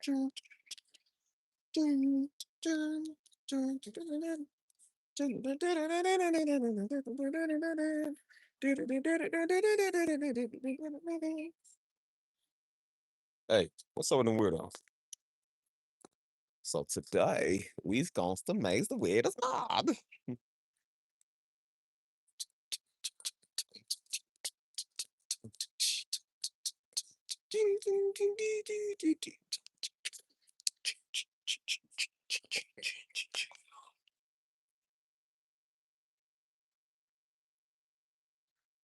Hey, what's up with them weirdos? So today we's going to maze the weirdest mod.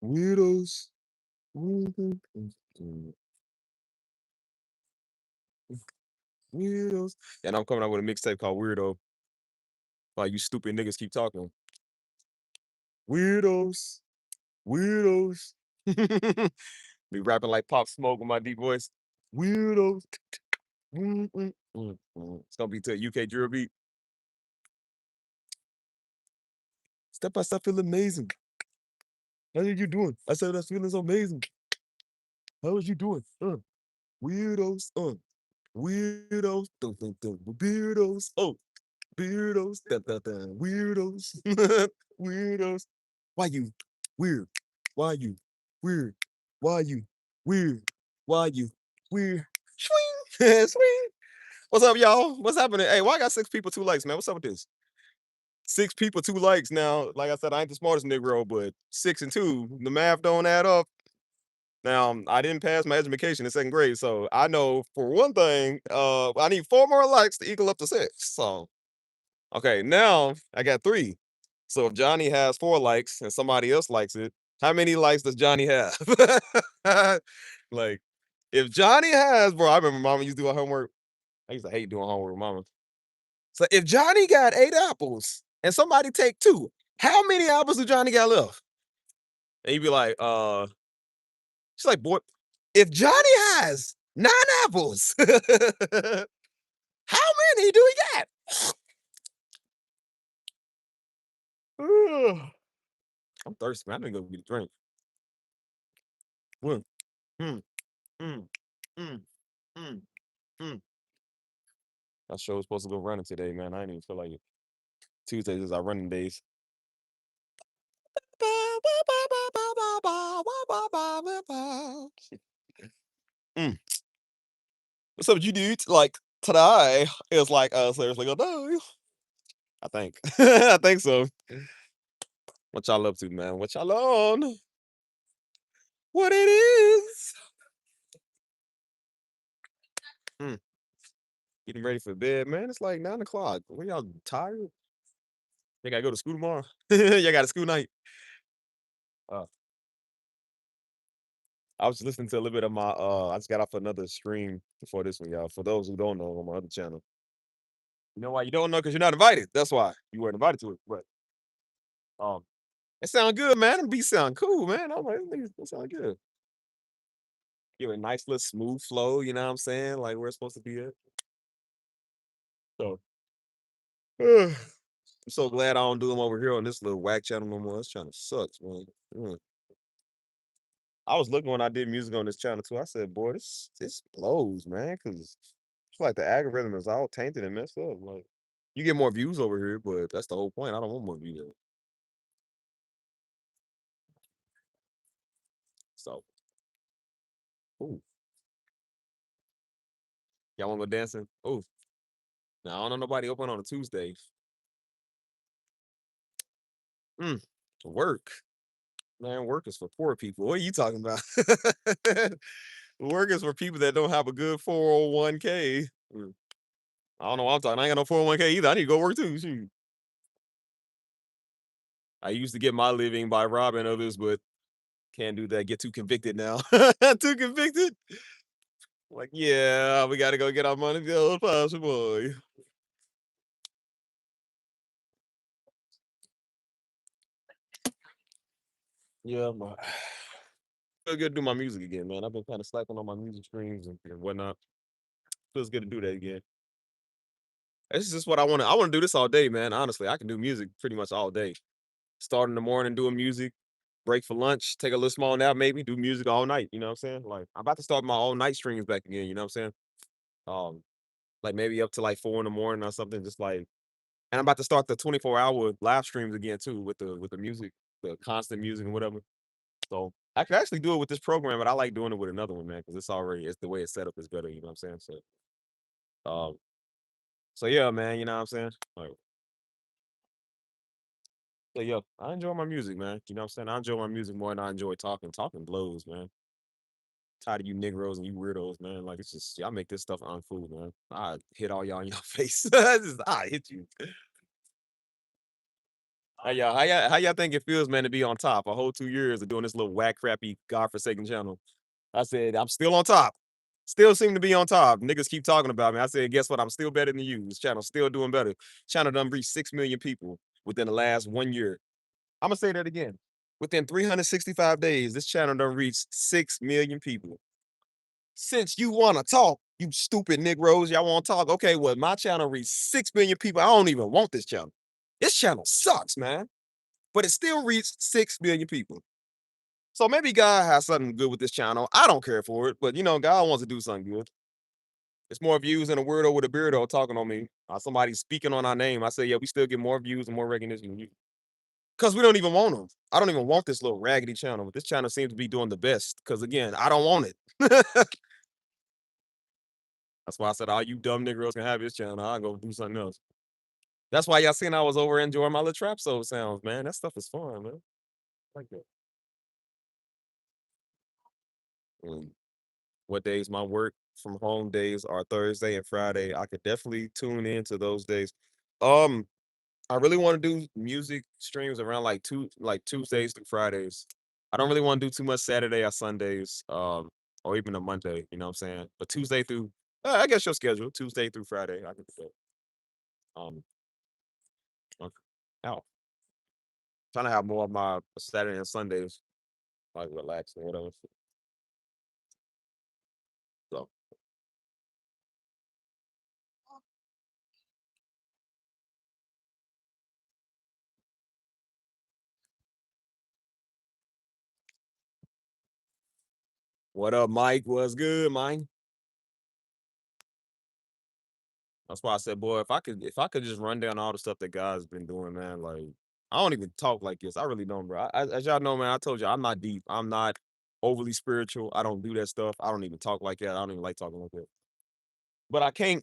Weirdos. Weirdos. And I'm coming out with a mixtape called Weirdo. Like you stupid niggas keep talking. Weirdos. Weirdos. Be rapping like Pop Smoke with my deep voice. Weirdos. It's gonna be to a UK drill beat. Step by step feel amazing. How are you doing? I said that feeling so amazing. How is you doing? Weirdos. Weirdos. Weirdos. Oh, weirdos. Weirdos. Weirdos. Why you weird? Why you weird? Why you weird? Why you weird? Swing. Swing. What's up, y'all? What's happening? Hey, why I got 6 people, 2 likes, man? What's up with this? 6 people, 2 likes now. Like I said, I ain't the smartest Negro, but 6 and 2, the math don't add up. Now, I didn't pass my education in 2nd grade, so I know for one thing, I need 4 more likes to equal up to 6. So, okay, now I got 3. So if Johnny has 4 likes and somebody else likes it, how many likes does Johnny have? Like, if Johnny has, bro, I remember Mama used to do her homework. I used to hate doing homework with Mama. So if Johnny got 8 apples and somebody take 2, how many apples do Johnny got left? And you'd be like, she's like, boy, if Johnny has 9 apples, how many do he got? I'm thirsty, man. I'm gonna go get a drink. Mm, mm, mm, mm, mm, mm. I sure was supposed to go running today, man. I didn't even feel like it. Tuesdays is our running days. Mm. What's up with you dudes? Like today is like seriously a day. I think. I think so. What y'all up to, man? What y'all on? What it is? Mm. Getting ready for bed, man. It's like 9 o'clock. What y'all tired? They gotta go to school tomorrow. Y'all got a school night. Uh, I was just listening to a little bit of my I just got off another stream before this one, y'all. For those who don't know, on my other channel. You know why you don't know? Because you're not invited. That's why you weren't invited to it. But um it sound good, man. The beat sound cool, man. I'm like, it sound good. Give it a nice little smooth flow, you know what I'm saying? Like where it's supposed to be at. So I'm so glad I don't do them over here on this little whack channel no more. This channel sucks, man. Mm. I was looking when I did music on this channel too. I said, boy, this blows, man, because it's like the algorithm is all tainted and messed up. Like you get more views over here, but that's the whole point. I don't want more views. So, ooh, y'all want to go dancing? Oh, now I don't know nobody open on a Tuesday. Mm, work, man. Work is for poor people. What are you talking about? Work is for people that don't have a good 401k. I don't know what I'm talking. I ain't got no 401k either. I need to go work too. Shoot. I used to get my living by robbing others, but can't do that. Get too convicted now. Too convicted. Like, yeah, we gotta go get our money. The old pastor boy. Yeah, but feel good to do my music again, man. I've been kind of slacking on my music streams and whatnot. Feels good to do that again. This is just what I want to. I want to do this all day, man. Honestly, I can do music pretty much all day. Start in the morning doing music, break for lunch, take a little small nap, maybe do music all night. You know what I'm saying? Like I'm about to start my all night streams back again. You know what I'm saying? Um, like maybe up to like 4 in the morning or something, just like and I'm about to start the 24-hour live streams again too with the music, the constant music and whatever. So I could actually do it with this program, but I like doing it with another one, man, because it's the way it's set up is better, you know what I'm saying? Um, so yeah, man, you know what I'm saying? Like, so yeah, I enjoy my music, man. You know what I'm saying? I enjoy my music more than I enjoy talking. Talking blows, man. Tired of you Negroes and you weirdos, man. Like it's just y'all make this stuff uncool, man. I hit all y'all in your face. I hit you. How y'all think it feels, man, to be on top a whole 2 years of doing this little whack, crappy, godforsaken channel? I said I'm still on top. Still seem to be on top. Niggas keep talking about me. I said, guess what? I'm still better than you. This channel still doing better. Channel done reached 6 million people within the last 1 year. I'm gonna say that again. Within 365 days, this channel done reached 6 million people. Since you want to talk, you stupid Negroes, y'all want to talk. Okay, well, my channel reached 6 million people. I don't even want this channel. This channel sucks, man. But it still reached 6 million people. So maybe God has something good with this channel. I don't care for it, but God wants to do something good. It's more views than a weirdo with a beardo talking on me. Somebody speaking on our name. I say, yeah, we still get more views and more recognition than you. Because we don't even want them. I don't even want this little raggedy channel. But this channel seems to be doing the best. Because again, I don't want it. That's why I said all you dumb Negroes can have this channel. I'll go do something else. That's why y'all seen I was over enjoying my little trap soul sounds, man. That stuff is fun, man. I like that. Mm. What days my work from home days are Thursday and Friday. I could definitely tune into those days. Um, I really want to do music streams around like Tuesdays through Fridays. I don't really want to do too much Saturday or Sundays, or even a Monday, you know what I'm saying? But Tuesday through I guess your schedule, Tuesday through Friday, I can do that. Okay. Ow. Trying to have more of my Saturday and Sundays, like relaxing or whatever. So what up, Mike? What's good, Mike? That's why I said, boy, if I could just run down all the stuff that God's been doing, man, like I don't even talk like this. I really don't, bro. As y'all know, man, I told you I'm not deep. I'm not overly spiritual. I don't do that stuff. I don't even talk like that. I don't even like talking like that. But I can't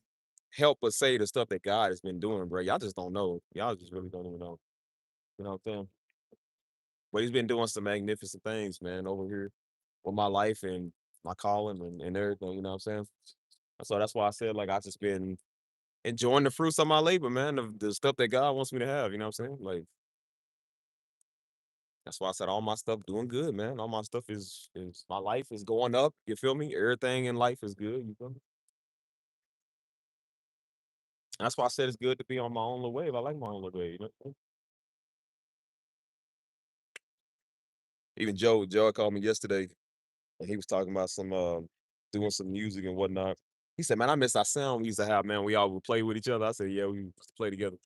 help but say the stuff that God has been doing, bro. Y'all just don't know. Y'all just really don't even know. You know what I'm saying? But he's been doing some magnificent things, man, over here with my life and my calling and everything. You know what I'm saying? So that's why I said like I just been enjoying the fruits of my labor, man, of the stuff that God wants me to have, you know what I'm saying? Like that's why I said all my stuff doing good, man. All my stuff is my life is going up. You feel me? Everything in life is good. You feel me? That's why I said it's good to be on my own little wave. I like my own little wave. You know? Even Joe called me yesterday and he was talking about some doing some music and whatnot. He said, "Man, I miss our sound we used to have, man. We all would play with each other." I said, "Yeah, we used to play together."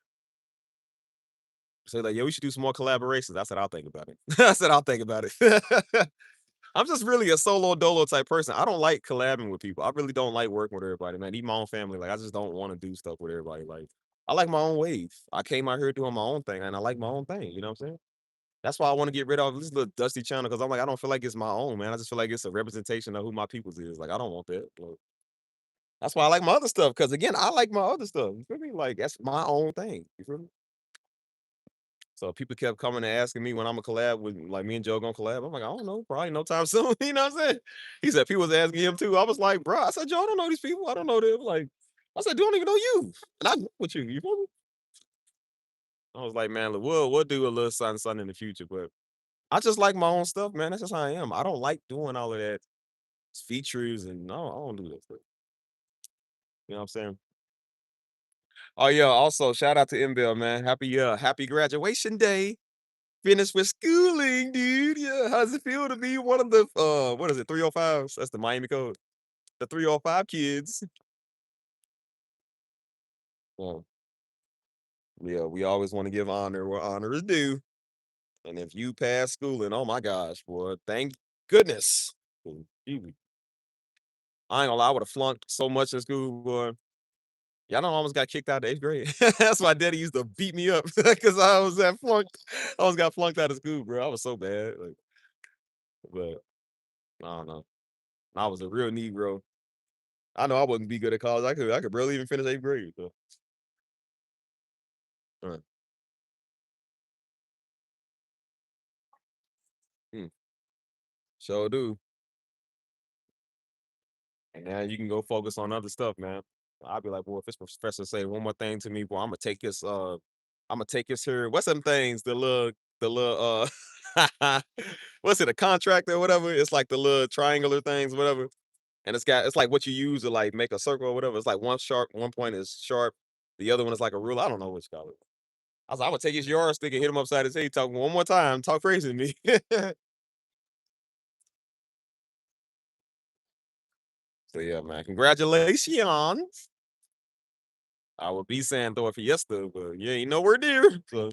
So like, "Yeah, we should do some more collaborations." I said, "I'll think about it." I said, "I'll think about it." I'm just really a solo dolo type person. I don't like collabing with people. I really don't like working with everybody, man. Even my own family. Like I just don't want to do stuff with everybody. Like I like my own wave. I came out here doing my own thing and I like my own thing. You know what I'm saying? That's why I want to get rid of this little dusty channel because I'm like, I don't feel like it's my own, man. I just feel like it's a representation of who my people's is. Like I don't want that. Like, that's why I like my other stuff. Cause again, I like my other stuff. You feel me? Like that's my own thing. You feel me? So people kept coming and asking me when I'm a collab with like me and Joe gonna collab. I'm like, I don't know, probably no time soon. You know what I'm saying? He said people was asking him too. I was like, bro, I said, Joe, I don't know these people. I don't know them. Like, I said, don't even know you. And I know with you. You feel me? I was like, man, look, we'll do a little something in the future, but I just like my own stuff, man. That's just how I am. I don't like doing all of that features and no, I don't do that stuff. You know what I'm saying? Oh yeah, also shout out to MBL, man. Happy graduation day. Finished with schooling, dude. Yeah. How's it feel to be one of the what is it, 305s? That's the Miami code. The 305 kids. Well, yeah, we always want to give honor where honor is due. And if you pass schooling, oh my gosh, boy, thank goodness. I ain't gonna lie, I would have flunked so much in school, boy. Y'all know I almost got kicked out of 8th grade. That's why daddy used to beat me up because I was that flunked. I almost got flunked out of school, bro. I was so bad. Like, but I don't know. I was a real Negro. I know I wouldn't be good at college. I could barely even finish 8th grade. So, uh, mm, sure do. And now you can go focus on other stuff, man. I'd be like, well, if this professor say one more thing to me, boy, I'm gonna take this here. What's them things? The little what's it, a contract or whatever? It's like the little triangular things, whatever. And it's like what you use to like make a circle or whatever. It's like one sharp, one point is sharp, the other one is like a ruler. I don't know what you call it. I was like, I'm gonna take his yardstick and hit him upside his head, talk one more time, talk crazy to me. So yeah, man. Congratulations. I would be saying throw it for fiesta, but you ain't nowhere near. So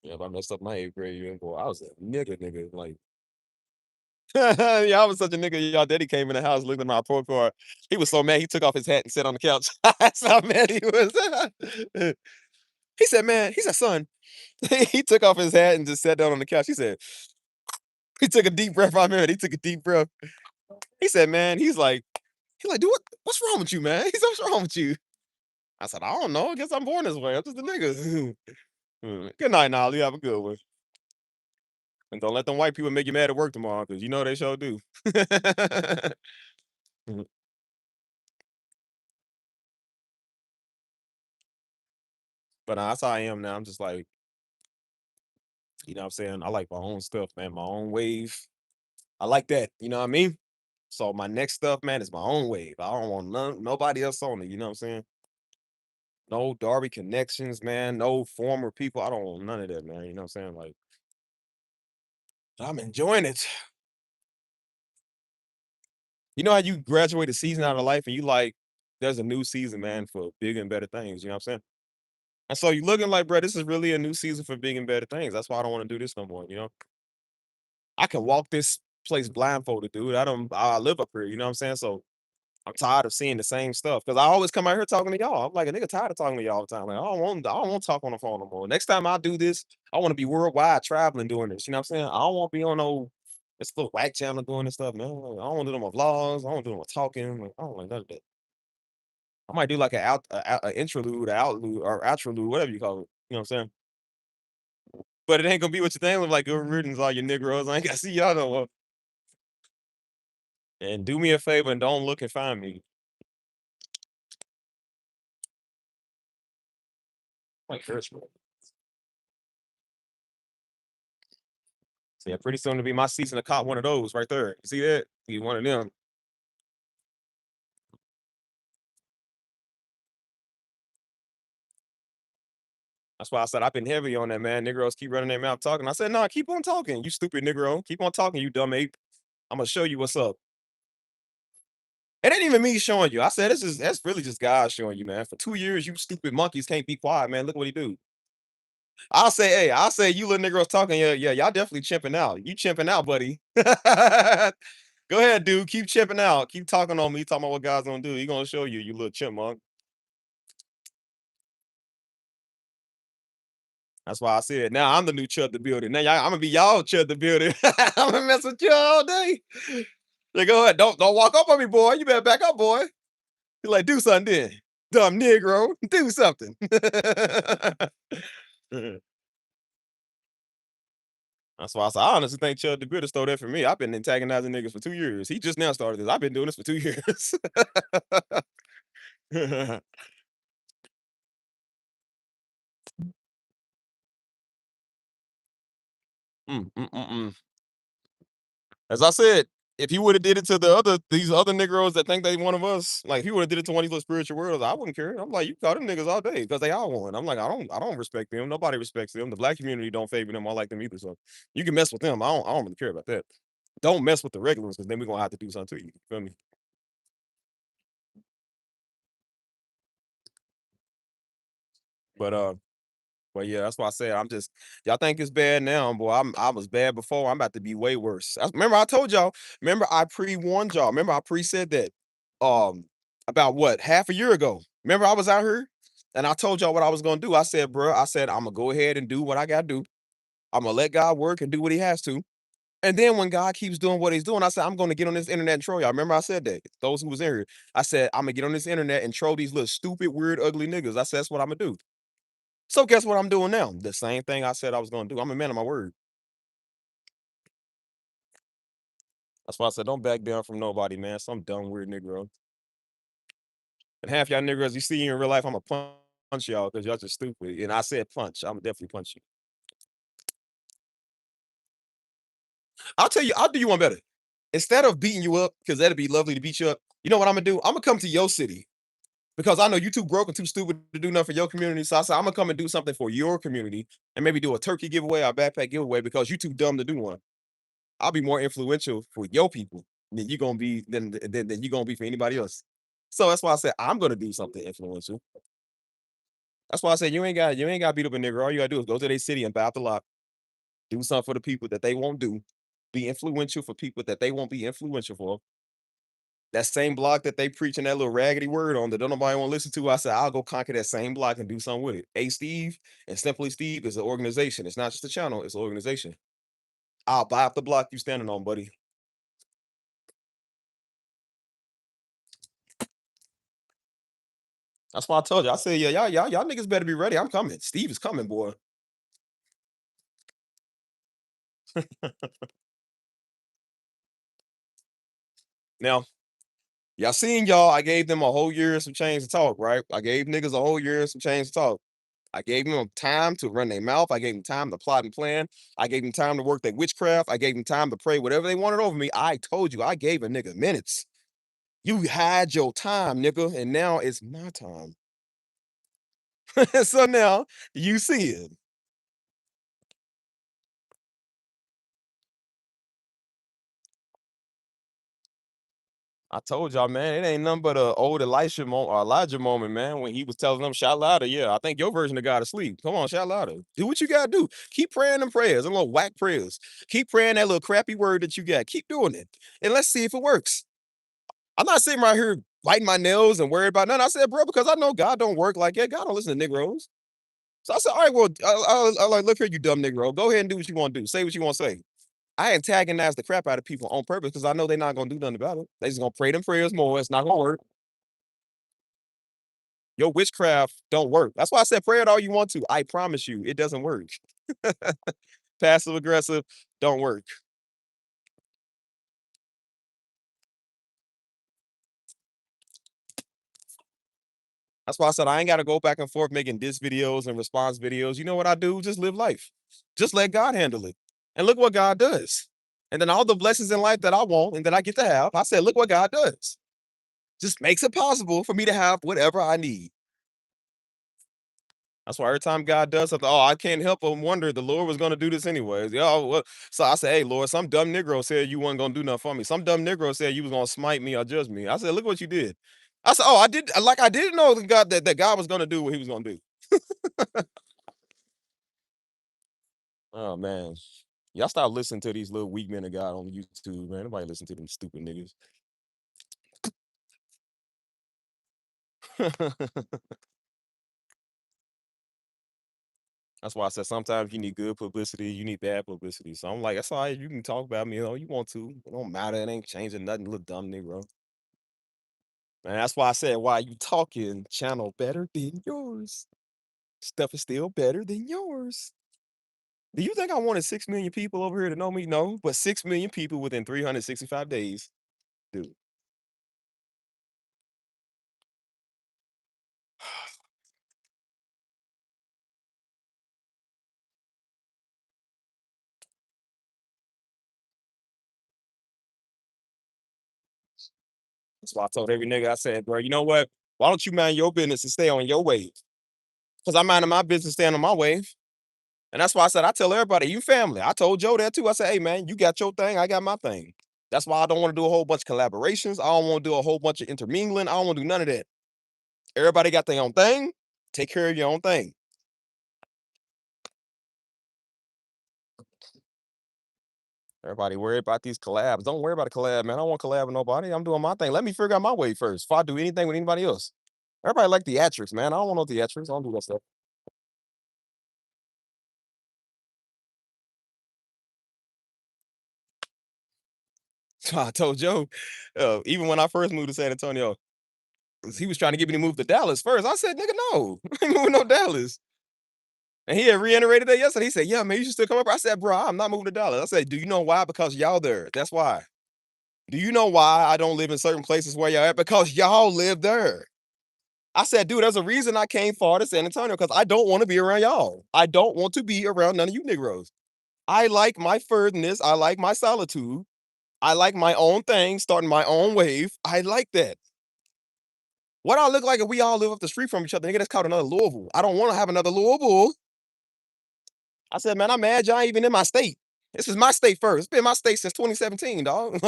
yeah, if I messed up my 8th grade year, boy, I was a nigga. Like yeah, I was such a nigga. Y'all daddy came in the house, looked at my report card. He was so mad he took off his hat and sat on the couch. That's how mad he was. He said, son, he took off his hat and just sat down on the couch. He said, he took a deep breath. I remember he took a deep breath. He said, man, he's like, dude, what's wrong with you, man? He said, what's wrong with you? I said, I don't know. I guess I'm born this way. I'm just a nigga. Good night, Nolly. Have a good one. And don't let them white people make you mad at work tomorrow, because you know they sure do. Mhm. But that's how I am now. I'm just like, you know what I'm saying? I like my own stuff, man. My own wave. I like that. You know what I mean? So my next stuff, man, is my own wave. I don't want nobody else on it. You know what I'm saying? No Darby connections, man. No former people. I don't want none of that, man. You know what I'm saying? Like, I'm enjoying it. You know how you graduate a season out of life and you like, there's a new season, man, for bigger and better things. You know what I'm saying? And so you looking like, bro, this is really a new season for big and better things. That's why I don't want to do this no more. You know, I can walk this place blindfolded, dude. I live up here. You know what I'm saying? So I'm tired of seeing the same stuff because I always come out here talking to y'all. I'm like a nigga tired of talking to y'all all the time. Like I don't want to talk on the phone no more. Next time I do this, I want to be worldwide traveling doing this. You know what I'm saying? I don't want to be on no this little whack channel doing this stuff. No, I don't want to do no more vlogs. I don't want to do no more talking. Like, I don't like none of that. I might do like a interlude, a outlude, or outrolude, whatever you call it. You know what I'm saying? But it ain't gonna be what you think. Look like good riddance, all you Negroes. I ain't gotta see y'all no more. And do me a favor and don't look and find me. Like first, bro. So yeah, pretty soon to be my season to cop one of those right there. You see that? Be one of them. That's why I said I've been heavy on that, man. Negroes keep running their mouth talking. I said, nah, keep on talking, you stupid Negro. Keep on talking, you dumb ape. I'm gonna show you what's up. It ain't even me showing you. I said that's really just God showing you, man. For 2 years, you stupid monkeys can't be quiet, man. Look what he do. I'll say you little Negroes talking, yeah, y'all definitely chimping out. You chimping out, buddy. Go ahead, dude. Keep chipping out. Keep talking on me. Talking about what God's gonna do. He gonna show you, you little chipmunk. That's why I said now I'm the new Chud the Builder. Now I'm gonna be y'all Chud the Builder. I'm gonna mess with you all day. They go ahead. Don't walk up on me, boy. You better back up, boy. You like do something then. Dumb Negro. Do something. That's why I said I honestly think Chud the Builder stole that from me. I've been antagonizing niggas for 2 years. He just now started this. I've been doing this for 2 years. Mm. As I said, if he would have did it to these other Negroes that think they one of us, like if he would have did it to one of these little spiritual worlds, I wouldn't care. I'm like, you call them niggas all day because they all one. I'm like, I don't respect them. Nobody respects them. The black community don't favor them. I like them either. So you can mess with them. I don't really care about that. Don't mess with the regulars because then we're gonna have to do something to you. You feel me? But But yeah, that's why I said I'm just y'all think it's bad now, boy. I was bad before. I'm about to be way worse. Remember I told y'all. Remember I pre-warned y'all. Remember I pre-said that about what half a year ago. Remember I was out here and I told y'all what I was gonna do. I said, bro, I said I'm gonna go ahead and do what I gotta do. I'm gonna let God work and do what he has to. And then when God keeps doing what he's doing, I said, I'm gonna get on this internet and troll y'all. Remember I said that. Those who was in here, I said, I'm gonna get on this internet and troll these little stupid, weird, ugly niggas. I said that's what I'm gonna do. So guess what I'm doing now? The same thing I said I was gonna do. I'm a man of my word. That's why I said don't back down from nobody, man. Some dumb weird nigga. And half y'all niggas you see in real life, I'ma punch y'all because y'all just stupid. And I said punch. I'm definitely punch you. I'll tell you, I'll do you one better. Instead of beating you up, because that'd be lovely to beat you up, you know what I'm gonna do? I'm gonna come to your city because I know you too broke and too stupid to do nothing for your community. So I said I'm gonna come and do something for your community and maybe do a turkey giveaway or a backpack giveaway because you too dumb to do one. I'll be more influential for your people than you gonna be than you gonna be for anybody else. So that's why I said I'm gonna do something influential. That's why I said you ain't got to beat up a nigga. All you gotta do is go to their city and buy up the lot. Do something for the people that they won't do. Be influential for people that they won't be influential for. That same block that they preaching that little raggedy word on that don't nobody want to listen to. I said I'll go conquer that same block and do something with it. Hey Steve and Simply Steve is an organization. It's not just a channel. It's an organization. I'll buy up the block you standing on, buddy. That's why I told you. I said, yeah, y'all niggas better be ready. I'm coming. Steve is coming, boy. Now, y'all seen y'all. I gave them a whole year and some change to talk, right? I gave niggas a whole year and some change to talk. I gave them time to run their mouth. I gave them time to plot and plan. I gave them time to work their witchcraft. I gave them time to pray whatever they wanted over me. I told you, I gave a nigga minutes. You had your time, nigga, and now it's my time. So now you see it. I told y'all, man, it ain't nothing but a old Elisha moment or Elijah moment, man, when he was telling them, shout louder. Yeah, I think your version of God asleep. Come on, shout louder. Do what you gotta do. Keep praying them prayers, them little whack prayers. Keep praying that little crappy word that you got. Keep doing it. And let's see if it works. I'm not sitting right here biting my nails and worried about nothing. I said, bro, because I know God don't work like that. God don't listen to Negroes. So I said, all right, well, I like, look here, you dumb Negro. Go ahead and do what you want to do. Say what you want to say. I antagonize the crap out of people on purpose because I know they're not gonna do nothing about it. They just gonna pray them prayers more. It's not gonna work. Your witchcraft don't work. That's why I said pray it all you want to. I promise you, it doesn't work. Passive aggressive don't work. That's why I said I ain't gotta go back and forth making diss videos and response videos. You know what I do? Just live life. Just let God handle it. And look what God does. And then all the blessings in life that I want and that I get to have, I said, look what God does. Just makes it possible for me to have whatever I need. That's why every time God does something, oh, I can't help but wonder the Lord was gonna do this anyways. Yeah, well, so I said, hey, Lord, some dumb Negro said you weren't gonna do nothing for me. Some dumb Negro said you was gonna smite me or judge me. I said, look what you did. I said, oh, I didn't know that God was gonna do what he was gonna do. Oh man. Y'all stop listening to these little weak men of God on YouTube, man. Nobody listen to them stupid niggas. That's why I said sometimes you need good publicity, you need bad publicity. So I'm like, that's all right. You can talk about me all you want to. It don't matter. It ain't changing nothing, little dumb Negro. And that's why I said, why you talking channel better than yours? Stuff is still better than yours. Do you think I wanted 6 million people over here to know me? No, but 6 million people within 365 days. Dude, that's why I told every nigga, I said, bro, you know what? Why don't you mind your business and stay on your wave? Because I'm minding my business, staying on my wave. And that's why I said, I tell everybody, you family. I told Joe that too. I said, hey, man, you got your thing. I got my thing. That's why I don't want to do a whole bunch of collaborations. I don't want to do a whole bunch of intermingling. I don't want to do none of that. Everybody got their own thing. Take care of your own thing. Everybody worry about these collabs. Don't worry about a collab, man. I don't want collab with nobody. I'm doing my thing. Let me figure out my way first before I do anything with anybody else. Everybody like theatrics, man. I don't want no theatrics. I don't do that stuff. So I told Joe, even when I first moved to San Antonio, 'cause he was trying to get me to move to Dallas first. I said, nigga, no, I ain't moving no Dallas. And he had reiterated that yesterday. He said, yeah, man, you should still come up. I said, bro, I'm not moving to Dallas. I said, do you know why? Because y'all there. That's why. Do you know why I don't live in certain places where y'all at? Because y'all live there. I said, dude, there's a reason I came far to San Antonio because I don't want to be around y'all. I don't want to be around none of you Negroes. I like my furthness. I like my solitude. I like my own thing, starting my own wave. I like that. What I look like if we all live up the street from each other, nigga, that's called another Louisville. I don't want to have another Louisville. I said, man, I'm mad y'all ain't even in my state. This is my state first. It's been my state since 2017, dog.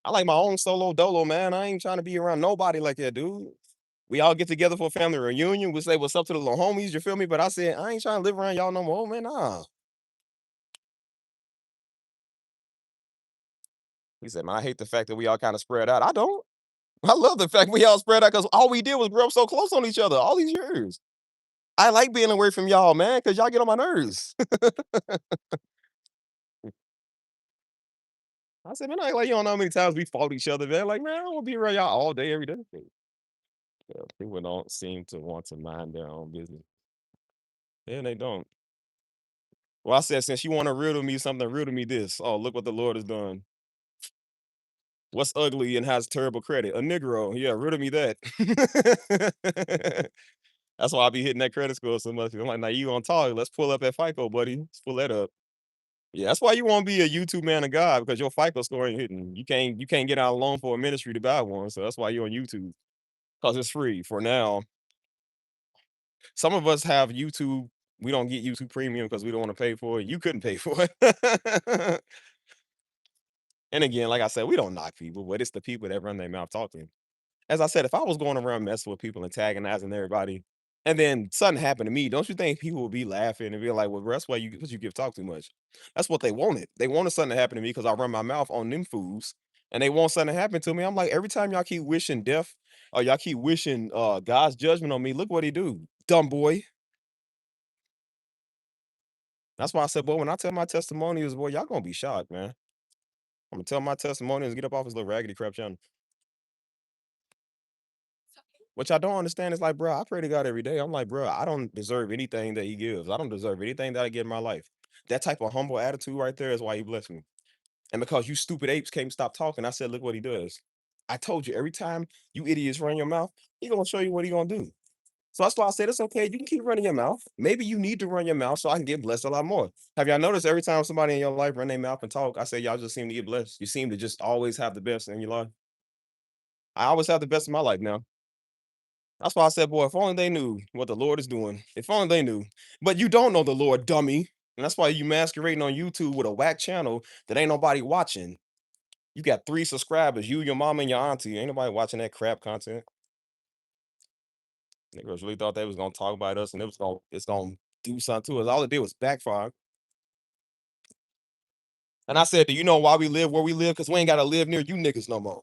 I like my own solo dolo, man. I ain't trying to be around nobody like that, dude. We all get together for a family reunion. We say what's up to the little homies, you feel me? But I said, I ain't trying to live around y'all no more, man. Nah. He said, man, I hate the fact that we all kind of spread out. I don't. I love the fact we all spread out because all we did was grow up so close on each other all these years. I like being away from y'all, man, because y'all get on my nerves. I said, man, I ain't like you don't know how many times we fought each other, man. Like, man, I don't want to be around y'all all day, every day. Yeah, people don't seem to want to mind their own business. Yeah, they don't. Well, I said, since you want to riddle me something, riddle me this. Oh, look what the Lord has done. What's ugly and has terrible credit? A Negro. Yeah, riddle me that. That's why I be hitting that credit score so much. I'm like, now you on target. Let's pull up that FICO, buddy. Let's pull that up. Yeah, that's why you want to be a YouTube man of God because your FICO score ain't hitting. You can't get out a loan for a ministry to buy one. So that's why you're on YouTube. Because it's free for now. Some of us have YouTube. We don't get YouTube premium because we don't want to pay for it. You couldn't pay for it. And again, like I said, we don't knock people, but it's the people that run their mouth talking. As I said, if I was going around messing with people, antagonizing everybody, and then something happened to me, don't you think people would be laughing and be like, "Well, bro, that's why you because you give talk too much." That's what they wanted. They wanted something to happen to me because I run my mouth on them fools, and they want something to happen to me. I'm like, every time y'all keep wishing death or y'all keep wishing God's judgment on me, look what he do, dumb boy. That's why I said, boy, when I tell my testimonials, boy, y'all gonna be shocked, man. I'm gonna tell my testimonials, get up off his little raggedy crap channel. Which I don't understand is like, bro, I pray to God every day. I'm like, bro, I don't deserve anything that he gives. I don't deserve anything that I get in my life. That type of humble attitude right there is why he blessed me. And because you stupid apes can't stop talking, I said, look what he does. I told you every time you idiots run your mouth, he gonna show you what he gonna do. So that's why I said it's okay. You can keep running your mouth. Maybe you need to run your mouth so I can get blessed a lot more. Have y'all noticed every time somebody in your life run their mouth and talk, I say y'all just seem to get blessed. You seem to just always have the best in your life. I always have the best in my life now. That's why I said, boy, if only they knew what the Lord is doing. If only they knew. But you don't know the Lord, dummy. And that's why you masquerading on YouTube with a whack channel that ain't nobody watching. You got 3 subscribers, you, your mama, and your auntie. Ain't nobody watching that crap content. Niggas really thought they was gonna talk about us and it's gonna do something to us. All it did was backfire. And I said, do you know why we live where we live? Because we ain't gotta live near you niggas no more.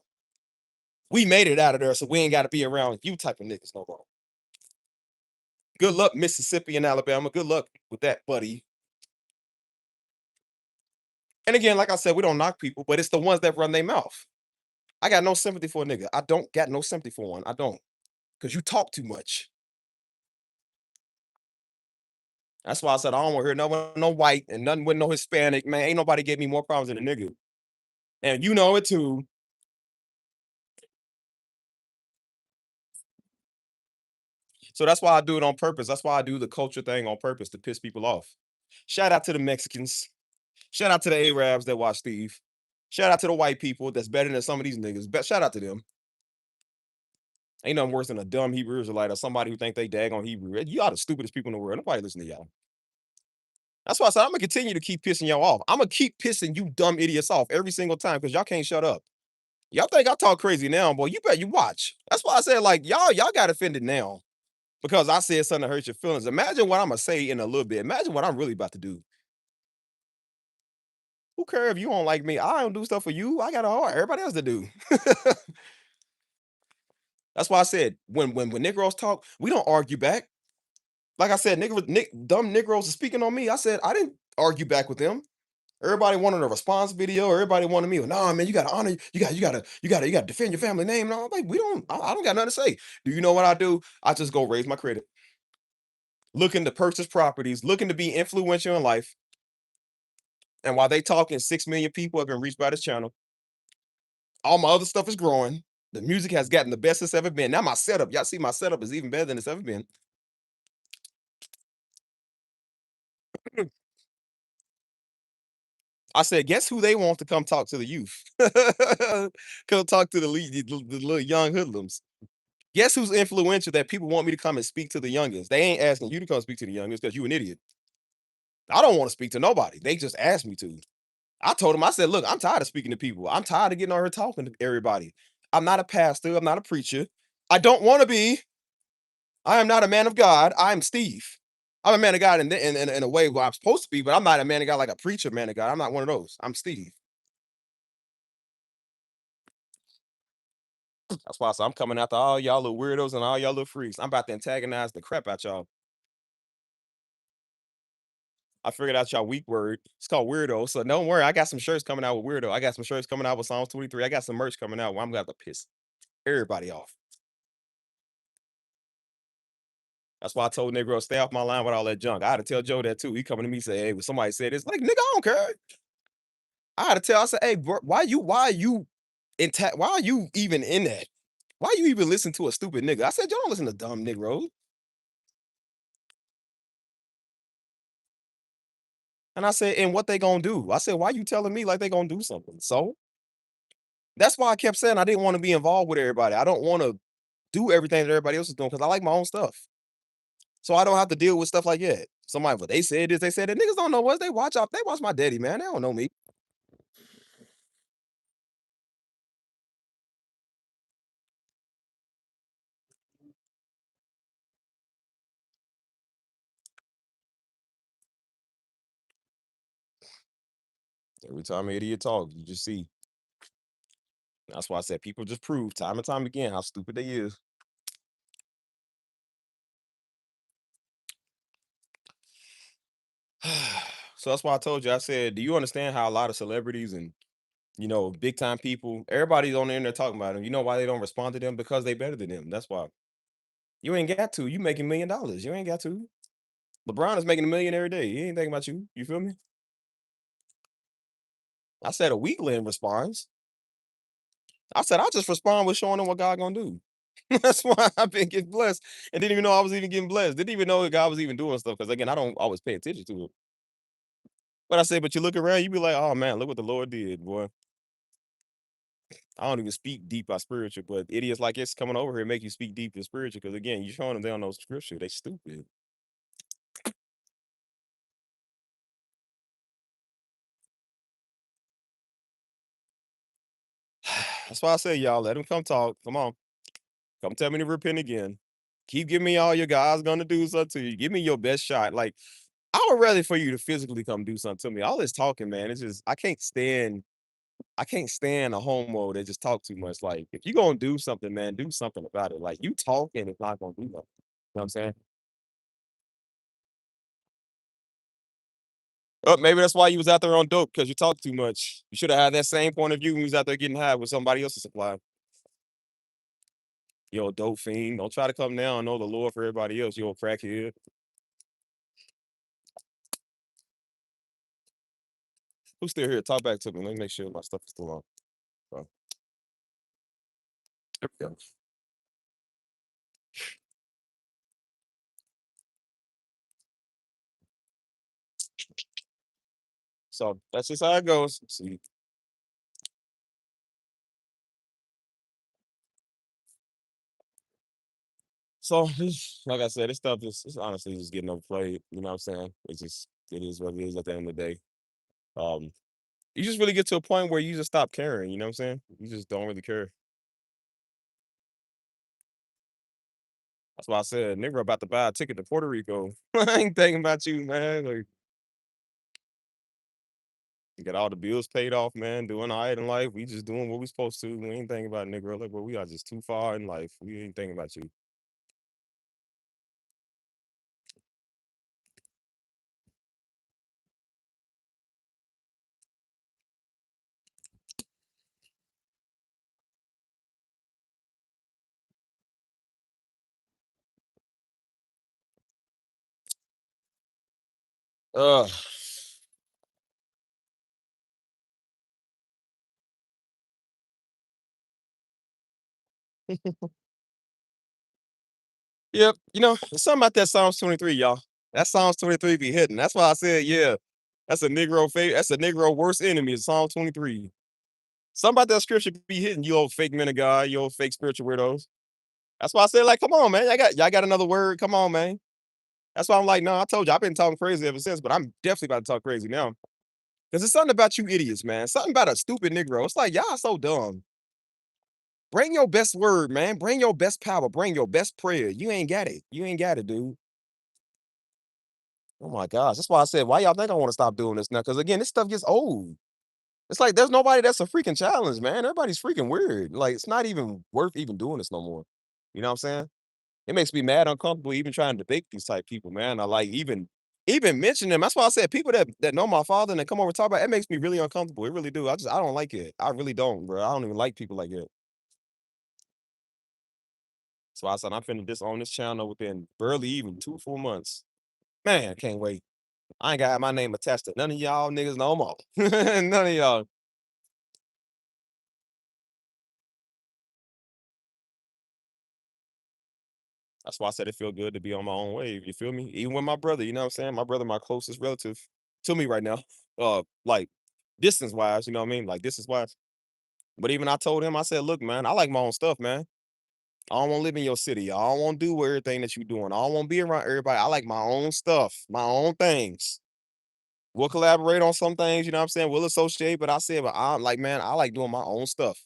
We made it out of there, so we ain't gotta be around you type of niggas no more. Good luck, Mississippi and Alabama. Good luck with that, buddy. And again, like I said, we don't knock people, but it's the ones that run their mouth. I got no sympathy for a nigga. I don't got no sympathy for one. I don't. Because you talk too much. That's why I said I don't want to hear no white and nothing with no Hispanic. Man, ain't nobody gave me more problems than a nigga. And you know it too. So that's why I do it on purpose. That's why I do the culture thing on purpose to piss people off. Shout out to the Mexicans. Shout out to the Arabs that watch Steve. Shout out to the white people that's better than some of these niggas. Shout out to them. Ain't nothing worse than a dumb Hebrew Israelite or somebody who think they dag on Hebrew. You are the stupidest people in the world. Nobody listen to y'all. That's why I said I'm gonna continue to keep pissing y'all off. I'm gonna keep pissing you dumb idiots off every single time because y'all can't shut up. Y'all think I talk crazy now, boy. You bet you watch. That's why I said, like, y'all got offended now because I said something that hurt your feelings. Imagine what I'm gonna say in a little bit. Imagine what I'm really about to do. Who care if you don't like me? I don't do stuff for you. I got a heart. Everybody else to do. That's why I said when Negroes talk, we don't argue back. Like I said, dumb Negroes are speaking on me. I said I didn't argue back with them. Everybody wanted a response video. Everybody wanted me. Nah, man, you gotta honor. You gotta defend your family name. And I'm like, we don't. I don't got nothing to say. Do you know what I do? I just go raise my credit, looking to purchase properties, looking to be influential in life. And while they talking, 6 million people have been reached by this channel. All my other stuff is growing. The music has gotten the best it's ever been. Now my setup, y'all see my setup is even better than it's ever been. I said, guess who they want to come talk to the youth? Come talk to the little young hoodlums. Guess who's influential that people want me to come and speak to the youngest? They ain't asking you to come speak to the youngest because you an idiot. I don't want to speak to nobody. They just asked me to. I told them, I said, look, I'm tired of speaking to people. I'm tired of getting on here talking to everybody. I'm not a pastor. I'm not a preacher. I don't want to be. I am not a man of God. I'm Steve. I'm a man of God in a way where I'm supposed to be, but I'm not a man of God like a preacher man of God. I'm not one of those. I'm Steve. That's why I said I'm coming after all y'all little weirdos and all y'all little freaks. I'm about to antagonize the crap out y'all. I figured out y'all weak word. It's called weirdo. So don't worry, I got some shirts coming out with weirdo. I got some shirts coming out with Psalms 23. I got some merch coming out where I'm gonna have to piss everybody off. That's why I told Negro stay off my line with all that junk. I had to tell Joe that too. He coming to me say, "Hey, when somebody said this, like nigga, I don't care." I had to tell. I said, "Hey, bro, why are you even in that? Why you even listen to a stupid nigga?" I said, "You don't listen to dumb Negroes." And I said, "And what they gonna do?" I said, "Why you telling me like they gonna do something?" So that's why I kept saying I didn't want to be involved with everybody. I don't want to do everything that everybody else is doing because I like my own stuff. So I don't have to deal with stuff like that. Somebody, but they said this, they said that. Niggas don't know us. They watch out. They watch my daddy, man. They don't know me. Every time an idiot talk, you just see. That's why I said people just prove time and time again how stupid they is. So that's why I told you. I said, do you understand how a lot of celebrities and big time people, everybody's on the internet talking about them. You know why they don't respond to them? Because they better than them. That's why. You ain't got to. You making $1 million. You ain't got to. LeBron is making 1 million every day. He ain't thinking about you. You feel me? I said a weakling responds. I said I just respond with showing them what God gonna do. That's why I've been getting blessed and didn't even know I was even getting blessed. Didn't even know that God was even doing stuff. Because again, I don't always pay attention to it. But I said, but you look around, you be like, oh man, look what the Lord did, boy. I don't even speak deep by spiritual, but idiots like it's coming over here and make you speak deep in spiritual. Because again, you showing them they don't know scripture. They stupid. That's why I say, y'all, let them come talk. Come on. Come tell me to repent again. Keep giving me all your guys gonna do something to you. Give me your best shot. Like, I would rather for you to physically come do something to me. All this talking, man, it's just I can't stand a homo that just talk too much. Like, if you gonna do something, man, do something about it. Like you talking is not gonna do nothing. You know what I'm saying? Oh, maybe that's why you was out there on dope, because you talk too much. You should have had that same point of view when you was out there getting high with somebody else's supply. You old dope fiend. Don't try to come now and know the Lord for everybody else, you old crackhead. Who's still here? Talk back to me. Let me make sure my stuff is still on. So, there we go. So that's just how it goes. See. So like I said, this stuff is it's honestly just getting overplayed. You know what I'm saying? It is what it is at the end of the day. Um, you just really get to a point where you just stop caring. You know what I'm saying? You just don't really care. That's why I said, nigga, about to buy a ticket to Puerto Rico. I ain't thinking about you, man. Like, Get all the bills paid off, man. Doing all right in life. We just doing what we supposed to. We ain't thinking about Negro. Like, bro, we are just too far in life. We ain't thinking about you. Uh, yep. There's something about that Psalms 23, y'all. That Psalms 23 be hitting. That's why I said, yeah, that's a Negro that's a Negro worst enemy is Psalm 23. Something about that scripture be hitting you old fake men of God, you old fake spiritual weirdos. That's why I said, like, come on, man. Y'all got another word. Come on, man. That's why I'm like, no, I told you I've been talking crazy ever since, but I'm definitely about to talk crazy now. Because it's something about you idiots, man. Something about a stupid Negro. It's like, y'all so dumb. Bring your best word, man. Bring your best power. Bring your best prayer. You ain't got it. You ain't got it, dude. Oh my gosh. That's why I said, why y'all think I want to stop doing this now? Because again, this stuff gets old. It's like there's nobody that's a freaking challenge, man. Everybody's freaking weird. Like, it's not even worth even doing this no more. You know what I'm saying? It makes me mad uncomfortable even trying to debate these type people, man. I like even mention them. That's why I said people that know my father and they come over and talk about it, it makes me really uncomfortable. It really do. I don't like it. I really don't, bro. I don't even like people like that. So I said I'm finna disown this channel within barely even 2 full months. Man, I can't wait. I ain't got have my name attached to none of y'all niggas no more. None of y'all. That's why I said it feel good to be on my own wave. You feel me? Even with my brother, you know what I'm saying? My brother, my closest relative to me right now. Like distance wise, you know what I mean? Like distance wise. But even I told him, I said, look, man, I like my own stuff, man. I don't want to live in your city. I don't want to do everything that you doing. I don't want to be around everybody. I like my own stuff, my own things. We'll collaborate on some things, you know what I'm saying? We'll associate, but I said, but I'm like, man, I like doing my own stuff.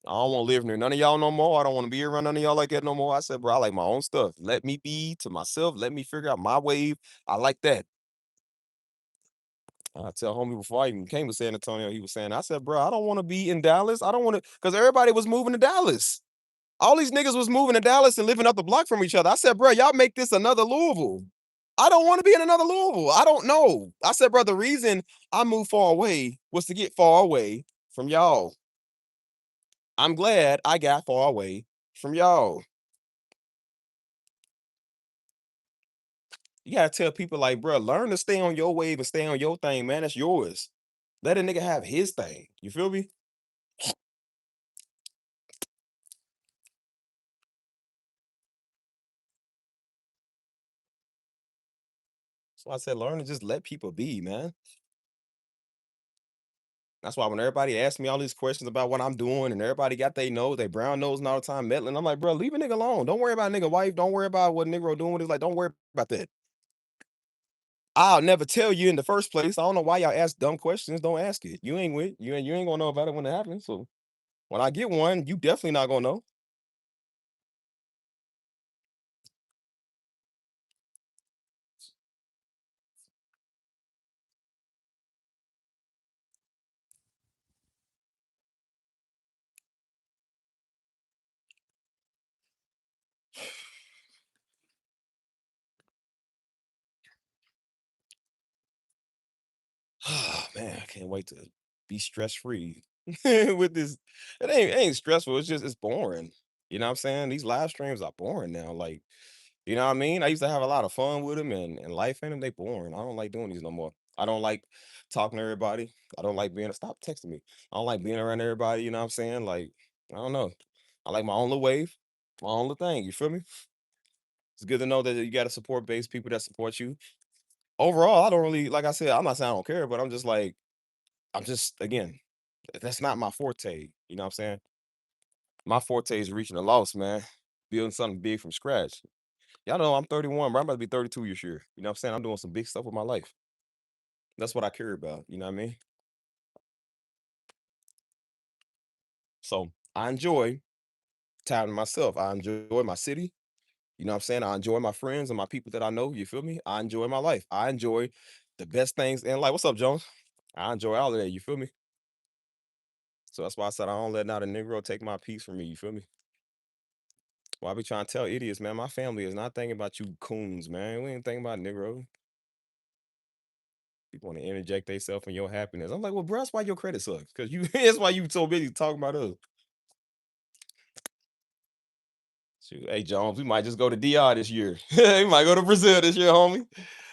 I don't want to live near none of y'all no more. I don't want to be around none of y'all like that no more. I said, bro, I like my own stuff. Let me be to myself. Let me figure out my wave. I like that. I tell homie before I even came to San Antonio, he was saying, I said, bro, I don't want to be in Dallas. I don't want to, because everybody was moving to Dallas. All these niggas was moving to Dallas and living up the block from each other. I said, bro, y'all make this another Louisville. I don't want to be in another Louisville. I don't know. I said, bro, the reason I moved far away was to get far away from y'all. I'm glad I got far away from y'all. You gotta tell people like, bro, learn to stay on your wave and stay on your thing, man. That's yours. Let a nigga have his thing. You feel me? So I said, learn to just let people be, man. That's why when everybody asks me all these questions about what I'm doing and everybody got they nose, they brown nosing all the time, meddling, I'm like, bro, leave a nigga alone. Don't worry about nigga wife. Don't worry about what nigga doing with his like. Don't worry about that. I'll never tell you in the first place. I don't know why y'all ask dumb questions. Don't ask it. You ain't with you ain't gonna know about it when it happens. So when I get one, you definitely not gonna know. Oh man, I can't wait to be stress free with this. It ain't stressful. It's just it's boring. You know what I'm saying? These live streams are boring now. Like, you know what I mean? I used to have a lot of fun with them and life in them. They boring. I don't like doing these no more. I don't like talking to everybody. I don't like being stop texting me. I don't like being around everybody. You know what I'm saying? Like, I don't know. I like my own little wave, my own little thing. You feel me? It's good to know that you got a support base, people that support you. Overall, I don't really like I said, I'm not saying I don't care, but I'm just like I'm just again, that's not my forte. You know what I'm saying? My forte is reaching a loss, man. Building something big from scratch. Y'all know I'm 31, but I'm about to be 32 this year. You know what I'm saying? I'm doing some big stuff with my life. That's what I care about. You know what I mean? So I enjoy time to myself. I enjoy my city. You know what I'm saying? I enjoy my friends and my people that I know. You feel me? I enjoy my life. I enjoy the best things in life. What's up, Jones? I enjoy all of that. You feel me? So that's why I said I don't let not a Negro take my peace from me. You feel me? Well, I be trying to tell idiots, man, my family is not thinking about you coons, man. We ain't thinking about Negro. People want to interject themselves in your happiness. I'm like, well, bro, that's why your credit sucks. Because you that's why you so busy talking about us. Shoot, hey Jones, we might just go to DR this year. We might go to Brazil this year, homie.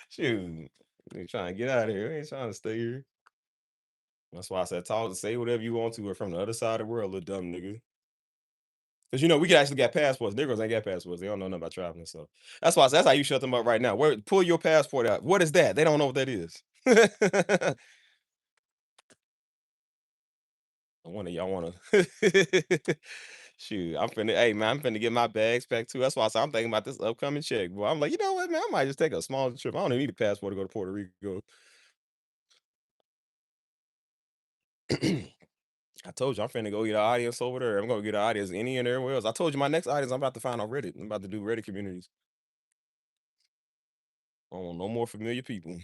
Shoot. We ain't trying to get out of here. We ain't trying to stay here. That's why I said talk say whatever you want to. We're from the other side of the world, little dumb nigga. Because we can actually get passports. Negroes ain't got passports. They don't know nothing about traveling. So that's why I said that's how you shut them up right now. Pull your passport out. What is that? They don't know what that is. One of y'all wanna shoot. Hey man, I'm finna get my bags packed too. That's why I said I'm thinking about this upcoming check. Boy, I'm like, you know what, man? I might just take a small trip. I don't even need a passport to go to Puerto Rico. I told you I'm finna go get an audience over there. I'm gonna get an audience any and everywhere else. I told you my next audience I'm about to find on Reddit. I'm about to do Reddit communities. I don't want no more familiar people.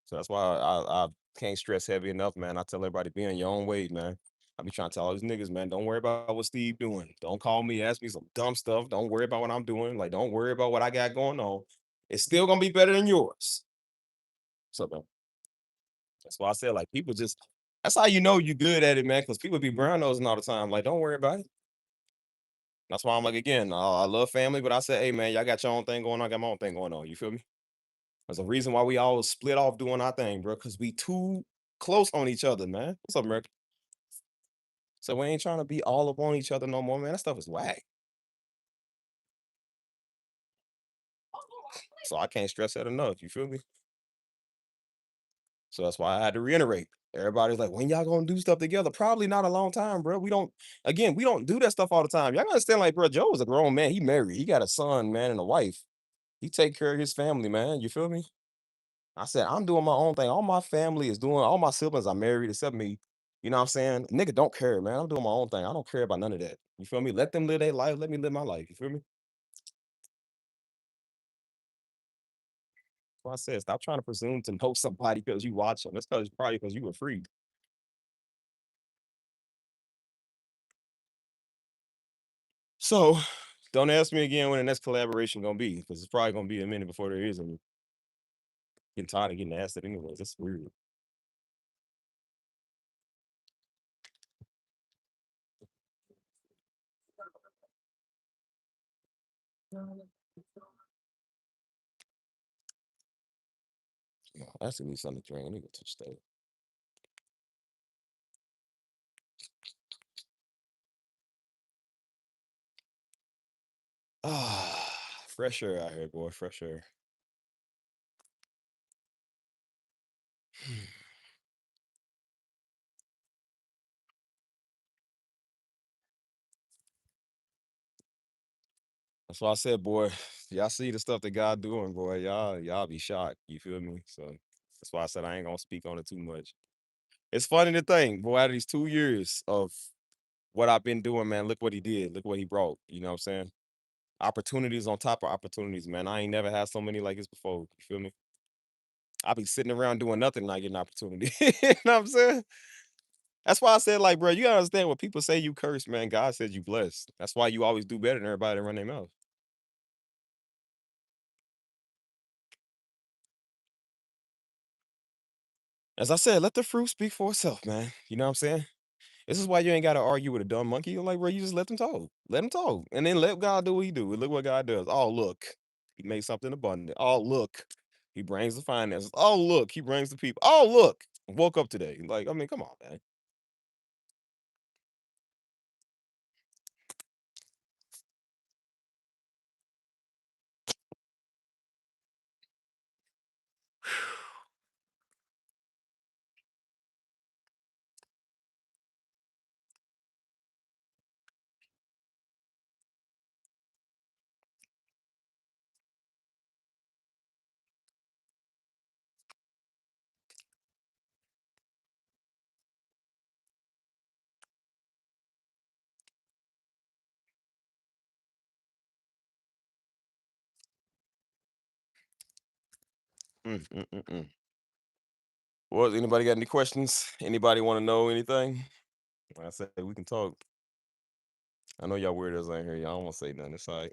So that's why I can't stress heavy enough, man. I tell everybody be in your own way, man. I be trying to tell all these niggas, man, don't worry about what Steve doing. Don't call me, ask me some dumb stuff. Don't worry about what I'm doing. Like, don't worry about what I got going on. It's still gonna be better than yours. So man, that's why I said, like, people just that's how you know you good at it, man. Because people be brown nosing all the time. Like, don't worry about it. That's why I'm like, again, I love family, but I said, hey man, y'all got your own thing going on. I got my own thing going on. You feel me? There's a reason why we all split off doing our thing, bro. Because we too close on each other, man. What's up, America? So we ain't trying to be all up on each other no more, man. That stuff is whack. So I can't stress that enough. You feel me? So that's why I had to reiterate. Everybody's like, when y'all gonna do stuff together? Probably not a long time, bro. We don't do that stuff all the time. Y'all gotta understand, like, bro, Joe is a grown man. He married. He got a son, man, and a wife. He take care of his family, man. You feel me? I said, I'm doing my own thing. All my family is doing, all my siblings are married except me. You know what I'm saying? Nigga don't care, man. I'm doing my own thing. I don't care about none of that. You feel me? Let them live their life. Let me live my life. You feel me? So I said, stop trying to presume to know somebody because you watch them. That's because probably because you were free. So don't ask me again when the next collaboration gonna be, because it's probably gonna be a minute before there is any. Getting tired of getting asked it anyways. That's weird. No, that's me something to drink. Let me go touch that. Ah, fresh air out here, boy. Fresh air. That's why I said, boy, y'all see the stuff that God doing, boy. Y'all be shocked. You feel me? So that's why I said I ain't gonna speak on it too much. It's funny to think, boy, out of these 2 years of what I've been doing, man, look what he did. Look what he brought. You know what I'm saying? Opportunities on top of opportunities, man. I ain't never had so many like this before. You feel me? I be sitting around doing nothing, not getting opportunity. You know what I'm saying? That's why I said, like, bro, you gotta understand when people say you curse, man. God says you blessed. That's why you always do better than everybody that run their mouth. As I said, let the fruit speak for itself, man. You know what I'm saying? This is why you ain't gotta argue with a dumb monkey. You're like, bro, you just let them talk. Let them talk. And then let God do what he do. Look what God does. Oh, look. He made something abundant. Oh, look. He brings the finances. Oh, look. He brings the people. Oh, look. Woke up today. Like, I mean, come on, man. Mm. Well, anybody got any questions? Anybody want to know anything? I said we can talk. I know y'all weirdos ain't here. Y'all don't want to say nothing. It's all right.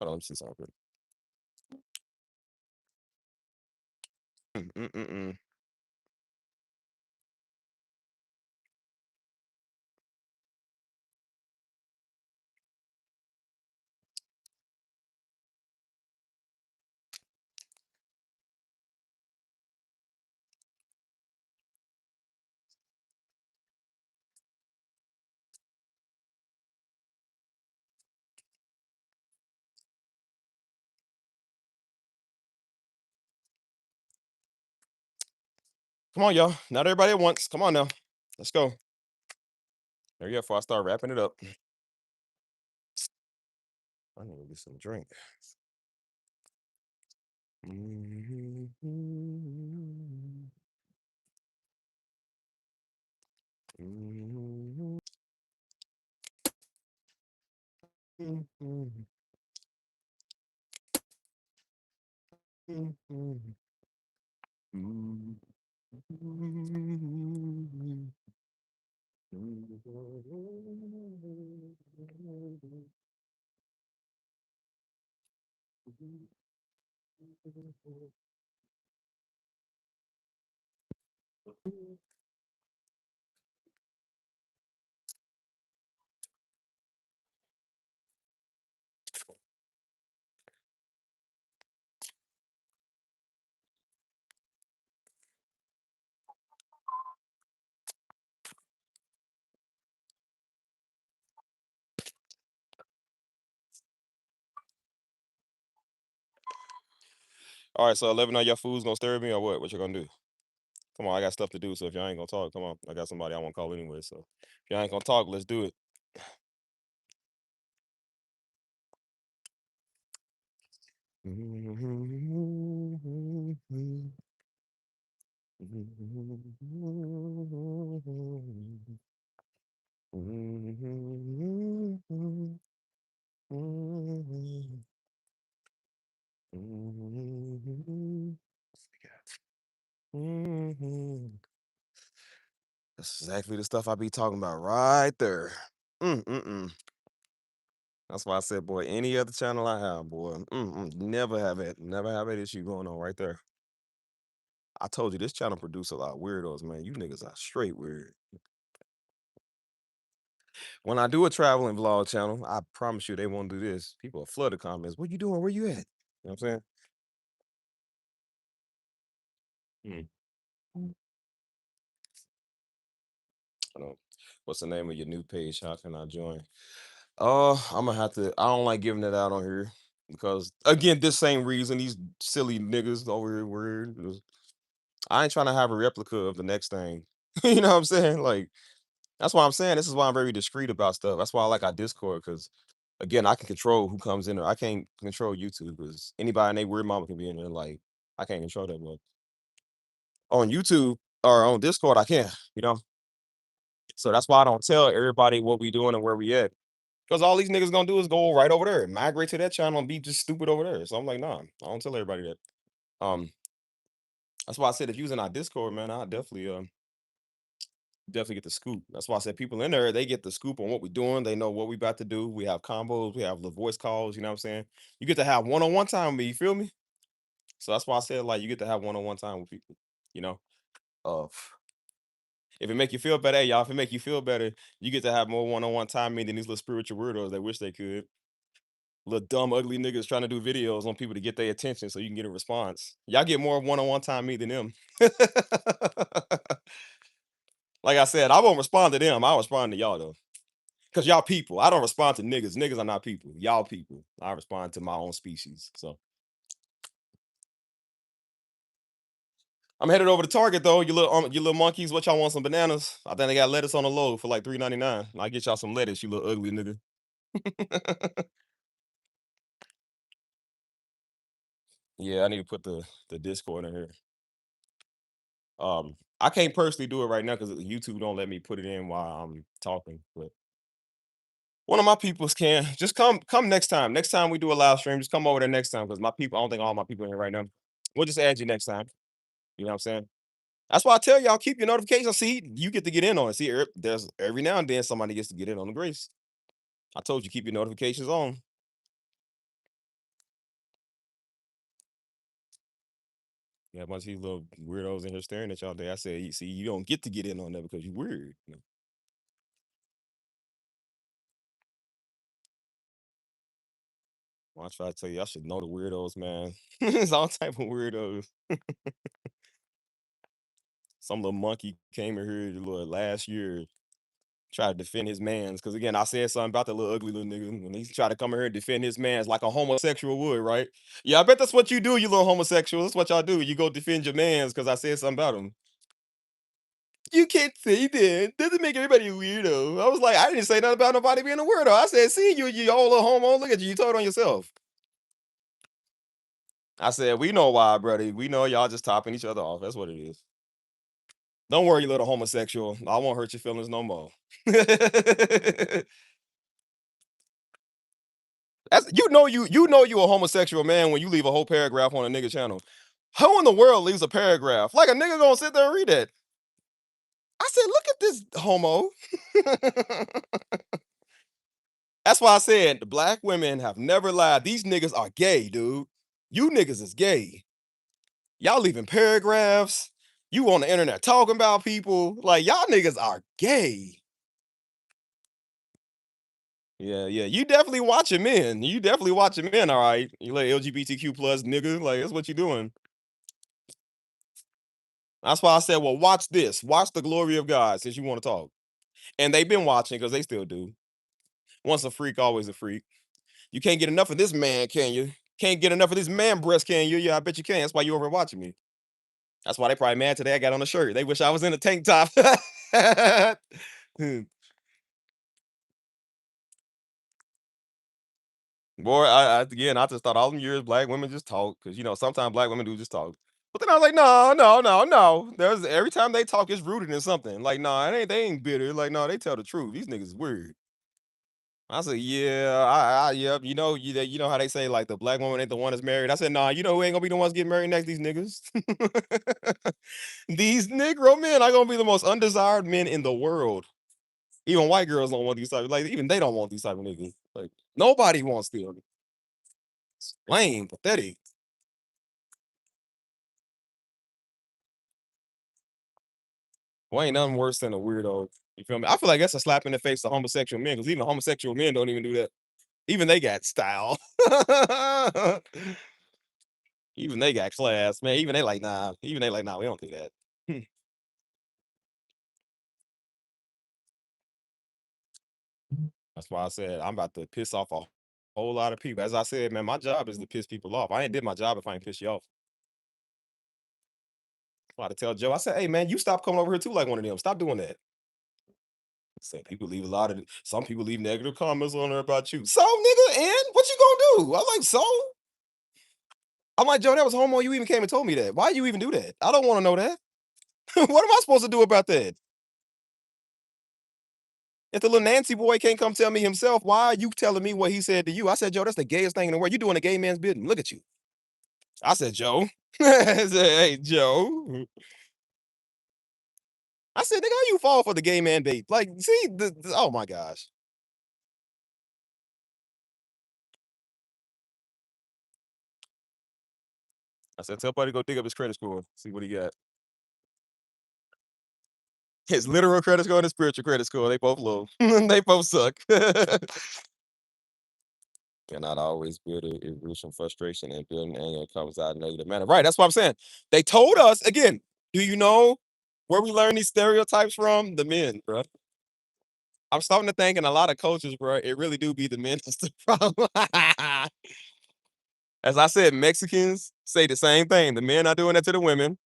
Hold on, let me see something. Mm. Come on, y'all. Not everybody at once. Come on now. Let's go. There you go. Before I start wrapping it up. I need to get some drink. All right, so 11 of y'all fools gonna stare at me or what? What you gonna do? Come on, I got stuff to do. So if y'all ain't gonna talk, come on. I got somebody I want to call anyway. So if y'all ain't gonna talk, let's do it. That's exactly the stuff I be talking about right there. Mm. That's why I said, boy, any other channel I have, boy, never have that issue going on right there. I told you this channel produce a lot of weirdos, man. You niggas are straight weird. When I do a traveling vlog channel, I promise you they won't do this. People will flood the comments. What you doing? Where you at? You know what I'm saying? Mm. I don't. What's the name of your new page? How can I join? I'm gonna have to. I don't like giving it out on here because again, this same reason these silly niggas over here weird. I ain't trying to have a replica of the next thing. You know what I'm saying? Like that's why I'm saying this is why I'm very discreet about stuff. That's why I like our Discord because again, I can control who comes in there. I can't control YouTube because anybody and they weird mama can be in there. Like I can't control that. But on YouTube or on Discord, I can. You know. So that's why I don't tell everybody what we doing and where we at. Because all these niggas gonna do is go right over there, migrate to that channel and be just stupid over there. So I'm like, nah, I don't tell everybody that. That's why I said if using our Discord, man, I definitely get the scoop. That's why I said people in there, they get the scoop on what we're doing. They know what we about to do. We have combos, we have the voice calls, you know what I'm saying? You get to have one-on-one time with me, you feel me? So that's why I said like you get to have one-on-one time with people, you know. Uh if it make you feel better, hey y'all, if it make you feel better, you get to have more one-on-one time with me than these little spiritual weirdos that wish they could. Little dumb, ugly niggas trying to do videos on people to get their attention so you can get a response. Y'all get more one-on-one time me than them. Like I said, I won't respond to them. I'll respond to y'all though. Cause y'all people. I don't respond to niggas. Niggas are not people. Y'all people. I respond to my own species. So I'm headed over to Target though. You little monkeys. What y'all want? Some bananas? I think they got lettuce on the low for like $3.99. I'll get y'all some lettuce, you little ugly nigga. Yeah, I need to put the Discord in here. I can't personally do it right now because YouTube don't let me put it in while I'm talking. But one of my peoples can. Just come next time. Next time we do a live stream, just come over there next time because my people. I don't think all my people in here right now. We'll just add you next time. You know what I'm saying? That's why I tell y'all keep your notifications. See, you get to get in on it. See, there's every now and then somebody gets to get in on the grace. I told you keep your notifications on. Yeah, a bunch of these little weirdos in here staring at y'all day. I said, see, you don't get to get in on that because you're weird. Well, I try to tell you, I should know the weirdos, man. It's all type of weirdos. Some little monkey came in here last year, tried to defend his man's. Because again, I said something about that little ugly little nigga, and he tried to come in here and defend his man's like a homosexual would, right? Yeah, I bet that's what you do, you little homosexual. That's what y'all do. You go defend your man's because I said something about him. You can't say that. Doesn't make everybody a weirdo. I was like, I didn't say nothing about nobody being a weirdo. I said, see you old little homo. Look at you. You told on yourself. I said, we know why, brother. We know y'all just topping each other off. That's what it is. Don't worry, you little homosexual. I won't hurt your feelings no more. You know you a homosexual man when you leave a whole paragraph on a nigga channel. Who in the world leaves a paragraph? Like a nigga gonna sit there and read that. I said, look at this homo. That's why I said the black women have never lied. These niggas are gay, dude. You niggas is gay. Y'all leaving paragraphs. You on the internet talking about people. Like y'all niggas are gay. Yeah, yeah. You definitely watching men. You definitely watching men, all right. You like LGBTQ plus nigga. Like that's what you doing. That's why I said, well, watch this. Watch the glory of God since you want to talk. And they've been watching because they still do. Once a freak, always a freak. You can't get enough of this man, can you? Can't get enough of this man breast, can you? Yeah, I bet you can. That's why you over watching me. That's why they probably mad today. I got on a shirt. They wish I was in a tank top. Boy, again, I just thought all them years black women just talk because sometimes black women do just talk. But then I was like, no, no, no, no. There's every time they talk, it's rooted in something. Like, no, they ain't bitter. Like, no, they tell the truth. These niggas weird. I said, yeah, yep. You know how they say like the black woman ain't the one that's married. I said, nah, you know who ain't gonna be the ones getting married next? These niggas. These Negro men are gonna be the most undesired men in the world. Even white girls don't want these type. Like even they don't want these type of niggas. Like nobody wants them. It's lame, pathetic. Well, ain't nothing worse than a weirdo. You feel me? I feel like that's a slap in the face to homosexual men because even homosexual men don't even do that. Even they got style. Even they got class, man. Even they like, nah. Even they like, nah, we don't do that. That's why I said I'm about to piss off a whole lot of people. As I said, man, my job is to piss people off. I ain't did my job if I ain't piss you off. I had to tell Joe, I said, hey man, you stop coming over here too like one of them. Stop doing that. Said people leave a lot of some people leave negative comments on there about you. So nigga, and what you gonna do? I'm like, so? I'm like, Joe, that was homo. You even came and told me that. Why you even do that? I don't want to know that. What am I supposed to do about that? If the little Nancy boy can't come tell me himself, why are you telling me what he said to you? I said, Joe, that's the gayest thing in the world. You doing a gay man's business. Look at you. I said, Joe. I said, hey, Joe. I said, nigga, how you fall for the gay man bait? Like, see, oh my gosh. I said, tell buddy to go dig up his credit score, see what he got. His literal credit score and his spiritual credit score, they both low. They both suck. They're not always bitter. It roots from frustration and building anger comes out in a negative manner. Right. That's what I'm saying. They told us again. Do you know? Where we learn these stereotypes from? The men, bro. I'm starting to think in a lot of cultures, bro, it really do be the men that's the problem. As I said, Mexicans say the same thing. The men are doing that to the women.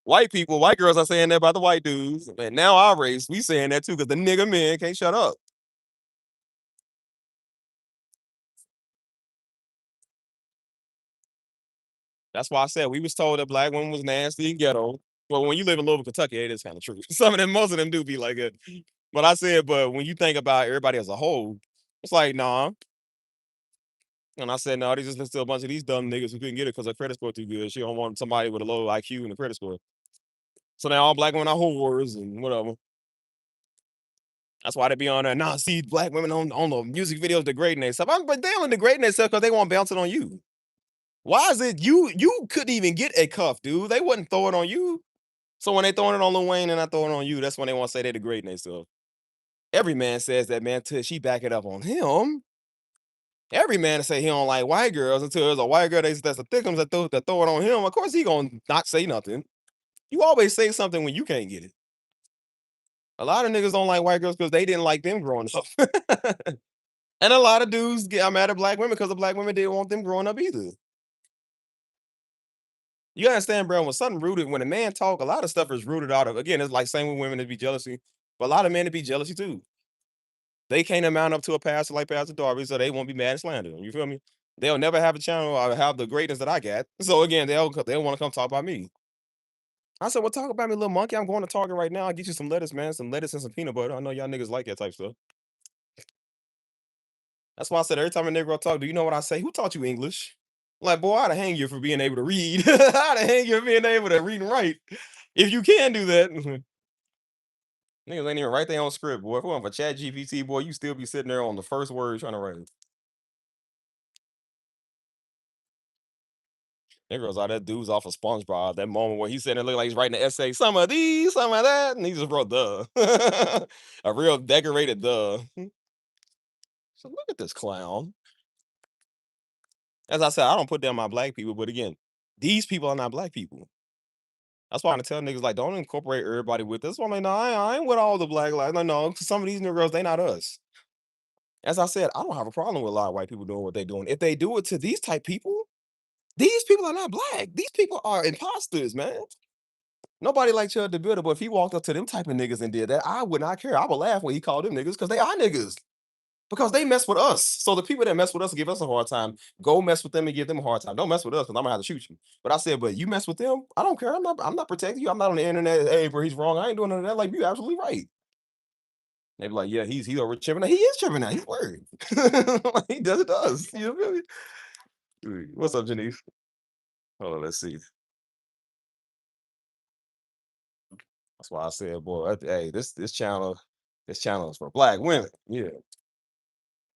White people, white girls are saying that about the white dudes. And now our race, we saying that too, because the nigga men can't shut up. That's why I said we was told that black women was nasty and ghetto. Well, when you live in Louisville, Kentucky, it is kind of true. Some of them, most of them do be like it. But I said, but when you think about everybody as a whole, it's like, nah. And I said, no, they just listen to a bunch of these dumb niggas who couldn't get it because their credit score too good. She don't want somebody with a low IQ and a credit score. So now all black women are whores and whatever. That's why they be on there. Nah, see black women on the music videos degrading themselves. But they only degrading themselves because they want to bounce it on you. Why is it you couldn't even get a cuff, dude? They wouldn't throw it on you. So when they throwing it on Lil Wayne and not throwing it on you, that's when they want to say they degrading themselves. Every man says that, man, till she back it up on him. Every man say he don't like white girls until there's a white girl that's the thickums that throw it on him. Of course he gonna not say nothing. You always say something when you can't get it. A lot of niggas don't like white girls because they didn't like them growing up. And a lot of dudes get mad at black women because the black women didn't want them growing up either. You understand, bro? When something rooted, when a man talk, a lot of stuff is rooted out of. Again, it's like same with women to be jealousy, but a lot of men to be jealousy too. They can't amount up to a pastor like Pastor Darby, so they won't be mad and slander him. You feel me? They'll never have a channel or have the greatness that I got. So again, they'll want to come talk about me. I said, well, talk about me, little monkey. I'm going to Target right now. I'll get you some lettuce, man. Some lettuce and some peanut butter. I know y'all niggas like that type stuff. That's why I said every time a nigga talk, do you know what I say? Who taught you English? Like, boy, I'd hang you for being able to read. I'd hang you for being able to read and write. If you can do that. Niggas ain't even write their own script, boy. If it wasn't for Chat GPT, boy, you still be sitting there on the first word trying to write it. Niggas all that dude's off of SpongeBob. That moment where he's sitting there looking like he's writing an essay. Some of these, some of that. And he just wrote duh. A real decorated duh. So look at this clown. As I said, I don't put down my black people, but again, these people are not black people. That's why I'm tell niggas like, don't incorporate everybody with this. So I'm like, no, I ain't with all the black lives. No, some of these niggas, they not us. As I said, I don't have a problem with a lot of white people doing what they're doing. If they do it to these type people, these people are not black. These people are imposters, man. Nobody like Chud the Builder, but if he walked up to them type of niggas and did that, I would not care. I would laugh when he called them niggas because they are niggas. Because they mess with us. So the people that mess with us give us a hard time. Go mess with them and give them a hard time. Don't mess with us because I'm gonna have to shoot you. But I said, but you mess with them, I don't care. I'm not protecting you. I'm not on the internet. Hey, bro, he's wrong. I ain't doing none of that. Like, you absolutely right. They be like, yeah, he's over tripping. He is tripping now. He's worried. He does it to us. You feel me? What's up, Janice? Hold on, let's see. That's why I said, boy, hey, this channel is for black women. Yeah.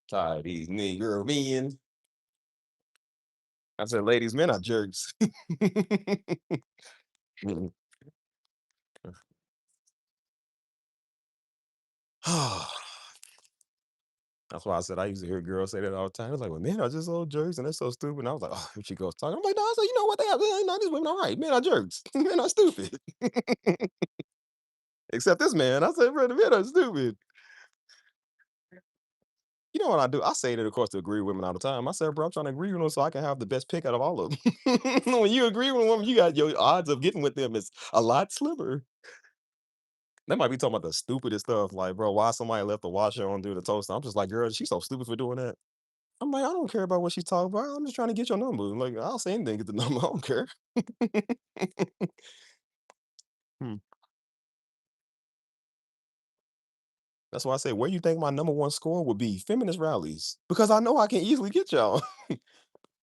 Tired of these nigger men. I said, ladies, men are jerks. Mm. That's why I said I used to hear girls say that all the time. It's like, well, men are just old jerks and they're so stupid. And I was like, oh, here she goes talking. I'm like, no, I said, you know what they have? No, these women are right. Men are jerks. Men are stupid. Except this man. I said, bro, the men are stupid. You know what I do? I say that, of course, to agree with women all the time. I said, bro, I'm trying to agree with them so I can have the best pick out of all of them. When you agree with a woman, you got your odds of getting with them is a lot slimmer. They might be talking about the stupidest stuff, like, bro, why somebody left the washer on through the toaster? I'm just like, girl, she's so stupid for doing that. I'm like, I don't care about what she's talking about. I'm just trying to get your number. Like, I'll say anything, to get the number. I don't care. Hmm. That's why I say, where you think my number one score would be? Feminist rallies. Because I know I can easily get y'all.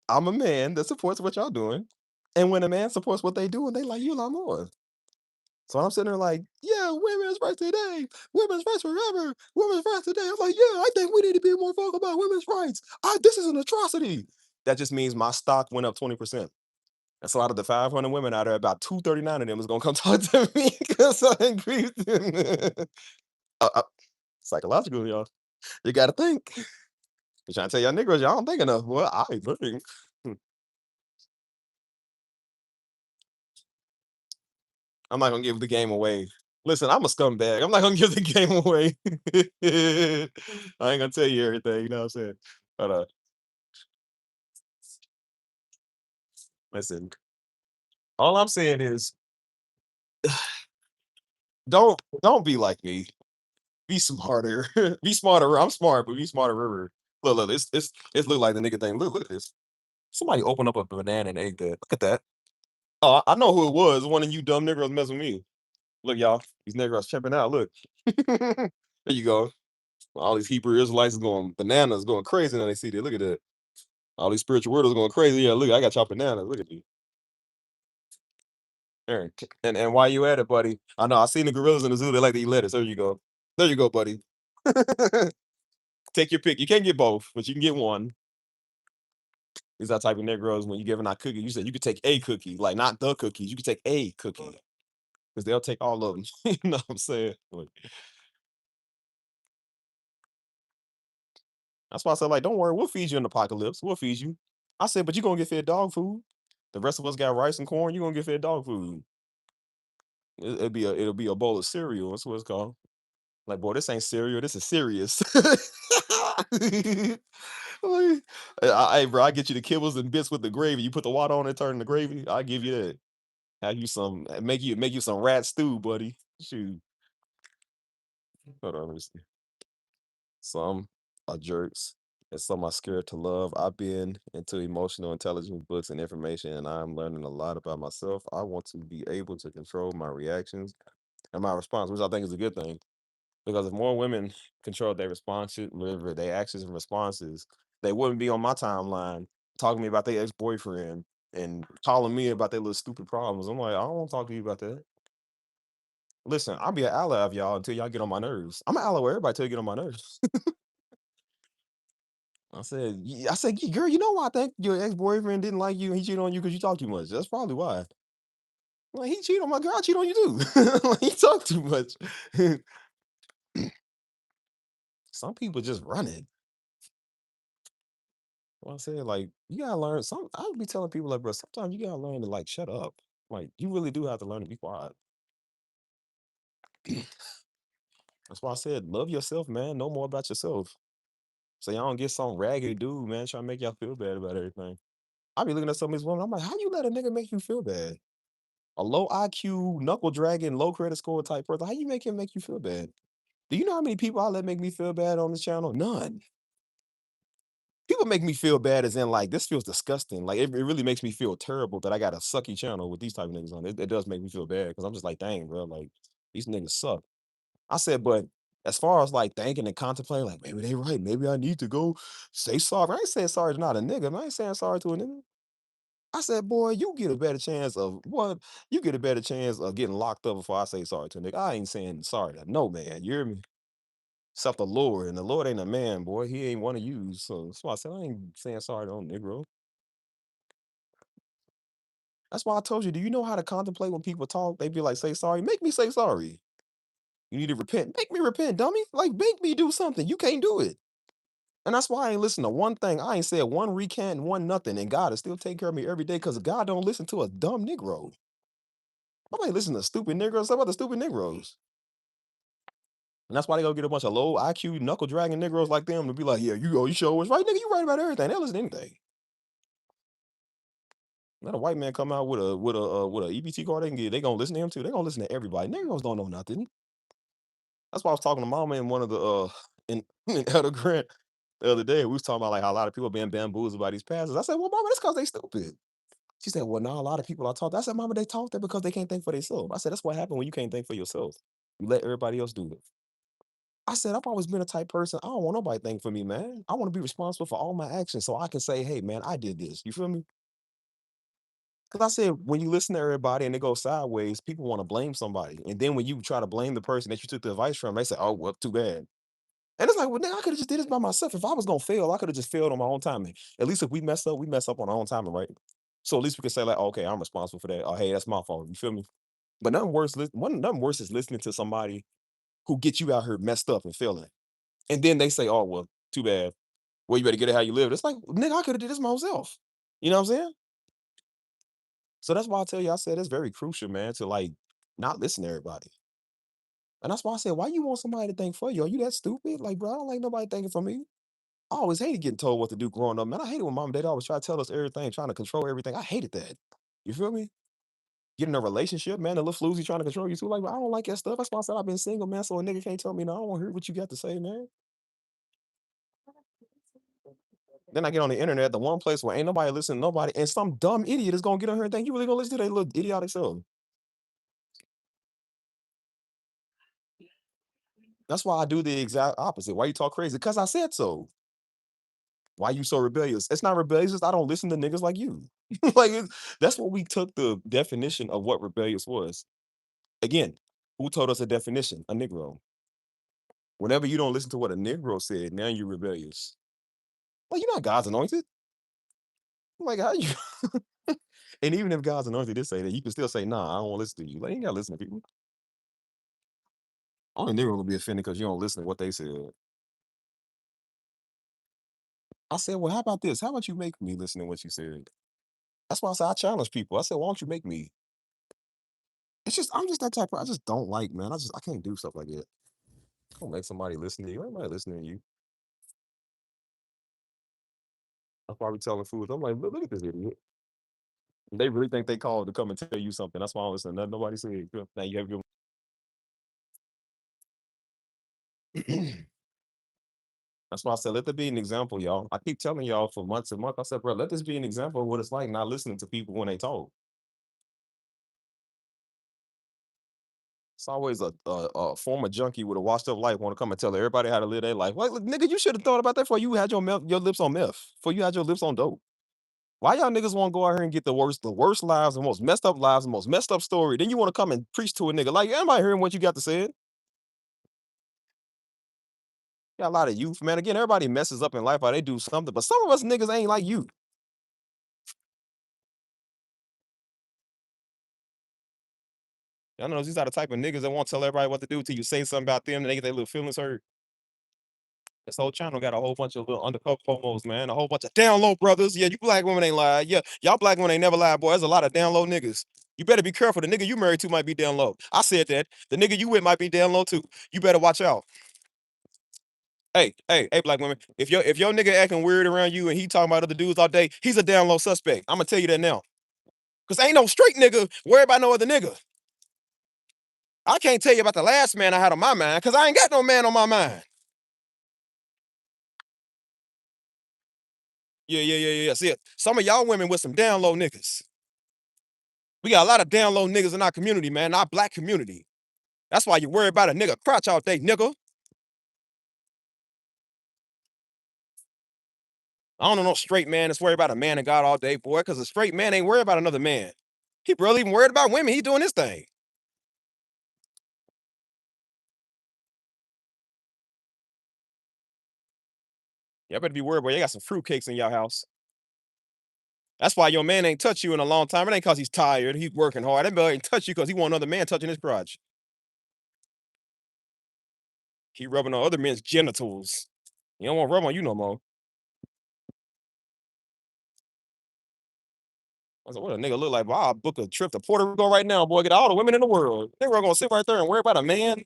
I'm a man that supports what y'all doing. And when a man supports what they do, and they like you a lot more. So I'm sitting there like, yeah, women's rights today, women's rights forever, women's rights today. I'm like, yeah, I think we need to be more vocal about women's rights. This is an atrocity. That just means my stock went up 20%. And so out of the 500 women out there, about 239 of them is gonna come talk to me because I agree with them. Psychological, y'all. You gotta think. I'm trying to tell y'all niggas, y'all don't think enough. Well, I think. I'm not gonna give the game away. Listen, I'm a scumbag. I'm not gonna give the game away. I ain't gonna tell you everything, you know what I'm saying? But listen, all I'm saying is don't be like me. Be smarter. Be smarter. I'm smart, but be smarter. River. Look, it's look like the nigga thing. Look at this. Somebody opened up a banana and ate that. Look at that. Oh, I know who it was. One of you dumb niggas messing with me. Look, y'all. These niggas chipping out. Look. There you go. All these Hebrew Israelites is going bananas, going crazy now they see that. Look at that. All these spiritual weirdos going crazy. Yeah, look, I got y'all bananas. Look at you. There. And while you at it, buddy, I know I seen the gorillas in the zoo. They like to eat lettuce. There you go. There you go, buddy. Take your pick. You can't get both, but you can get one. These are type of Negroes when you giving out cookies. You said you could take a cookie, like not the cookies. You could take a cookie because they'll take all of them. You know what I'm saying? Like, that's why I said, like, don't worry, we'll feed you in the apocalypse. We'll feed you. I said, but you're gonna get fed dog food. The rest of us got rice and corn. You're gonna get fed dog food. It'll be a bowl of cereal. That's what it's called. Like, boy, this ain't cereal. This is serious. Like, hey, bro, I get you the kibbles and bits with the gravy. You put the water on it, turn the gravy. I give you that. Have you some make you some rat stew, buddy. Shoot. Hold on, let me see. Some are jerks, and some are scared to love. I've been into emotional intelligence books and information, and I'm learning a lot about myself. I want to be able to control my reactions and my response, which I think is a good thing. Because if more women control their responses, their actions and responses, they wouldn't be on my timeline talking to me about their ex-boyfriend and calling me about their little stupid problems. I'm like, I don't want to talk to you about that. Listen, I'll be an ally of y'all until y'all get on my nerves. I'm an ally with everybody till you get on my nerves. I said, girl, you know why I think your ex-boyfriend didn't like you and he cheated on you because you talk too much. That's probably why. Like he cheated on my girl, I cheat on you too. Like, he talk too much. Some people just run it. Well, I said, like, you gotta learn some. I would be telling people like, bro, sometimes you gotta learn to like shut up. Like, you really do have to learn to be quiet. That's why I said, love yourself, man. Know more about yourself. So y'all don't get some raggedy dude, man, trying to make y'all feel bad about everything. I be looking at some of these women. I'm like, how you let a nigga make you feel bad? A low IQ, knuckle dragging, low credit score type person. How you make him make you feel bad? Do you know how many people I let make me feel bad on this channel? None. People make me feel bad as in like this feels disgusting. Like it really makes me feel terrible that I got a sucky channel with these type of niggas on it. It does make me feel bad because I'm just like, dang, bro, like these niggas suck. I said, but as far as like thinking and contemplating, like maybe they right, maybe I need to go say sorry. I ain't saying sorry to not a nigga. Man. I ain't saying sorry to a nigga. I said, boy, you get a better chance of what? You get a better chance of getting locked up before I say sorry to a nigga. I ain't saying sorry to no man. You hear me? Except the Lord, and the Lord ain't a man, boy. He ain't one of you. So that's why I said I ain't saying sorry to no Negro. That's why I told you. Do you know how to contemplate when people talk? They be like, say sorry. Make me say sorry. You need to repent. Make me repent, dummy. Like, make me do something. You can't do it. And that's why I ain't listen to one thing. I ain't said one recant, one nothing. And God is still taking care of me every day because God don't listen to a dumb Negro. Nobody listen to stupid Negroes. What about the stupid Negroes? And that's why they go get a bunch of low IQ knuckle dragging Negroes like them to be like, yeah, you sure was right, nigga. You right about everything. They don't listen to anything. Let a white man come out with a EBT card they can get. They gonna listen to him too. They gonna listen to everybody. Negroes don't know nothing. That's why I was talking to Mama in one of the in Elder Grant the other day. We was talking about like how a lot of people being bamboozled by these pastors. I said, well, Mama, that's because they stupid. She said, well, no, a lot of people I talked. I said, Mama, they talk that because they can't think for themselves. I said, that's what happened when you can't think for yourself. You let everybody else do it. I said, I've always been a type person. I don't want nobody to think for me, man. I want to be responsible for all my actions so I can say, hey, man, I did this. You feel me? Because I said, when you listen to everybody and it goes sideways, people want to blame somebody. And then when you try to blame the person that you took the advice from, they say, oh, well, too bad. And it's like, well, nigga, I could have just did this by myself. If I was gonna fail, I could have just failed on my own timing. At least if we mess up on our own timing, right? So at least we can say, like, okay, I'm responsible for that. Oh, hey, that's my fault. You feel me? But nothing worse is listening to somebody who gets you out here messed up and failing. And then they say, oh, well, too bad. Well, you better get it how you live. It's like, nigga, I could have did this myself. You know what I'm saying? So that's why I tell you, I said it's very crucial, man, to like not listen to everybody. And that's why I said, why you want somebody to think for you? Are you that stupid? Like, bro, I don't like nobody thinking for me. I always hated getting told what to do growing up, man. I hated when mom and dad always try to tell us everything, trying to control everything. I hated that. You feel me? Get in a relationship, man, the little floozy trying to control you too. Like, I don't like that stuff. That's why I said I've been single, man. So a nigga can't tell me no. I don't want to hear what you got to say, man. Then I get on the internet, the one place where ain't nobody listening to nobody, and some dumb idiot is gonna get on here and think you really gonna listen to that little idiotic self. That's why I do the exact opposite. Why you talk crazy? Because I said so. Why you so rebellious? It's not rebellious. I don't listen to niggas like you. Like that's what we took the definition of what rebellious was. Again, who told us a definition? A Negro. Whenever you don't listen to what a Negro said, now you're rebellious. Like you're not God's anointed. Like how you? And even if God's anointed did say that, you can still say, "Nah, I don't want to listen to you." Like you ain't gotta listen to people. Only Negro will be offended because you don't listen to what they said. I said, "Well, how about this? How about you make me listen to what you said?" That's why I said I challenge people. I said, "Why don't you make me?" It's just I'm just that type of I just don't like, man. I can't do stuff like that. Don't make somebody listen to you. Everybody listening to you. I'm probably telling fools. I'm like, look at this idiot. They really think they called to come and tell you something. That's why I don't listen to nothing nobody said. Now you have your That's why I said let there be an example, y'all. I keep telling y'all for months and months. I said, bro, let this be an example of what it's like not listening to people when they talk. It's always a former junkie with a washed up life want to come and tell everybody how to live their life. Like, look, nigga, you should have thought about that before you had your lips on meth, before you had your lips on dope. Why y'all niggas want to go out here and get the worst lives, the most messed up story? Then you want to come and preach to a nigga like, am I hearing what you got to say? Got a lot of youth, man. Again, everybody messes up in life while they do something, but some of us niggas ain't like you. Y'all know these are the type of niggas that won't tell everybody what to do till you say something about them and they get their little feelings hurt. This whole channel got a whole bunch of little undercover homos, man. A whole bunch of down low brothers. Yeah, you black women ain't lie. Yeah, y'all black women ain't never lied, boy. There's a lot of down low niggas. You better be careful. The nigga you married to might be down low. I said that. The nigga you with might be down low too. You better watch out. Hey, black women. If your nigga acting weird around you and he talking about other dudes all day, he's a down low suspect. I'm gonna tell you that now. Cause ain't no straight nigga worried about no other nigga. I can't tell you about the last man I had on my mind because I ain't got no man on my mind. Yeah. See, some of y'all women with some down low niggas. We got a lot of down low niggas in our community, man, our black community. That's why you worry about a nigga crotch all day, nigga. I don't know no straight man that's worried about a man and God all day, boy, because a straight man ain't worried about another man. He barely even worried about women. He doing his thing. Y'all better be worried, boy. You got some fruitcakes in your house. That's why your man ain't touch you in a long time. It ain't because he's tired. He's working hard. That boy ain't touch you because he want another man touching his crotch. He rubbing on other men's genitals. He don't want to rub on you no more. I said, what a nigga look like? Boy, I'll book a trip to Puerto Rico right now, boy. Get all the women in the world. They were gonna sit right there and worry about a man.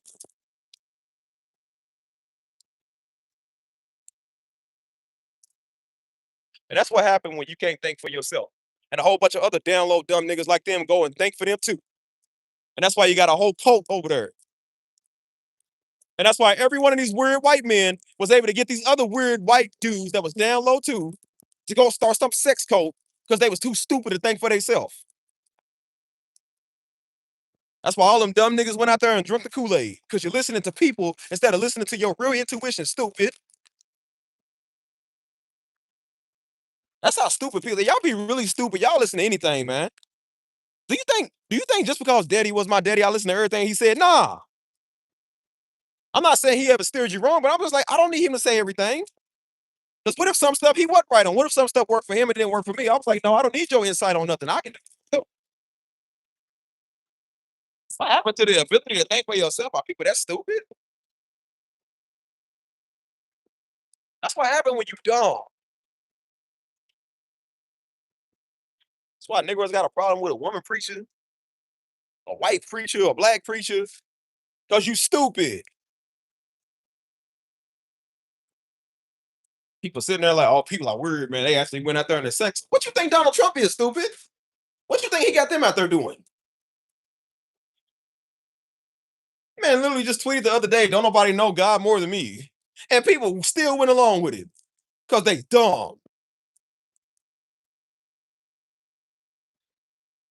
And that's what happened when you can't think for yourself. And a whole bunch of other down low dumb niggas like them go and think for them too. And that's why you got a whole cult over there. And that's why every one of these weird white men was able to get these other weird white dudes that was down low too to go start some sex cult because they was too stupid to think for themselves. That's why all them dumb niggas went out there and drank the Kool-Aid. Because you're listening to people instead of listening to your real intuition, stupid. That's how stupid people. Y'all be really stupid. Y'all listen to anything, man. Do you think just because daddy was my daddy, I listen to everything he said? Nah. I'm not saying he ever steered you wrong, but I'm just like, I don't need him to say everything. Because what if some stuff he wasn't right on? What if some stuff worked for him and didn't work for me? I was like, no, I don't need your insight on nothing. I can do. What happened to the ability to think for yourself? Are people that stupid? That's what happened when you dumb. That's why niggas got a problem with a woman preaching. a white preacher, a black preacher, because you stupid. People sitting there like, oh, people are weird, man. They actually went out there and had sex. What you think Donald Trump is, stupid? What you think he got them out there doing? Man, literally just tweeted the other day, don't nobody know God more than me. And people still went along with it because they dumb.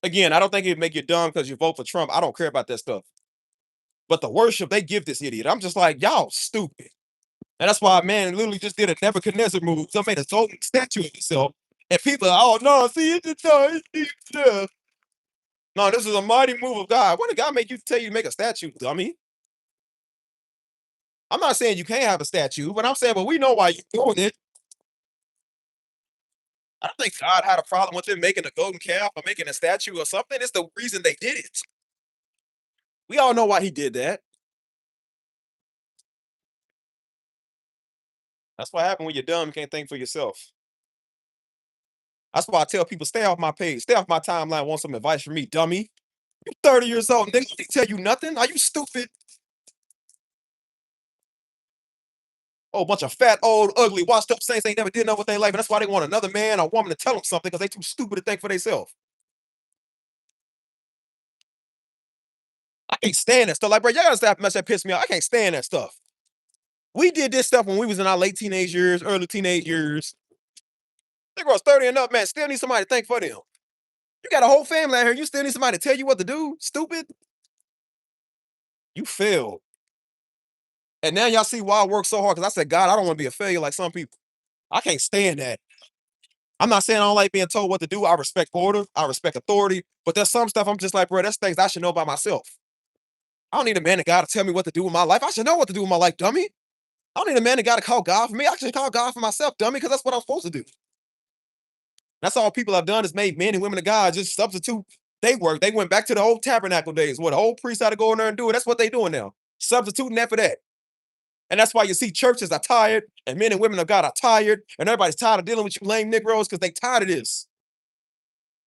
Again, I don't think it'd make you dumb because you vote for Trump. I don't care about that stuff. But the worship they give this idiot, I'm just like, y'all stupid. And that's why, man, literally just did a Nebuchadnezzar move. So made a golden statue of himself. And people are, oh, no, see, it's just, no, no, this is a mighty move of God. When did God make you tell you to make a statue, dummy? I'm not saying you can't have a statue, but I'm saying, but we know why you're doing it. I don't think God had a problem with them making a golden calf or making a statue or something. It's the reason they did it. We all know why he did that. That's what happened when you're dumb, you can't think for yourself. That's why I tell people, stay off my page, stay off my timeline, want some advice from me, dummy. You 30 years old, nigga, they tell you nothing. Are you stupid? Oh, bunch of fat, old, ugly, washed up saints ain't never did know what they like, and that's why they want another man or woman to tell them something because they too stupid to think for themselves. I can't stand that stuff. Like, bro, y'all gotta stop mess that piss me off. I can't stand that stuff. We did this stuff when we was in our late teenage years, early teenage years. Negroes 30 and up, man, still need somebody to think for them. You got a whole family out here. You still need somebody to tell you what to do? Stupid. You failed. And now y'all see why I work so hard because I said, God, I don't want to be a failure like some people. I can't stand that. I'm not saying I don't like being told what to do. I respect order. I respect authority. But there's some stuff I'm just like, bro, that's things I should know by myself. I don't need a man of God to tell me what to do with my life. I should know what to do with my life, dummy. I don't need a man of God to call God for me. I should call God for myself, dummy, because that's what I'm supposed to do. That's all people have done is made men and women of God just substitute they work. They went back to the old tabernacle days where the old priest had to go in there and do it. That's what they doing now. Substituting that for that. And that's why you see churches are tired and men and women of God are tired and everybody's tired of dealing with you lame Negroes because they tired of this.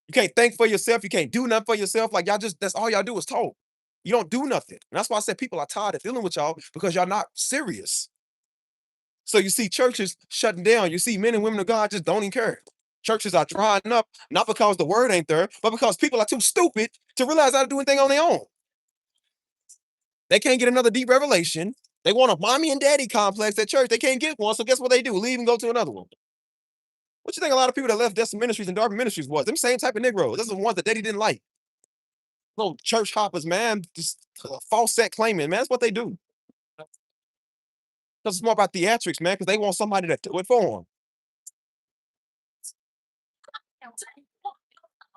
You can't think for yourself. You can't do nothing for yourself. Like y'all just, that's all y'all do is talk. You don't do nothing. And that's why I said people are tired of dealing with y'all because y'all not serious. So you see churches shutting down. You see men and women of God just don't even care. Churches are drying up, not because the word ain't there, but because people are too stupid to realize how to do anything on their own. They can't get another deep revelation. They want a mommy and daddy complex at church. They can't get one. So guess what they do? Leave and go to another one. What you think a lot of people that left Destin Ministries and Darby Ministries was? Them same type of Negroes. Those are the ones that daddy didn't like. Little church hoppers, man. Just false set claiming, man. That's what they do. Because it's more about theatrics, man, because they want somebody to do it for them.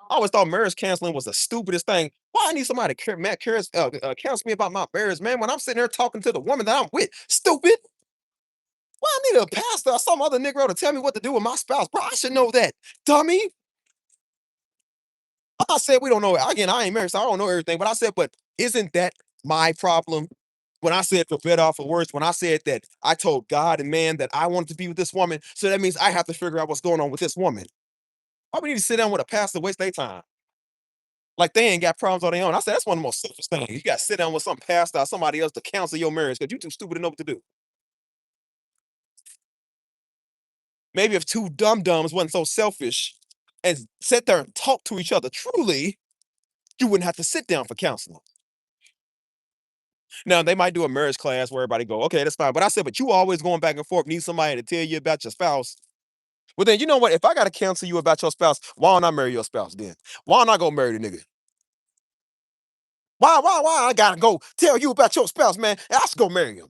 I always thought marriage counseling was the stupidest thing. Why I need somebody to counsel me about my marriage, man? When I'm sitting there talking to the woman that I'm with, stupid. Why I need a pastor or some other Negro to tell me what to do with my spouse, bro? I should know that, dummy. I said we don't know. Again, I ain't married, so I don't know everything. But I said, but isn't that my problem? When I said for better or for worse, when I said that I told God and man that I wanted to be with this woman, so that means I have to figure out what's going on with this woman. Why we need to sit down with a pastor, waste their time? Like they ain't got problems on their own. I said that's one of the most selfish things. You got to sit down with some pastor or somebody else to counsel your marriage because you too stupid to know what to do. Maybe if two dum dums wasn't so selfish and sit there and talk to each other truly, you wouldn't have to sit down for counseling. Now they might do a marriage class where everybody go, okay, that's fine. But I said, but you always going back and forth, need somebody to tell you about your spouse. Well, then you know what? If I gotta counsel you about your spouse, why don't I marry your spouse then? Why don't I go marry the nigga? Why I gotta go tell you about your spouse, man? I should go marry him.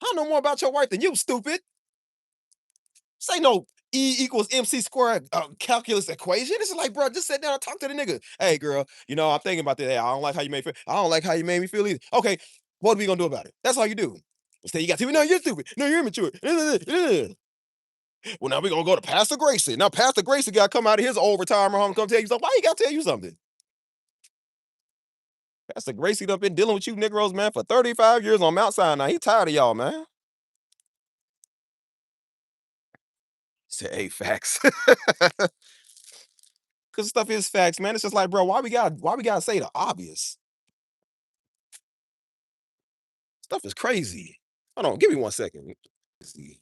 I know more about your wife than you, stupid. Say no E equals MC squared calculus equation. It's like, bro, just sit down and talk to the nigga. Hey, girl, you know, I'm thinking about that. Hey, I don't like how you made me feel. I don't like how you made me feel either. Okay, what are we gonna do about it? That's all you do. Instead, you got to be, no, you're stupid. No, you're immature. Well, now we're gonna go to Pastor Gracie. Now, Pastor Gracie got to come out of his old retirement home and come tell you something. Why he gotta tell you something? Pastor Gracie done been dealing with you Negroes, man, for 35 years on Mount Sinai. He tired of y'all, man. Say, hey, facts. Because stuff is facts, man. It's just like, bro, why we gotta say the obvious? Stuff is crazy. Hold on, give me 1 second. Let's see.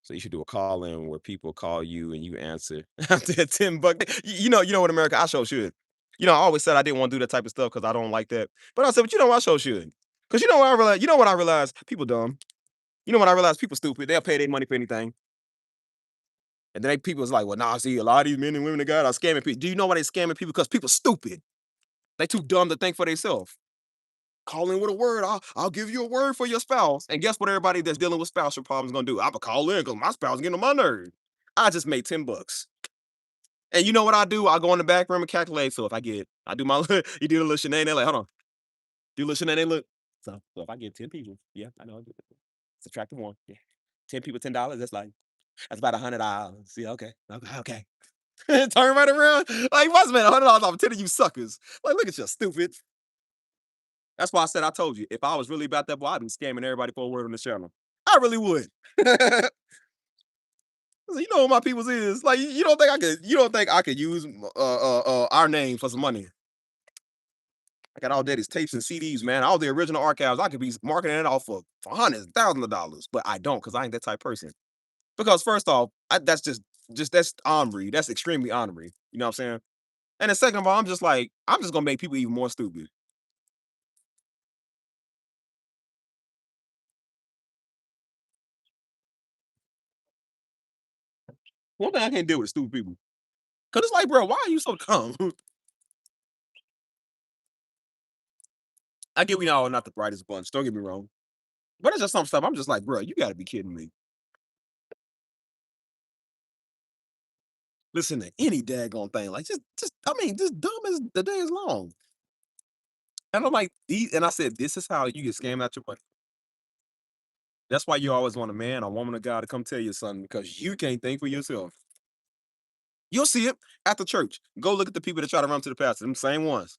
So you should do a call in where people call you and you answer after $10. You know what, America, I sure should. I always said I didn't want to do that type of stuff because I don't like that. But I said, but I sure should. Because you know what I realized? People dumb. You know what I realized? People stupid. They'll pay their money for anything. And then people was like, well, nah, see, a lot of these men and women that got are scamming people. Do you know why they scamming people? Because people stupid. They too dumb to think for themselves. Call in with a word. I'll give you a word for your spouse. And guess what everybody that's dealing with spousal problems gonna do? I'm gonna call in because my spouse is getting on my nerves. I just made $10. And you know what I do? I go in the back room and calculate. So if I do my you do the little shenanigan, they're like, hold on. Do a little shenanigan, look. So if I get 10 people, yeah, I know. Subtract the one. Yeah. 10 people, $10. That's about $100. Yeah, okay. Okay. Turn right around. Like, what's man, $100 off 10 of you suckers? Like, look at you, stupid. That's why I said I told you. If I was really about that boy, I'd be scamming everybody for a word on the channel. I really would. You know what my people's is. Like, you don't think I could use our name for some money. I got all Daddy's tapes and CDs, man. All the original archives. I could be marketing it off for hundreds, thousands of dollars, but I don't because I ain't that type of person. Because first off, that's just that's honorary. That's extremely honorary. You know what I'm saying? And then second of all, I'm just gonna make people even more stupid. One thing I can't deal with is stupid people. Cause it's like, bro, why are you so dumb? I get we all not the brightest bunch. Don't get me wrong. But it's just some stuff. I'm just like, bro, you gotta be kidding me. Listen to any daggone thing. Like, just dumb as the day is long. And I'm like, and I said, this is how you get scammed out your money. That's why you always want a man or woman of God to come tell you something because you can't think for yourself. You'll see it at the church. Go look at the people that try to run to the pastor, them same ones.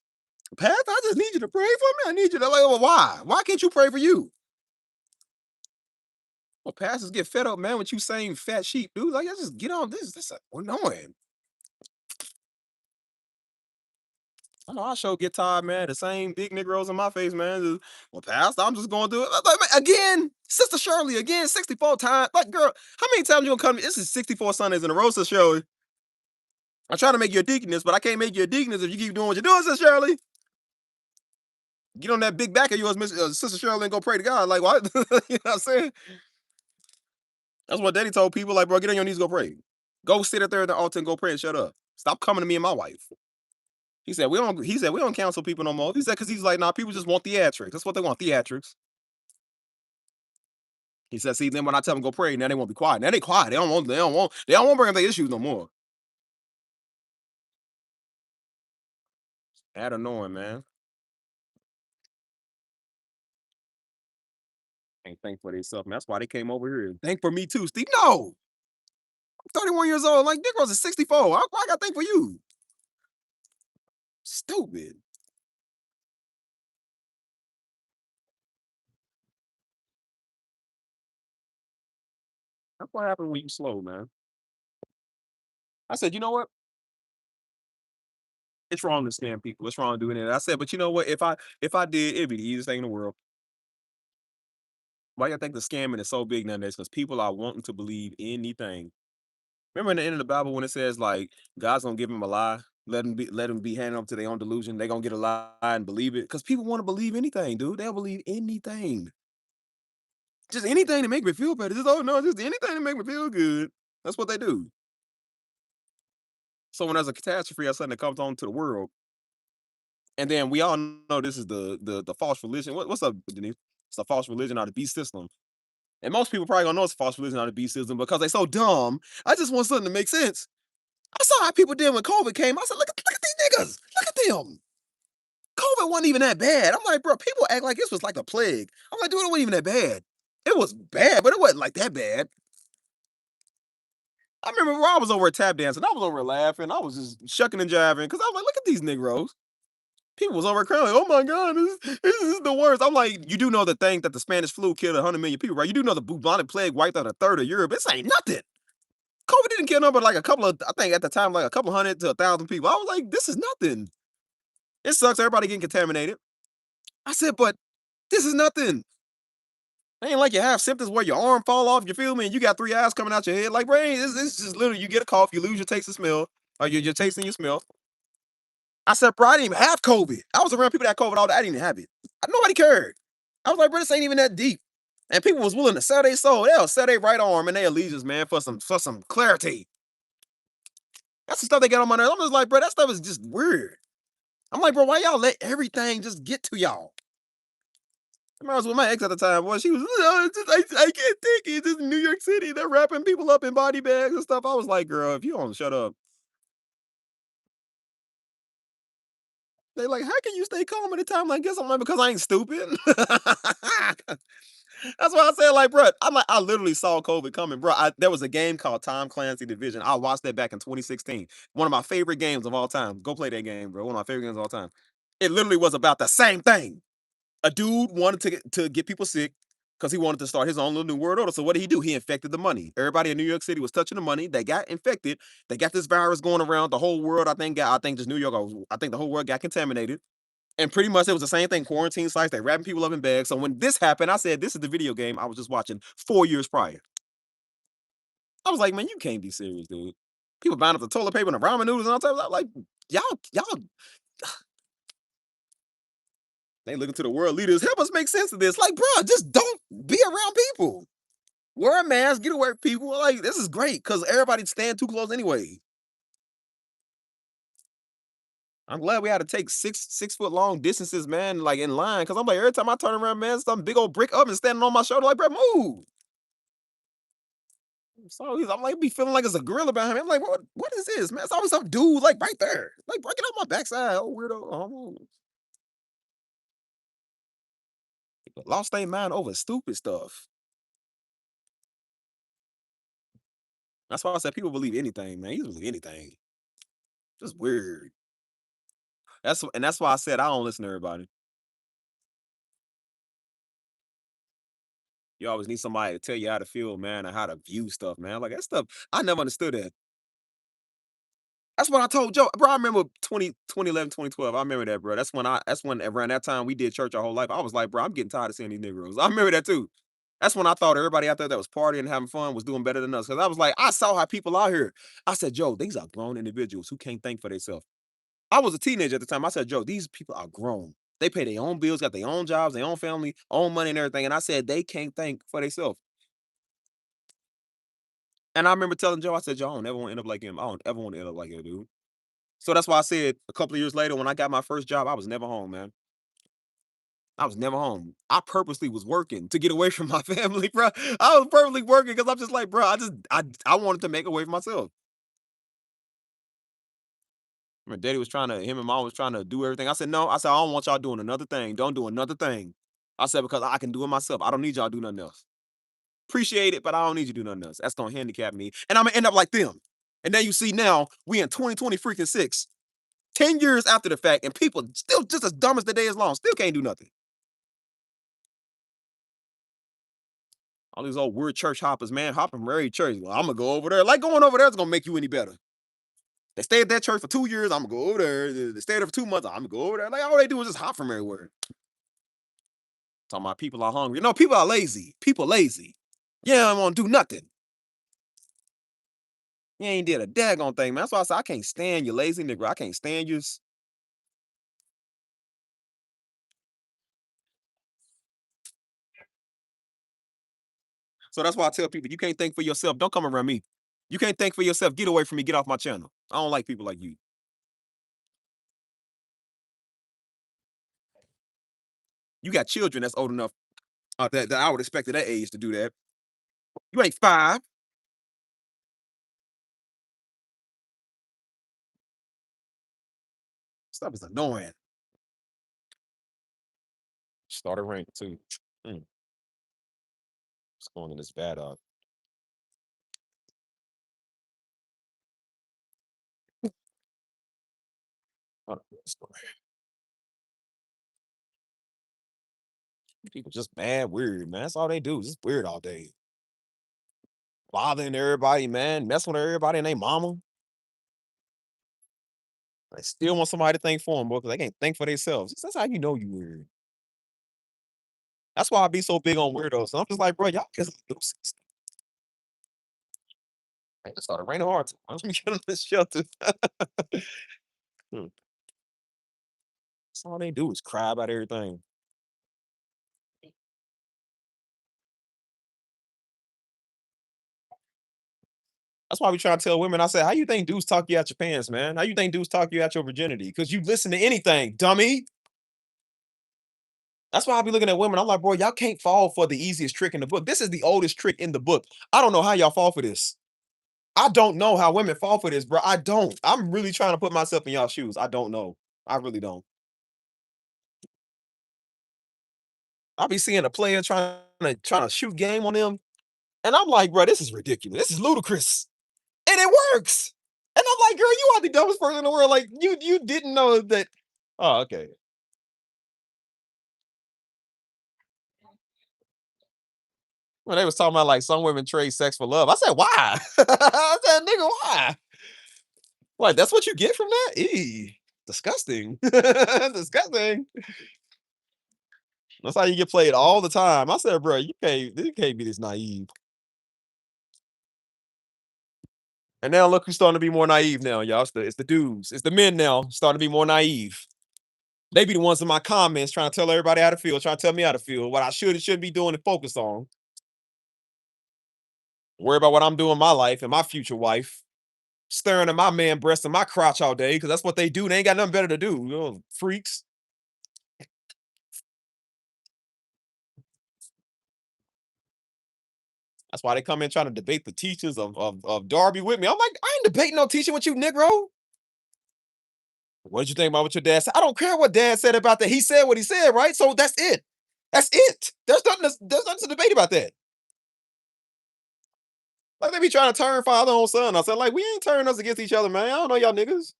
Pastor, I just need you to pray for me. I need you to like, well, why? Why can't you pray for you? Well, pastors get fed up, man, with you saying fat sheep, dude. Like, I just get on this. This is annoying. I know I sure get tired, man. The same big Negroes in my face, man. Well, Pastor, I'm just going to do it. Like, man, again, Sister Shirley, again, 64 times. Like, girl, how many times you gonna come? This is 64 Sundays in a row, Sister Shirley. I try to make you a deaconess, but I can't make you a deaconess if you keep doing what you're doing, Sister Shirley. Get on that big back of yours, Sister Shirley, and go pray to God. Like, what? You know what I'm saying? That's what Daddy told people. Like, bro, get on your knees, go pray. Go sit up there at the altar and go pray and shut up. Stop coming to me and my wife. He said we don't counsel people no more. He said because he's like, nah, people just want theatrics. That's what they want, theatrics. He said, see, then when I tell them go pray, now they won't be quiet. Now they quiet. They don't want bring up their issues no more. That annoying, man. Ain't think for themselves, man. That's why they came over here. Think for me too, Steve. No, I'm 31 years old. Like Dick Rose is 64. Why I got to think for you? Stupid. That's what happened when you slow, man. I said, you know what? It's wrong to scam people. It's wrong doing it. I said, but you know what? If I did, it'd be the easiest thing in the world. Why you think the scamming is so big nowadays? Because people are wanting to believe anything. Remember in the end of the Bible when it says like God's gonna give them a lie, let them be handed up to their own delusion. They gonna get a lie and believe it because people want to believe anything, dude. They'll believe anything, just anything to make me feel better. Just oh no, just anything to make me feel good. That's what they do. So when there's a catastrophe or something that comes on to the world, and then we all know this is the false religion. What's up, Denise? It's a false religion or the beast system. And most people probably gonna know it's a false religion or the beast system because they so dumb. I just want something to make sense. I saw how people did when COVID came. I said, look at these niggas. Look at them. COVID wasn't even that bad. I'm like, bro, people act like this was like a plague. I'm like, dude, it wasn't even that bad. It was bad, but it wasn't like that bad. I remember when I was over at tap dancing. I was over laughing. I was just shucking and jiving because I was like, look at these Negroes. People was over crying, like, oh my God, this is the worst. I'm like, you do know the thing that the Spanish flu killed 100 million people, right? You do know the bubonic plague wiped out a third of Europe. This ain't nothing. COVID didn't kill number like a couple of, I think at the time, like a couple hundred to 1,000 people. I was like, this is nothing. It sucks. Everybody getting contaminated. I said, but this is nothing. It ain't like you have symptoms where your arm fall off. You feel me? And you got three eyes coming out your head. Like, brain, it's just literally you get a cough, you lose your taste and smell, or your taste and your smell. I said, bro, I didn't even have COVID. I was around people that had COVID all day. I didn't even have it. Nobody cared. I was like, bro, this ain't even that deep. And people was willing to sell their soul. They'll sell their right arm and their allegiance, man, for some clarity. That's the stuff they get on my nerves. I'm just like, bro, that stuff is just weird. I'm like, bro, why y'all let everything just get to y'all? I was with my ex at the time. Boy, she was, "Oh, I can't take it. This is New York City. They're wrapping people up in body bags and stuff." I was like, girl, if you don't shut up. They like, how can you stay calm at a time like this? I'm like, because I ain't stupid. That's why I said, like, bro, I literally saw COVID coming, bro. There was a game called Tom Clancy Division. I watched that back in 2016. One of my favorite games of all time. Go play that game, bro. One of my favorite games of all time. It literally was about the same thing. A dude wanted to get people sick because he wanted to start his own little new world order. So what did he do? He infected the money. Everybody in New York City was touching the money. They got infected. They got this virus going around. The whole world, I think just New York. I think the whole world got contaminated. And pretty much it was the same thing. Quarantine sites. They wrapping people up in bags. So when this happened, I said, "This is the video game I was just watching 4 years prior." I was like, "Man, you can't be serious, dude." People buying up the toilet paper and the ramen noodles and all types. I'm like, y'all. They looking to the world leaders. Help us make sense of this. Like, bro, just don't be around people. Wear a mask, get away from people. Like, this is great because everybody's staying too close anyway. I'm glad we had to take 6 foot long distances, man, like in line. Cause I'm like, every time I turn around, man, some big old brick oven standing on my shoulder, like, bro, move. So I'm like, be feeling like it's a gorilla behind me. I'm like, what is this, man? It's always some dude like right there, like breaking up my backside. Oh, weirdo. Lost their mind over stupid stuff. That's why I said people believe anything, man. You believe anything. Just weird. That's why I said I don't listen to everybody. You always need somebody to tell you how to feel, man, and how to view stuff, man. Like that stuff, I never understood that. That's what I told Joe, bro. I remember 2011, 2012. I remember that, bro. That's when around that time we did church our whole life. I was like, bro, I'm getting tired of seeing these Negroes. I remember that too. That's when I thought everybody out there that was partying and having fun was doing better than us. Cause I was like, I saw how people out here. I said, Joe, these are grown individuals who can't think for themselves. I was a teenager at the time. I said, Joe, these people are grown. They pay their own bills, got their own jobs, their own family, own money and everything. And I said, they can't think for themselves. And I remember telling Joe, I said, Joe, I don't ever want to end up like him. I don't ever want to end up like him, dude. So that's why I said a couple of years later, when I got my first job, I was never home, man. I was never home. I purposely was working to get away from my family, bro. I was purposely working because I'm just like, bro, I wanted to make a way for myself. My daddy was trying to, him and mom was trying to do everything. I said, no, I said, I don't want y'all doing another thing. Don't do another thing. I said, because I can do it myself. I don't need y'all to do nothing else. Appreciate it, but I don't need you to do nothing else. That's gonna handicap me. And I'm gonna end up like them. And then you see now, we in 2020 freaking six. 10 years after the fact, and people still just as dumb as the day is long, still can't do nothing. All these old weird church hoppers, man, hopping from every church. Well, I'm gonna go over there. Like going over there is gonna make you any better. They stay at that church for 2 years. I'm gonna go over there. They stay there for 2 months. I'm gonna go over there. Like all they do is just hop from everywhere. Talking about people are hungry. No, people are lazy. People lazy. Yeah, I won't do nothing. You ain't did a daggone thing, man. That's why I said I can't stand you, lazy nigga. I can't stand you. So that's why I tell people, you can't think for yourself. Don't come around me. You can't think for yourself. Get away from me. Get off my channel. I don't like people like you. You got children that's old enough that I would expect at that age to do that. You ain't 5. Stuff is annoying. Started rank too. Mm, it's going in this bad hold on, people just mad weird, man. That's all they do. Just weird all day. bothering everybody, man, messing with everybody and they mama. They still want somebody to think for them, boy, because they can't think for themselves. That's how you know you weird. That's why I be so big on weirdos. I'm just like, bro, y'all just deuces. Man, it started raining hard. Let me get on this shelter. Hmm. That's all they do is cry about everything. That's why we try to tell women. I say, how you think dudes talk you out your pants, man? How you think dudes talk you out your virginity? Because you listen to anything, dummy. That's why I be looking at women. I'm like, bro, y'all can't fall for the easiest trick in the book. This is the oldest trick in the book. I don't know how y'all fall for this. I don't know how women fall for this, bro. I don't. I'm really trying to put myself in y'all shoes. I don't know. I really don't. I be seeing a player trying to shoot game on them, and I'm like, bro, this is ridiculous. This is ludicrous, and it works. And I'm like, girl, you are the dumbest person in the world. Like, you didn't know that. Oh, okay. When they was talking about like some women trade sex for love, I said, why? I said, nigga, why? Like, that's what you get from that? Eee, disgusting. Disgusting. That's how you get played all the time. I said, bro, you can't be this naive. And now look who's starting to be more naive now, y'all. It's the dudes. It's the men now starting to be more naive. They be the ones in my comments trying to tell everybody how to feel, trying to tell me how to feel, what I should and shouldn't be doing and focus on. Worry about what I'm doing in my life and my future wife. Staring at my man breast and my crotch all day because that's what they do. They ain't got nothing better to do. You know, freaks. That's why they come in trying to debate the teachers of Darby with me. I'm like, I ain't debating no teaching with you, Negro. What did you think about what your dad said? I don't care what dad said about that. He said what he said, right? So that's it. That's it. There's nothing to debate about that. Like they be trying to turn father on son. I said, like, we ain't turning us against each other, man. I don't know y'all niggas.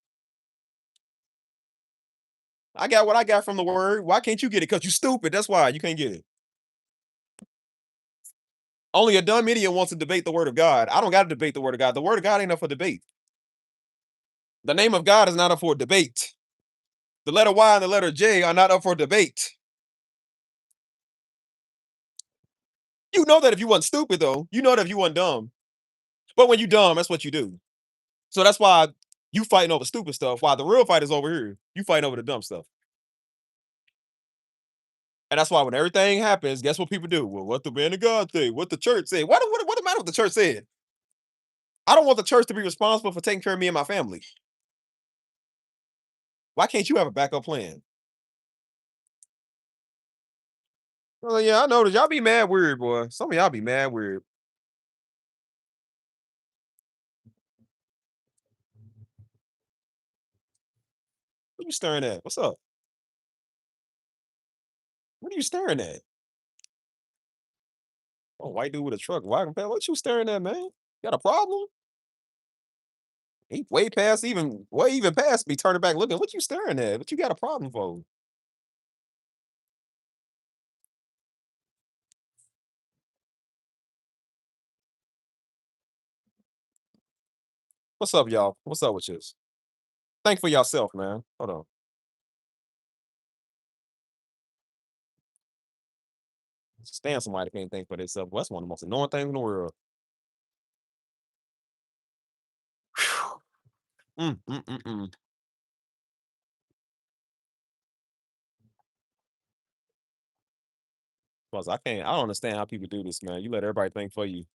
I got what I got from the word. Why can't you get it? Because you stupid. That's why you can't get it. Only a dumb idiot wants to debate the word of God. I don't got to debate the word of God. The word of God ain't up for debate. The name of God is not up for debate. The letter Y and the letter J are not up for debate. You know that if you weren't stupid, though, you know that if you weren't dumb. But when you dumb, that's what you do. So that's why you fighting over stupid stuff, while the real fight is over here. You fighting over the dumb stuff. And that's why when everything happens, guess what people do? Well, what the man of God think? What the church said? What the matter with the church said? I don't want the church to be responsible for taking care of me and my family. Why can't you have a backup plan? Oh yeah, I noticed y'all be mad weird, boy. Some of y'all be mad weird. What you staring at? What's up? What are you staring at? Oh, white dude with a truck, wagon pad. What you staring at, man? Got a problem? He way even past me, turning back looking. What you staring at? What you got a problem for? What's up, y'all? What's up with this? Think for yourself, man. Hold on. Stand somebody can't think for themselves. Well, that's one of the most annoying things in the world. Mm, mm, mm, mm. Plus, I don't understand how people do this, man. You let everybody think for you.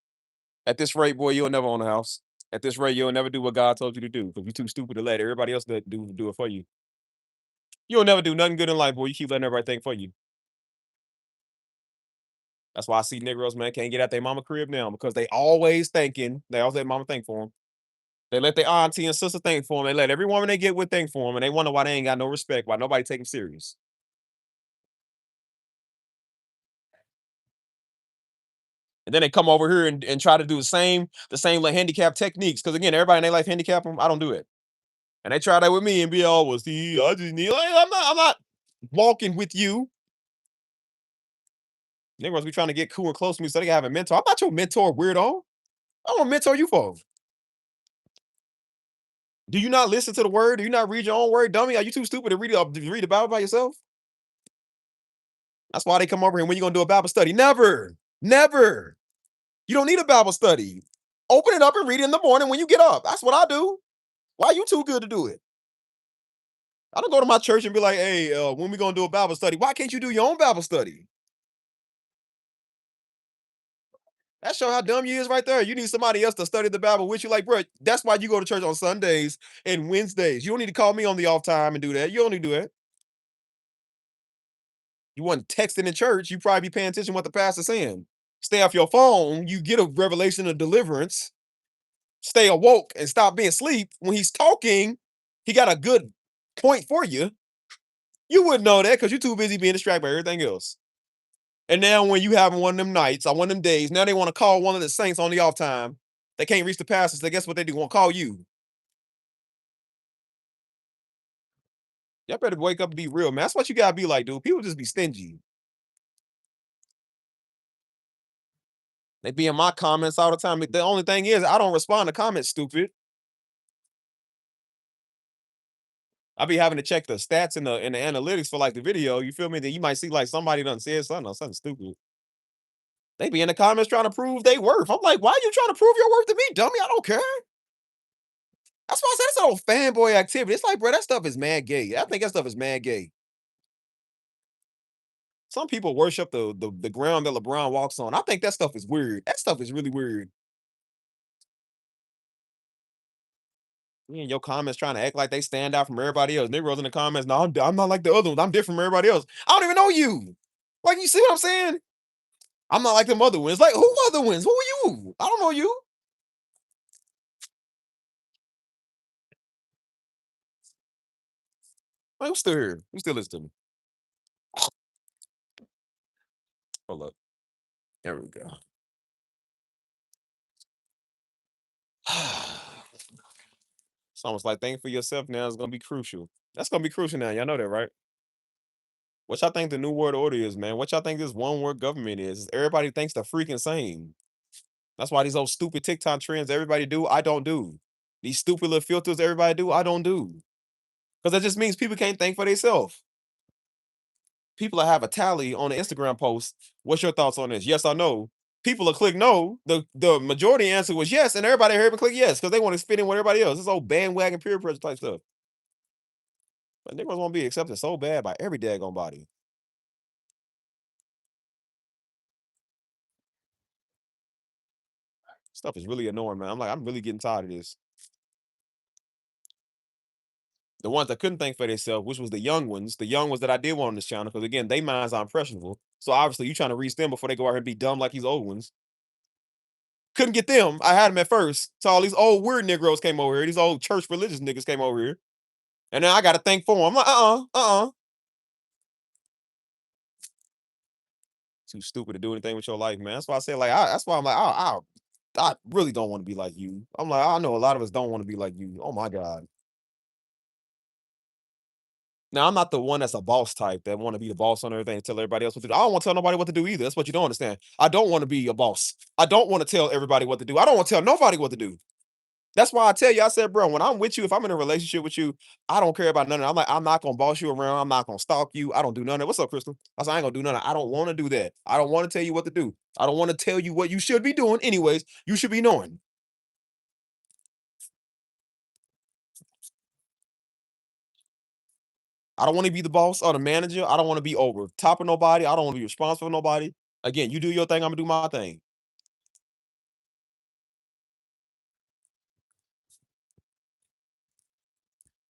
At this rate, boy, you'll never own a house. At this rate, you'll never do what God told you to do because you're too stupid to let everybody else do it for you. You'll never do nothing good in life, boy. You keep letting everybody think for you. That's why I see Negroes, man, can't get out their mama crib now because they always thinking, they always let mama think for them. They let their auntie and sister think for them. They let every woman they get with think for them, and they wonder why they ain't got no respect, why nobody take them serious. And then they come over here and try to do the same like handicap techniques. Because again, everybody in their life handicap them. I don't do it. And they try that with me and be all, well, see, I just need like, I'm not walking with you. Negroes be trying to get cool and close to me so they can have a mentor. I'm not your mentor, weirdo. I want to mentor you for. Do you not listen to the word? Do you not read your own word, dummy? Are you too stupid to read the Bible by yourself? That's why they come over here. When you gonna do a Bible study? Never, never. You don't need a Bible study. Open it up and read it in the morning when you get up. That's what I do. Why are you too good to do it? I don't go to my church and be like, hey, when we gonna do a Bible study? Why can't you do your own Bible study? That show how dumb you is right there. You need somebody else to study the Bible with you. Like, bro, that's why you go to church on Sundays and Wednesdays. You don't need to call me on the off time and do that. You don't need to do that. You want texting in church, you probably be paying attention to what the pastor's saying. Stay off your phone, you get a revelation of deliverance. Stay awoke and stop being asleep. When he's talking, he got a good point for you. You wouldn't know that because you're too busy being distracted by everything else. And now when you having one of them nights or one of them days, now they want to call one of the saints on the off time. They can't reach the pastor, so guess what they do? Want to call you. Y'all better wake up and be real, man. That's what you gotta be like, dude. People just be stingy. They be in my comments all the time. The only thing is, I don't respond to comments, stupid. I be having to check the stats in the analytics for like the video. You feel me? Then you might see like somebody done said something or something stupid. They be in the comments trying to prove they worth. I'm like, why are you trying to prove your worth to me, dummy? I don't care. That's why I said it's all fanboy activity. It's like, bro, that stuff is mad gay. I think that stuff is mad gay. Some people worship the ground that LeBron walks on. I think that stuff is weird. That stuff is really weird. Me and your comments trying to act like they stand out from everybody else. Negroes in the comments, no, I'm not like the other ones. I'm different from everybody else. I don't even know you. Like, you see what I'm saying? I'm not like them other ones. Like, who other ones? Who are you? I don't know you. Like, who's still here? Who still listen to me? Hold up. There we go. It's almost like thinking for yourself now is gonna be crucial. That's gonna be crucial now. Y'all know that, right? What y'all think the new world order is, man? What y'all think this one world government is? Everybody thinks the freaking same. That's why these old stupid TikTok trends everybody do, I don't do. These stupid little filters everybody do, I don't do. Because that just means people can't think for themselves. People that have a tally on an Instagram post. What's your thoughts on this? Yes or no? People will click no. The majority answer was yes, and everybody here would click yes because they want to fit in with everybody else. This old bandwagon peer pressure type stuff. But niggas want to be accepted so bad by every daggone body. Stuff is really annoying, man. I'm really getting tired of this. The ones that couldn't think for themselves, which was the young ones that I did want on this channel, because again, they minds are impressionable. So obviously, you trying to reach them before they go out here and be dumb like these old ones. Couldn't get them. I had them at first. So all these old weird Negroes came over here. These old church religious niggas came over here. And then I got to thank for them. I'm like, Too stupid to do anything with your life, man. That's why I say, like, that's why I'm like, I really don't want to be like you. I'm like, I know a lot of us don't want to be like you. Oh my God. Now, I'm not the one that's a boss type that want to be the boss on everything and tell everybody else what to do. I don't want to tell nobody what to do either. That's what you don't understand. I don't want to be a boss. I don't want to tell everybody what to do. I don't want to tell nobody what to do. That's why I tell you, I said, bro, when I'm with you, if I'm in a relationship with you, I don't care about none of that. I'm like, I'm not gonna boss you around. I'm not gonna stalk you. I don't do none of that. What's up, Crystal? I said, I ain't gonna do none of that. I don't want to do that. I don't want to tell you what to do. I don't want to tell you what you should be doing. Anyways, you should be knowing. I don't want to be the boss or the manager. I don't want to be over top of nobody. I don't want to be responsible for nobody. Again, you do your thing, I'm gonna do my thing.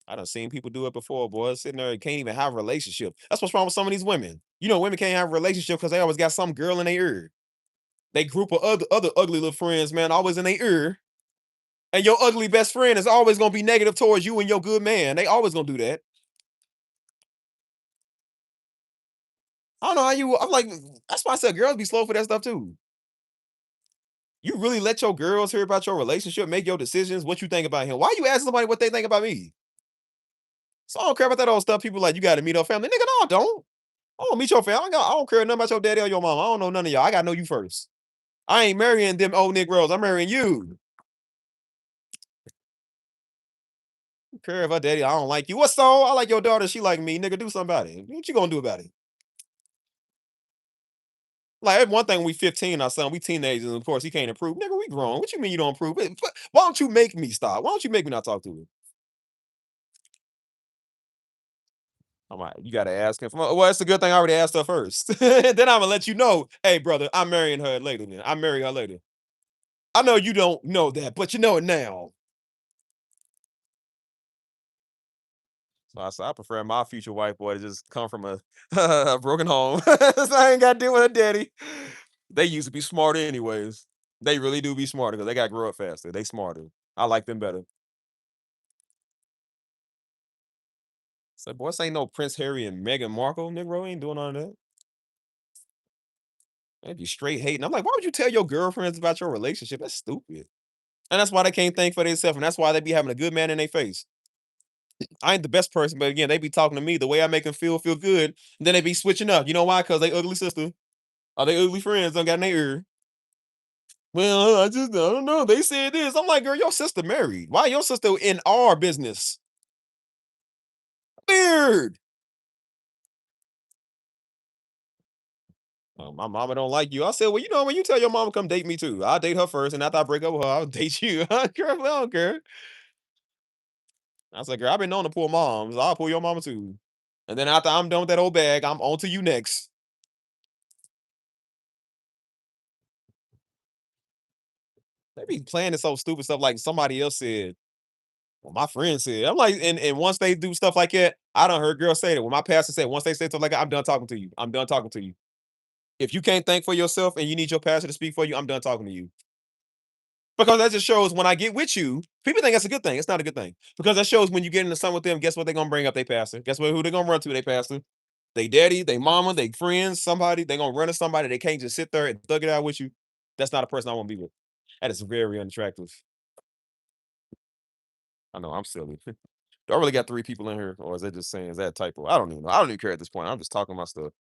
I done seen people do it before, boy. Sitting there and can't even have a relationship. That's what's wrong with some of these women. You know, women can't have a relationship because they always got some girl in their ear. They group of other ugly little friends, man, always in their ear. And your ugly best friend is always gonna be negative towards you and your good man. They always gonna do that. I don't know how you. I'm like, that's why I said girls be slow for that stuff too. You really let your girls hear about your relationship, make your decisions, what you think about him. Why you asking somebody what they think about me? So I don't care about that old stuff. People like, you got to meet our family. Nigga, no, I don't. I don't meet your family. I don't care nothing about your daddy or your mama. I don't know none of y'all. I got to know you first. I ain't marrying them old Negroes. I'm marrying you. Don't care if her daddy, I don't like you. What so? I like your daughter. She like me. Nigga, do something about it. What you gonna do about it? Like, it's one thing we 15, our son, we teenagers, and of course he can't improve. Nigga, we grown. What you mean you don't improve? Why don't you make me stop? Why don't you make me not talk to her? I'm like, you gotta ask him. Well, it's a good thing I already asked her first. Then I'm gonna let you know, hey brother, I'm marrying her later. Then I marry her later. I know you don't know that, but you know it now. So I said, I prefer my future white boy to just come from a, a broken home. So I ain't got to deal with a daddy. They used to be smarter, anyways. They really do be smarter because they got to grow up faster. They smarter. I like them better. So, boy, this ain't no Prince Harry and Meghan Markle, Negro. Ain't doing none of that. They be straight hating. I'm like, why would you tell your girlfriends about your relationship? That's stupid. And that's why they can't think for themselves. And that's why they be having a good man in their face. I ain't the best person, but again, they be talking to me the way I make them feel good. And then they be switching up. You know why? Because they ugly sister or they ugly friends don't got in their ear. Well, I don't know. They said this. I'm like, girl, your sister married. Why your sister in our business? Weird. My mama don't like you. I said, well, you know, when you tell your mama come date me too, I'll date her first, and after I break up with her, I'll date you. Girl, I don't care. I said, girl, I've been known to pull moms. I'll pull your mama too. And then after I'm done with that old bag, I'm on to you next. They be playing this so stupid stuff like somebody else said. Well, my friend said. I'm like, and once they do stuff like that, I don't heard girls say that. When my pastor said, once they say stuff like that, I'm done talking to you. I'm done talking to you. If you can't think for yourself and you need your pastor to speak for you, I'm done talking to you. Because that just shows when I get with you, people think that's a good thing. It's not a good thing. Because that shows when you get into something with them, guess what they're gonna bring up their pastor? Guess what who they're gonna run to? Their pastor. They daddy, they mama, they friends, somebody, they gonna run to somebody. They can't just sit there and thug it out with you. That's not a person I want to be with. That is very unattractive. I know I'm silly. Do I really got three people in here? Or is that just saying is that a typo? I don't even know. I don't even care at this point. I'm just talking my stuff.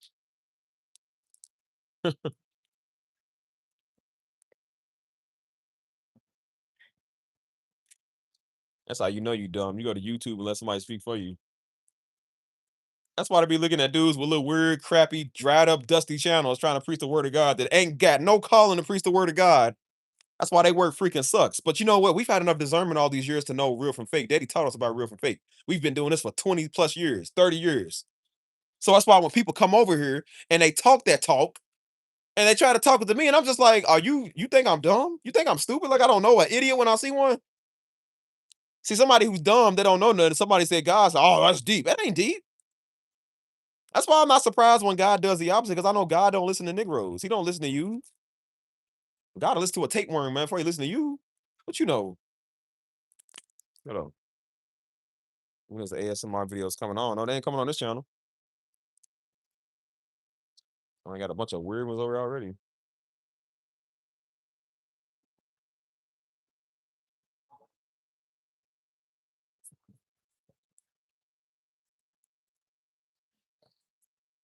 That's how you know you dumb. You go to YouTube and let somebody speak for you. That's why they be looking at dudes with little weird, crappy, dried up, dusty channels trying to preach the word of God that ain't got no calling to preach the word of God. That's why they work freaking sucks. But you know what? We've had enough discernment all these years to know real from fake. Daddy taught us about real from fake. We've been doing this for 20 plus years, 30 years. So that's why when people come over here and they talk that talk and they try to talk to me, and I'm just like, are you think I'm dumb? You think I'm stupid? Like I don't know an idiot when I see one? See, somebody who's dumb, they don't know nothing. Somebody said, God, oh, that's deep. That ain't deep. That's why I'm not surprised when God does the opposite, because I know God don't listen to Negroes. He don't listen to you. God will listen to a tapeworm, man, before he listen to you. What you know? Hold on. When there's the ASMR videos coming on? No, they ain't coming on this channel. I got a bunch of weird ones over already.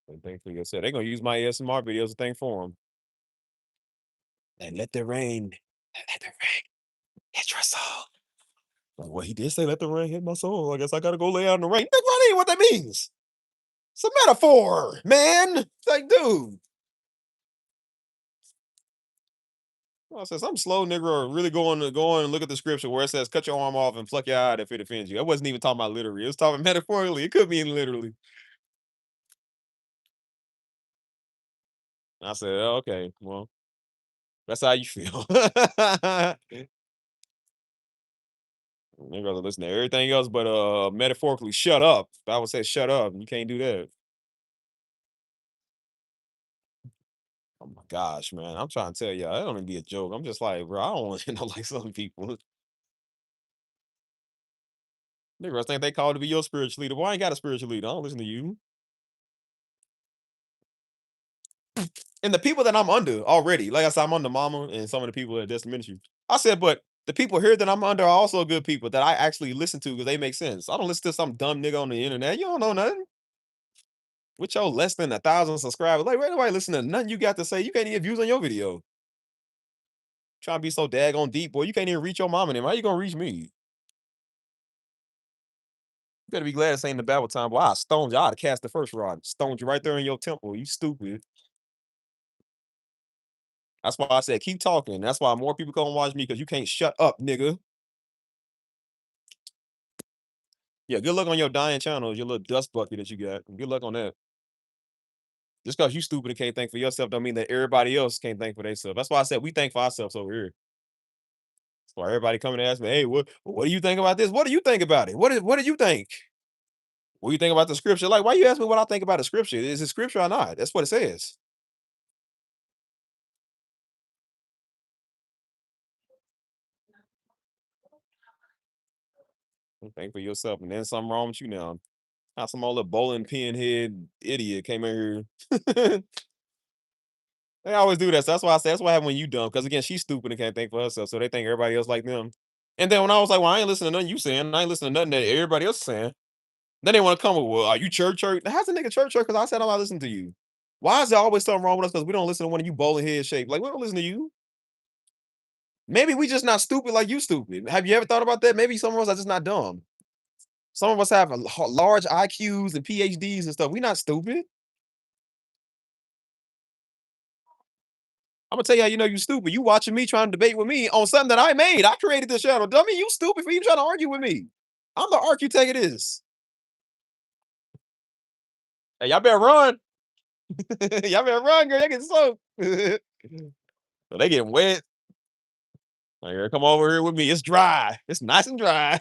And thankfully, I said they're gonna use my ASMR videos to thank for them. And let the rain, let the rain hit your soul. Like, well, he did say, "Let the rain hit my soul." I guess I gotta go lay out in the rain. Nigga, that ain't what that means. It's a metaphor, man. It's like, dude. I said some slow nigga or really go on and look at the scripture where it says cut your arm off and pluck your eye if it offends you. I wasn't even talking about literally. It was talking metaphorically. It could mean literally. I said, "Oh, okay, well, that's how you feel." Niggas listen to everything else but metaphorically shut up. Bible says shut up. You can't do that. Oh my gosh, man. I'm trying to tell y'all, that don't even be a joke. I'm just like, bro, I don't want to know like some people. Niggas think they called to be your spiritual leader. Why ain't got a spiritual leader? I don't listen to you. And the people that I'm under already, like I said, I'm under mama and some of the people at Destiny Ministry. I said, but the people here that I'm under are also good people that I actually listen to because they make sense. I don't listen to some dumb nigga on the internet. You don't know nothing. With your less than 1,000 subscribers, like, where nobody listen to nothing you got to say? You can't even views on your video. Trying to be so daggone deep, boy. You can't even reach your mom and them. How you gonna reach me? You better be glad this ain't the Bible time, boy. I stoned you. I'd have cast the first rod. Stoned you right there in your temple. You stupid. That's why I said keep talking. That's why more people come and watch me because you can't shut up, nigga. Yeah, good luck on your dying channels, your little dust bucket that you got. Good luck on that. Just because you stupid and can't think for yourself don't mean that everybody else can't think for themselves. That's why I said we think for ourselves over here. That's why everybody coming to ask me, hey, what do you think about this? What do you think about it? What do you think? What do you think about the scripture? Like, why you ask me what I think about the scripture? Is it scripture or not? That's what it says. Think for yourself, and then something wrong with you now. How some old little bowling pin head idiot came in here. They always do that. So that's why I say that's what happened when you dumb. Because again, she's stupid and can't think for herself. So they think everybody else like them. And then when I was like, well, I ain't listening to nothing you saying. I ain't listening to nothing that everybody else is saying. Then they want to come with, well, are you church? How's a nigga church? Because I said I'm not listening to you. Why is there always something wrong with us? Because we don't listen to one of you bowling head shape. Like, we don't listen to you. Maybe we just not stupid like you stupid. Have you ever thought about that? Maybe some of us are just not dumb. Some of us have large IQs and PhDs and stuff. We not stupid. I'm gonna tell you how you know you stupid. You watching me trying to debate with me on something that I made. I created this channel. Dummy, you stupid for even trying to argue with me. I'm the architect of this. Hey, y'all better run. Y'all better run, girl. They getting soaked. So they getting wet. Like, "Girl, come over here with me. It's dry. It's nice and dry."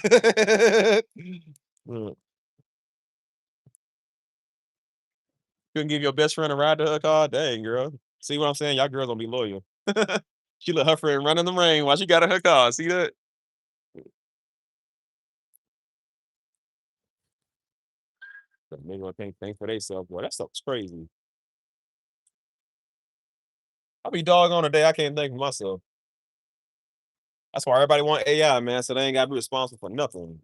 Mm. Couldn't give your best friend a ride to her car? Dang, girl. See what I'm saying? Y'all girls gonna be loyal. She let her friend run in the rain while she got in her car. See that? The nigga can't think for themselves. Boy, that stuff's crazy. I'll be doggone a day I can't think for myself. That's why everybody want AI, man, so they ain't gotta be responsible for nothing.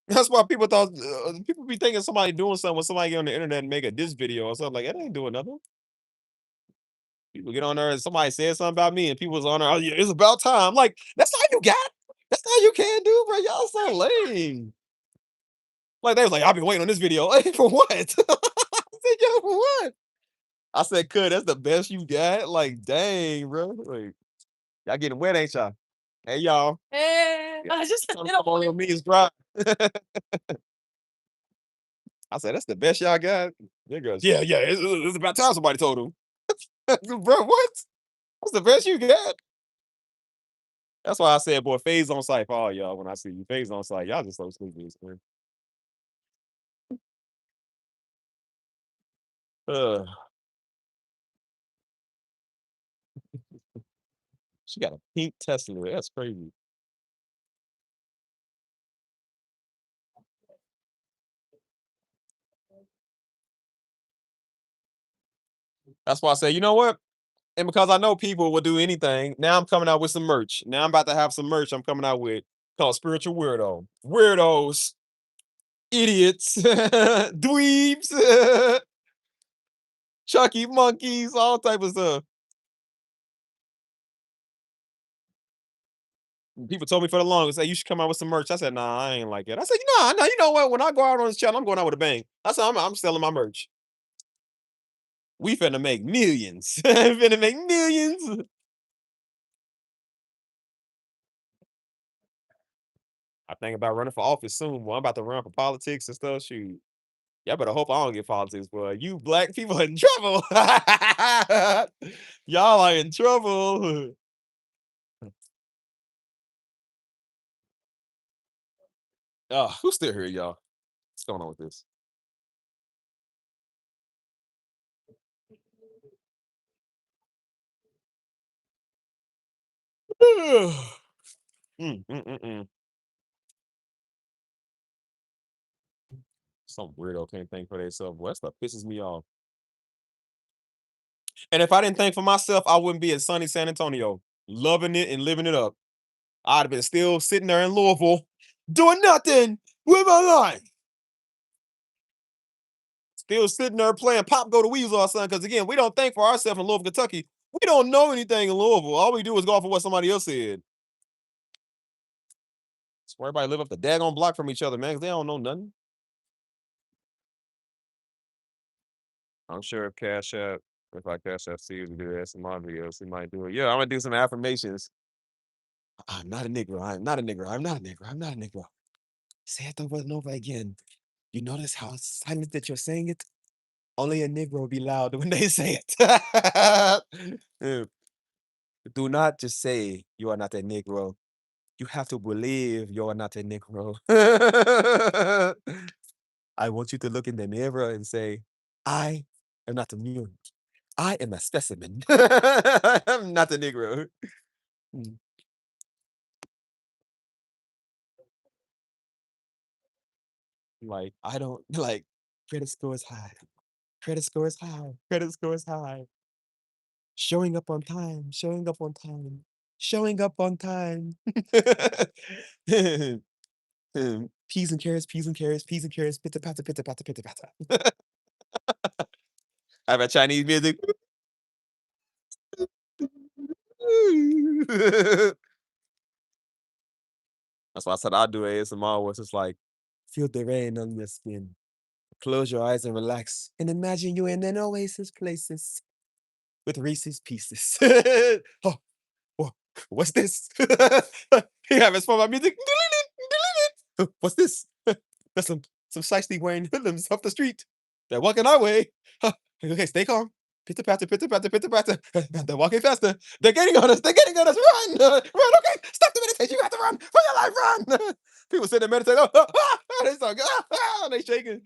That's why people thought people be thinking somebody doing something when somebody get on the internet and make a diss video or something like that ain't doing nothing. People get on there and somebody said something about me and people was on there, oh yeah, it's about time. Like, that's all you got? That's all you can do, bro. Y'all so lame. Like they was like, I've been waiting on this video. Hey, for what? I said, yo, for what? I said, "Cuz, that's the best you got." Like, dang, bro. Like, y'all getting wet, ain't y'all? Hey, y'all. I just come on me is dry. I said, "That's the best y'all got." Niggas, yeah, yeah. It's about time somebody told him, bro. What? That's the best you got. That's why I said, boy, phase on sight for all y'all. When I see you, phase on sight, y'all just so stupid, man. Uh, she got a pink Tesla. That's crazy. That's why I say, you know what? And because I know people will do anything, now I'm coming out with some merch. Now I'm about to have some merch I'm coming out with called Spiritual Weirdo. Weirdos, idiots, dweebs, Chucky monkeys, all type of stuff. People told me for the longest, "Hey, you should come out with some merch." I said, "Nah, I ain't like it." I said, "Nah, nah, you know what? When I go out on this channel, I'm going out with a bang." I said, "I'm selling my merch. We finna make millions. Finna make millions." I think about running for office soon. Boy, I'm about to run for politics and stuff. Shoot, y'all better hope I don't get politics, boy. You black people are in trouble. Y'all are in trouble. Oh, who's still here, y'all? What's going on with this? Mm. Some weirdo can't think for themselves. Boy, that stuff pisses me off. And if I didn't think for myself, I wouldn't be in sunny San Antonio, loving it and living it up. I'd have been still sitting there in Louisville, doing nothing with my life. Still sitting there playing Pop Go to Weasel or something. Because again, we don't think for ourselves in Louisville, Kentucky. We don't know anything in Louisville. All we do is go off of what somebody else said. So everybody live up the daggone block from each other, man, because they don't know nothing. I'm sure if Cash App, if I Cash App Steve to do ASMR videos, he might do it. Yeah, I'm gonna do some affirmations. I'm not a Negro. I'm not a Negro. I'm not a Negro. I'm not a Negro. Say it over and over again. You notice how silent that you're saying it? Only a Negro will be loud when they say it. Yeah. Do not just say you are not a Negro. You have to believe you are not a Negro. I want you to look in the mirror and say, I am not immune. I am a specimen. I'm not a Negro. Mm. Like, I don't like credit score is high. Credit score is high. Credit score is high. Showing up on time. Showing up on time. Showing up on time. Peas and carrots, peas and carrots, peas and carrots, pitta patta, pitta patta, pitta patta. I have a Chinese music. That's why I said I do ASMR where it's just like, feel the rain on your skin. Close your eyes and relax. And imagine you're in an oasis places with Reese's Pieces. Oh, wha what's this? He have his phone my music. What's this? That's some shiesty wearing hoodlums off the street. They're walking our way. Okay, stay calm. Pitter patter, pitter patter, pitter patter. They're walking faster. They're getting on us. They're getting on us. Run! Run! Okay, stop the meditation. You have to run for your life. Run! People sit there meditating. They start. They shaking.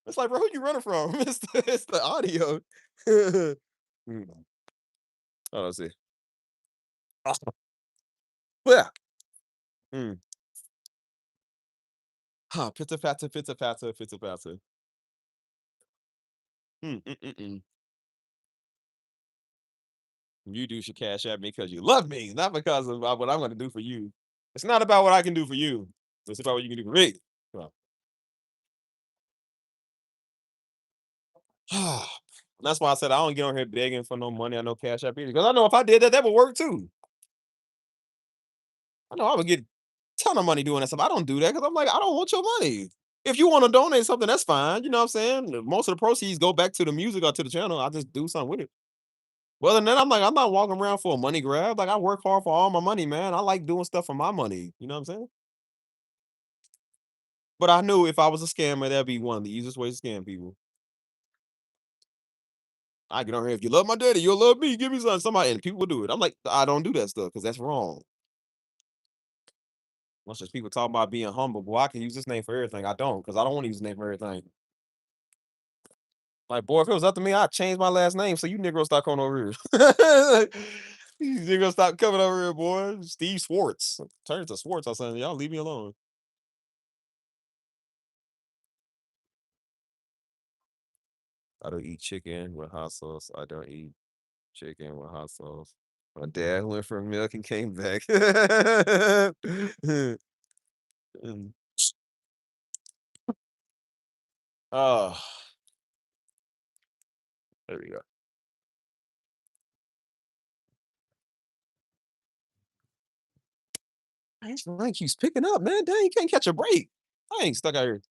It's like, bro, who you running from? It's the audio. Mm. Oh, let's see. Yeah. Mm. Huh, pitter patter, pitter patter, pitter patter. Mm. You do should cash at me because you love me, not because of what I'm going to do for you. It's not about what I can do for you. It's about what you can do for me. So, that's why I said I don't get on here begging for no money. I know cash app either because I know if I did that, that would work too. I know I would get a ton of money doing that stuff. I don't do that because I'm like, I don't want your money. If you want to donate something, that's fine. You know what I'm saying? Most of the proceeds go back to the music or to the channel. I just do something with it. Well, then I'm like, I'm not walking around for a money grab. Like I work hard for all my money, man. I like doing stuff for my money. You know what I'm saying? But I knew if I was a scammer, that'd be one of the easiest ways to scam people. I get on here. If you love my daddy, you'll love me. Give me something. Somebody and people will do it. I'm like, I don't do that stuff because that's wrong. Once there's people talking about being humble, boy, I can use this name for everything. I don't because I don't want to use this name for everything. Like, boy, if it was up to me, I'd change my last name so you niggas stop coming over here. You niggas stop coming over here, boy. Steve Swartz. Turn it to Swartz or something. Y'all leave me alone. I don't eat chicken with hot sauce. I don't eat chicken with hot sauce. My dad went for milk and came back. Mm. Oh, there we go. Man, this rain keeps picking up, man. Dang, you can't catch a break. I ain't stuck out here.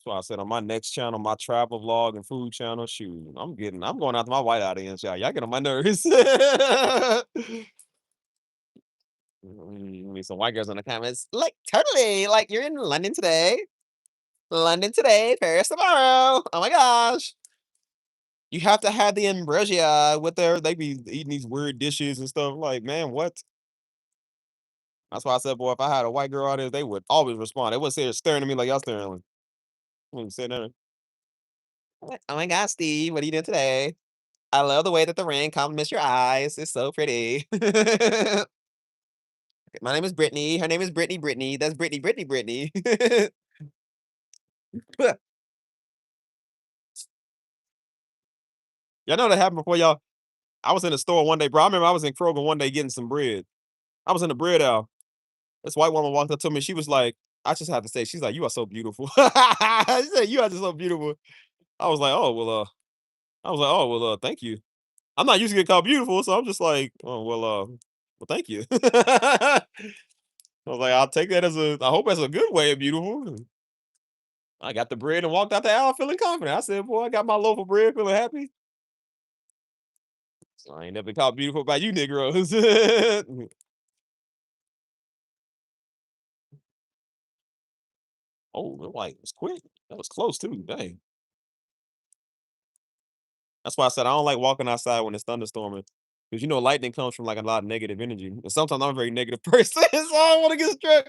So I said on my next channel, my travel vlog and food channel, shoot, I'm going after my white audience, y'all get on my nerves. Me some white girls in the comments, like totally, like you're in London today, Paris tomorrow. Oh my gosh. You have to have the ambrosia with they be eating these weird dishes and stuff. Like, man, what? That's why I said, boy, if I had a white girl audience, they would always respond. They wouldn't sit there staring at me like y'all staring. Like, wouldn't sit there. Like, oh my gosh, Steve, what are you doing today? I love the way that the rain compliments your eyes. It's so pretty. My name is Brittany. Her name is Brittany. Brittany. That's Brittany. Brittany. Brittany. Y'all know that happened before y'all. I was in the store one day, bro. I remember I was in Kroger one day getting some bread. I was in the bread aisle. This white woman walked up to me. She was like, I just have to say, she's like, "You are so beautiful." She said, "You are just so beautiful." I was like, "Oh well, thank you." I'm not used to get called beautiful, so I'm just like, "Oh well, thank you." I was like, "I'll take that as a. I hope that's a good way of beautiful." I got the bread and walked out the aisle feeling confident. I said, "Boy, I got my loaf of bread, feeling happy." So I ain't never been called beautiful by you, Negroes. Oh, the light was quick. That was close too. Dang. That's why I said I don't like walking outside when it's thunderstorming. Because you know, lightning comes from like a lot of negative energy. And sometimes I'm a very negative person, so I don't want to get struck.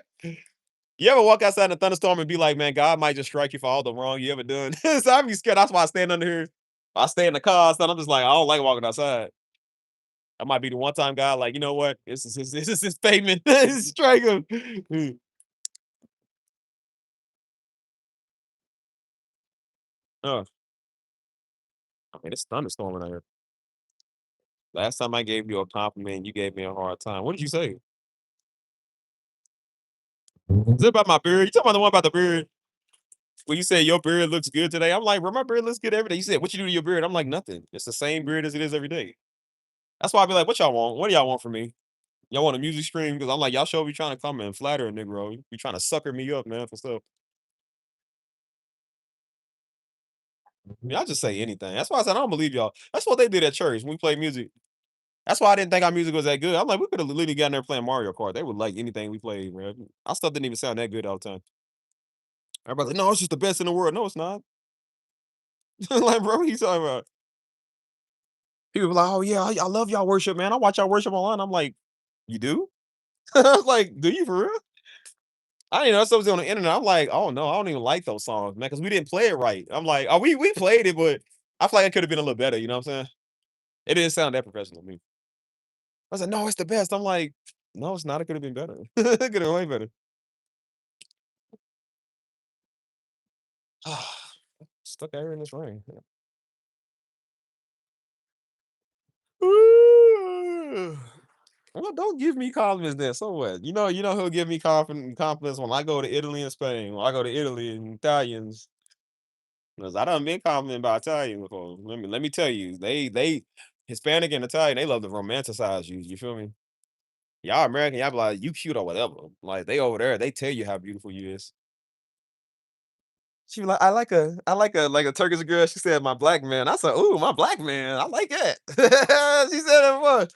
You ever walk outside in a thunderstorm and be like, man, God might just strike you for all the wrong you ever done? So I'd be scared. That's why I stand under here. I stay in the car, so I'm just like, I don't like walking outside. I might be the one time God, like, you know what? This is his payment. Strike him. Oh, I mean, it's thunderstorming out here. Last time I gave you a compliment, you gave me a hard time. What did you say? Is it about my beard? You talking about the one about the beard? When you say your beard looks good today, I'm like, bro, my beard looks good every day. You said, what you do to your beard? I'm like, nothing. It's the same beard as it is every day. That's why I be like, what y'all want? What do y'all want from me? Y'all want a music stream? Because I'm like, y'all show be trying to come and flatter a Negro. You be trying to sucker me up, man, for stuff. Y'all just say anything. That's why I said I don't believe y'all. That's what they did at church when we played music. That's why I didn't think our music was that good. I'm like, we could have literally gotten there playing Mario Kart. They would like anything we played, man. Our stuff didn't even sound that good all the time. Everybody's like, no, it's just the best in the world. No, it's not. Like, bro, what you talking about? People be like, oh yeah, I love y'all worship, man. I watch y'all worship online. I'm like, you do? I was like, do you for real? I didn't know stuff was on the internet. I'm like, oh no, I don't even like those songs, man, because we didn't play it right. I'm like, oh, we played it, but I feel like it could have been a little better. You know what I'm saying? It didn't sound that professional to me. I was like, no, it's the best. I'm like, no, it's not. It could have been better. It could have been way better. Stuck out here in this rain. Ooh. Well, don't give me compliments then. So what? You know who'll give me compliments when I go to Italy and Spain. When I go to Italy and Italians. Because I done been complimented by Italian before. Let me tell you, they Hispanic and Italian, they love to romanticize you. You feel me? Y'all American, y'all be like, you cute or whatever. Like they over there, they tell you how beautiful you is. She be like, I like a Turkish girl. She said, my black man. I said, ooh, my black man. I like that. She said that before.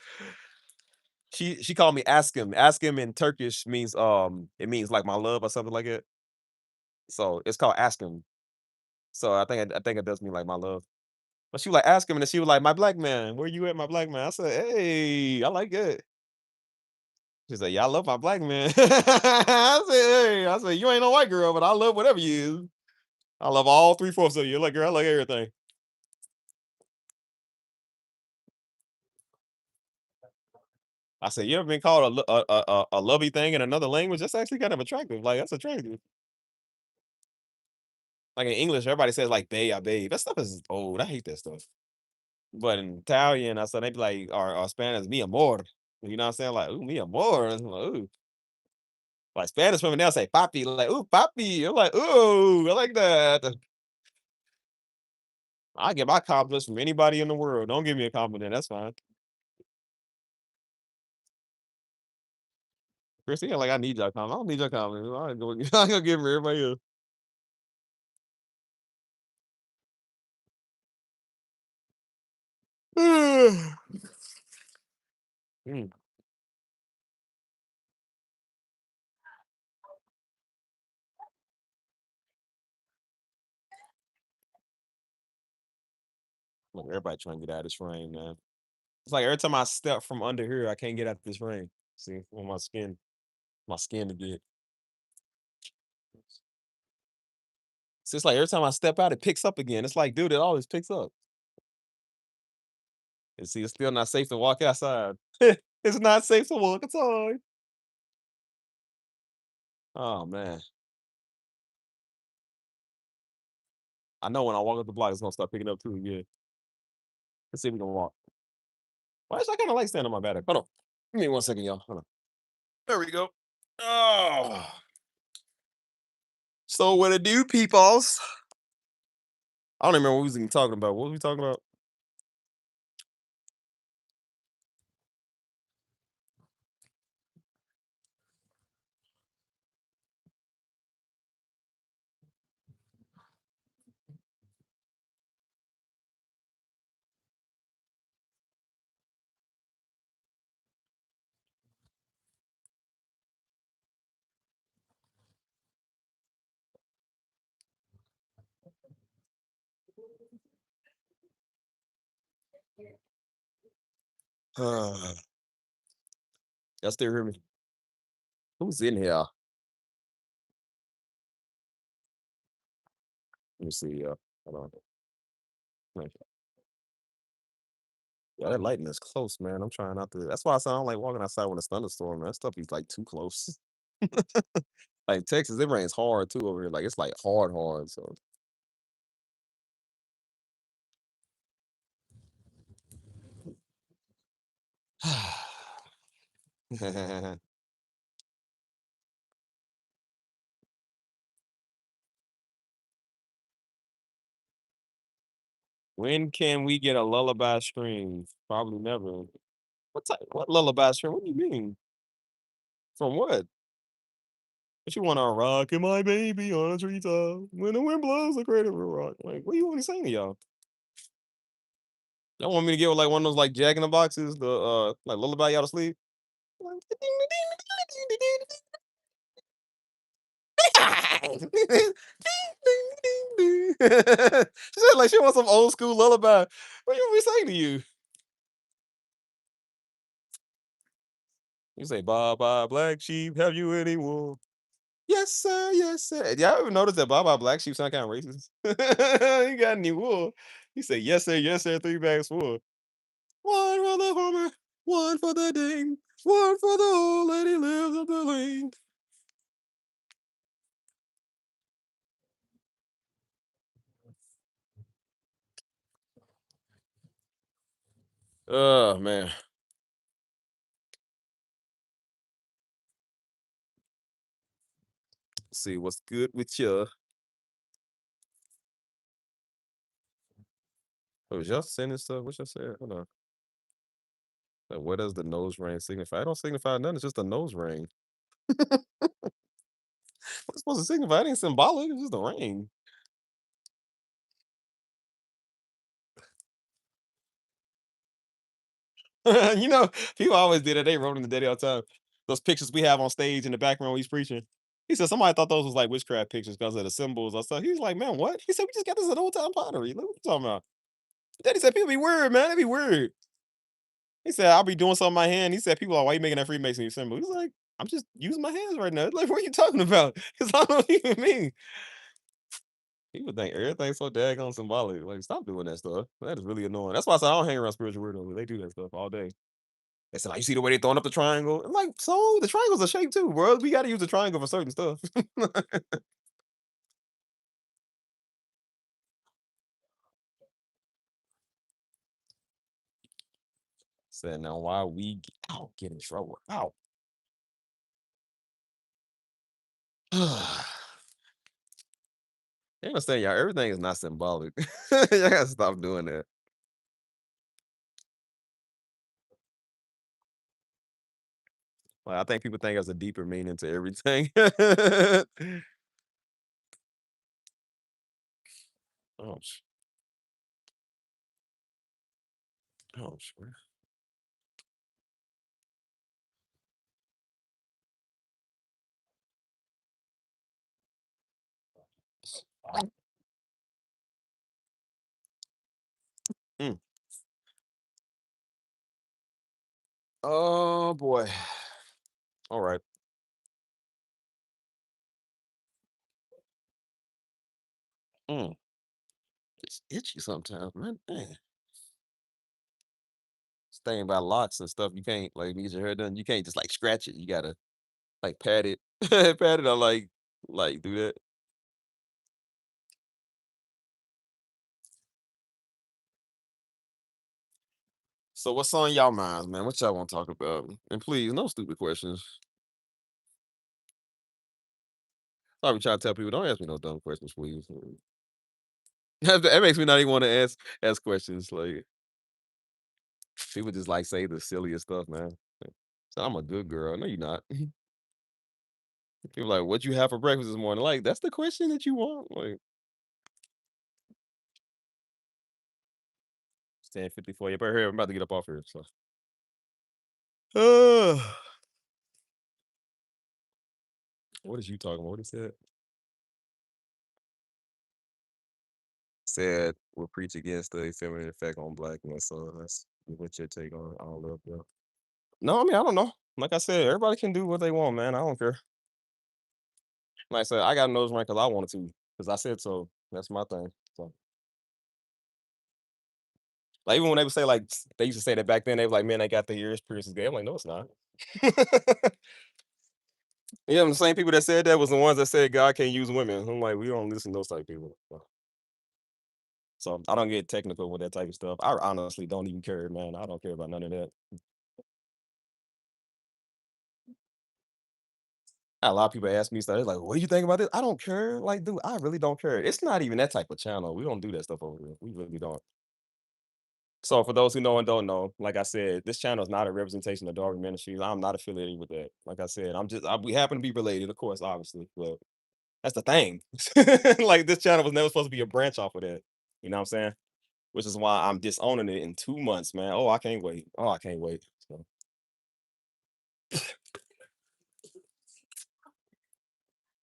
She called me ask him. Ask him in Turkish means it means like my love or something like it. So it's called ask him. So I think it does mean like my love. But she was like, ask him, and then she was like, my black man, where you at, my black man? I said, hey, I like it. She's like, yeah, I love my black man. I said, hey, I said, you ain't no white girl, but I love whatever you is. I love all three-fourths of you. Like, girl, I like everything. I said, you ever been called a lovey thing in another language? That's actually kind of attractive. Like, that's attractive. Like in English, everybody says like babe, I babe. That stuff is old. I hate that stuff. But in Italian, I said they be like, or Spanish, mi amor. You know what I'm saying? Like, ooh, mi amor. I'm like, ooh. Like Spanish women, they'll say papi, like, ooh, papi. I'm like, ooh, I like that. I get my compliments from anybody in the world. Don't give me a compliment. That's fine. Christina, like, I need your compliment. I don't need your compliment. I'm gonna give them everybody else. Mm. Look, everybody trying to get out of this rain, man. It's like every time I step from under here, I can't get out this rain. See, on my skin to get. So it's like every time I step out, it picks up again. It's like, dude, it always picks up. And see, it's still not safe to walk outside. It's not safe to walk outside. Oh man. I know when I walk up the block, it's gonna start picking up too. Yeah. Let's see if we can walk. Well, actually, I kind of like standing on my battery. Hold on. Give me 1 second, y'all. Hold on. There we go. Oh. So what it do, peoples? I don't even remember what we was even talking about. What was we talking about? Y'all still hear me? Who's in here? Let me see. Hold on. Like, yeah, that lighting is close, man. I'm trying not to. That's why I sound like walking outside when it's thunderstorm. Man. That stuff is like too close. Like Texas, it rains hard too over here. Like it's like hard, hard. So when can we get a lullaby stream? Probably never. What type? What lullaby stream? What do you mean? From what? What you want to rock and my baby on a treetop when the wind blows the cradle will rock? Like, what do you want me to sing to y'all? Y'all want me to get with like one of those like Jack in the Boxes, the like lullaby y'all to sleep? She said like she wants some old school lullaby. What you want me to sing to you? You say, bye bye, black sheep, have you any wool? Yes, sir, yes, sir. Y'all ever notice that bye bye, black sheep sound kind of racist? You got any wool? He said, yes, sir, 3 bags full. One for the farmer, one for the dame, one for the old lady lives up the lane. Oh man. See what's good with you. Oh, was y'all saying this stuff? What y'all said? Hold on. Like, what does the nose ring signify? I don't signify nothing. It's just a nose ring. What's it supposed to signify? It ain't symbolic. It's just a ring. You know, people always did it. They wrote in the daddy all the time. Those pictures we have on stage in the background when he's preaching. He said somebody thought those was like witchcraft pictures because of the symbols or stuff. He was like, man, what? He said, we just got this at old time pottery. Look what you talking about. Daddy said, people be weird, man. They be weird. He said, I'll be doing something with my hand. He said, people are, why you making that Freemasonry symbol? He's like, I'm just using my hands right now. Like, what are you talking about? Because I don't even mean. People think everything's so daggone symbolic. Like, stop doing that stuff. That is really annoying. That's why I said I don't hang around spiritual weirdos. They do that stuff all day. They said, like, you see the way they throwing up the triangle? I'm like, so the triangle's a shape too, bro. We got to use the triangle for certain stuff. Said, now why we get in trouble? Ow. You understand, y'all? Everything is not symbolic. Y'all gotta stop doing that. Like, I think people think there's a deeper meaning to everything. Oh, oh, sure. Mm. Oh boy. All right. Mm. It's itchy sometimes, man. Dang. Staying by locks and stuff, you can't like get your hair done. You can't just like scratch it. You gotta. Like pat it, pat it, or like do that. So what's on y'all minds, man? What y'all want to talk about? And please, no stupid questions. I be trying to tell people, don't ask me no dumb questions, please. That makes me not even want to ask questions. Like people just like say the silliest stuff, man. So I'm a good girl. No, you're not. People like, what you have for breakfast this morning? Like, that's the question that you want. Like, it's 10:54. Yeah, but here, I'm about to get up off here. So, uh, what is you talking about? What he said? Said we'll preach against the feminine effect on blackness. So that's what your take on all of that. No, I mean, I don't know. Like I said, everybody can do what they want, man. I don't care. Like I said, I got a nose ring because I wanted to, because I said so. That's my thing. So, like, even when they would say, like, they used to say that back then, they were like, man, they got their ears pierced is gay. I'm like, no, it's not. Yeah, the same people that said that was the ones that said God can't use women. I'm like, we don't listen to those type of people. So I don't get technical with that type of stuff. I honestly don't even care, man. I don't care about none of that. A lot of people ask me stuff. They're like, "What do you think about this?" I don't care. Like, dude, I really don't care. It's not even that type of channel. We don't do that stuff over here. We really don't. So for those who know and don't know, like I said, this channel is not a representation of Darby Ministries. I'm not affiliated with that. Like I said, we happen to be related, of course, obviously, but that's the thing. Like this channel was never supposed to be a branch off of that. You know what I'm saying? Which is why I'm disowning it in 2 months, man. Oh, I can't wait. Oh, I can't wait. So,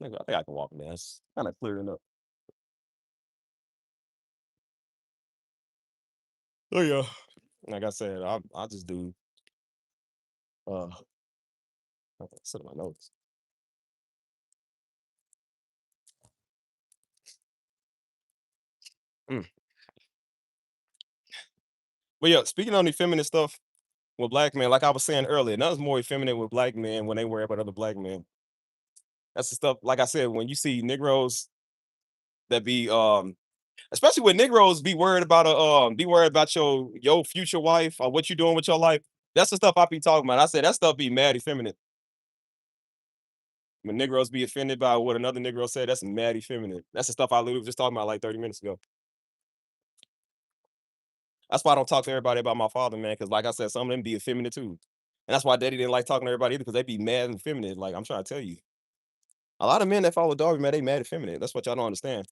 I think I can walk, man. It's kind of clearing up. Oh yeah. Like I said, I just do uh sit on my notes. Mm. But yeah, speaking on the feminine stuff with black men, like I was saying earlier, nothing's more effeminate with black men when they worry about other black men. That's the stuff, like I said, when you see Negroes that be especially when Negroes be worried about your future wife or what you doing with your life. That's the stuff I be talking about. I said that stuff be mad effeminate. When Negroes be offended by what another Negro said, that's mad effeminate. That's the stuff I literally was just talking about like 30 minutes ago. That's why I don't talk to everybody about my father, man, because like I said, some of them be effeminate too. And that's why daddy didn't like talking to everybody either, because they be mad and feminine. Like I'm trying to tell you. A lot of men that follow Darby, man, they mad and feminine. That's what y'all don't understand.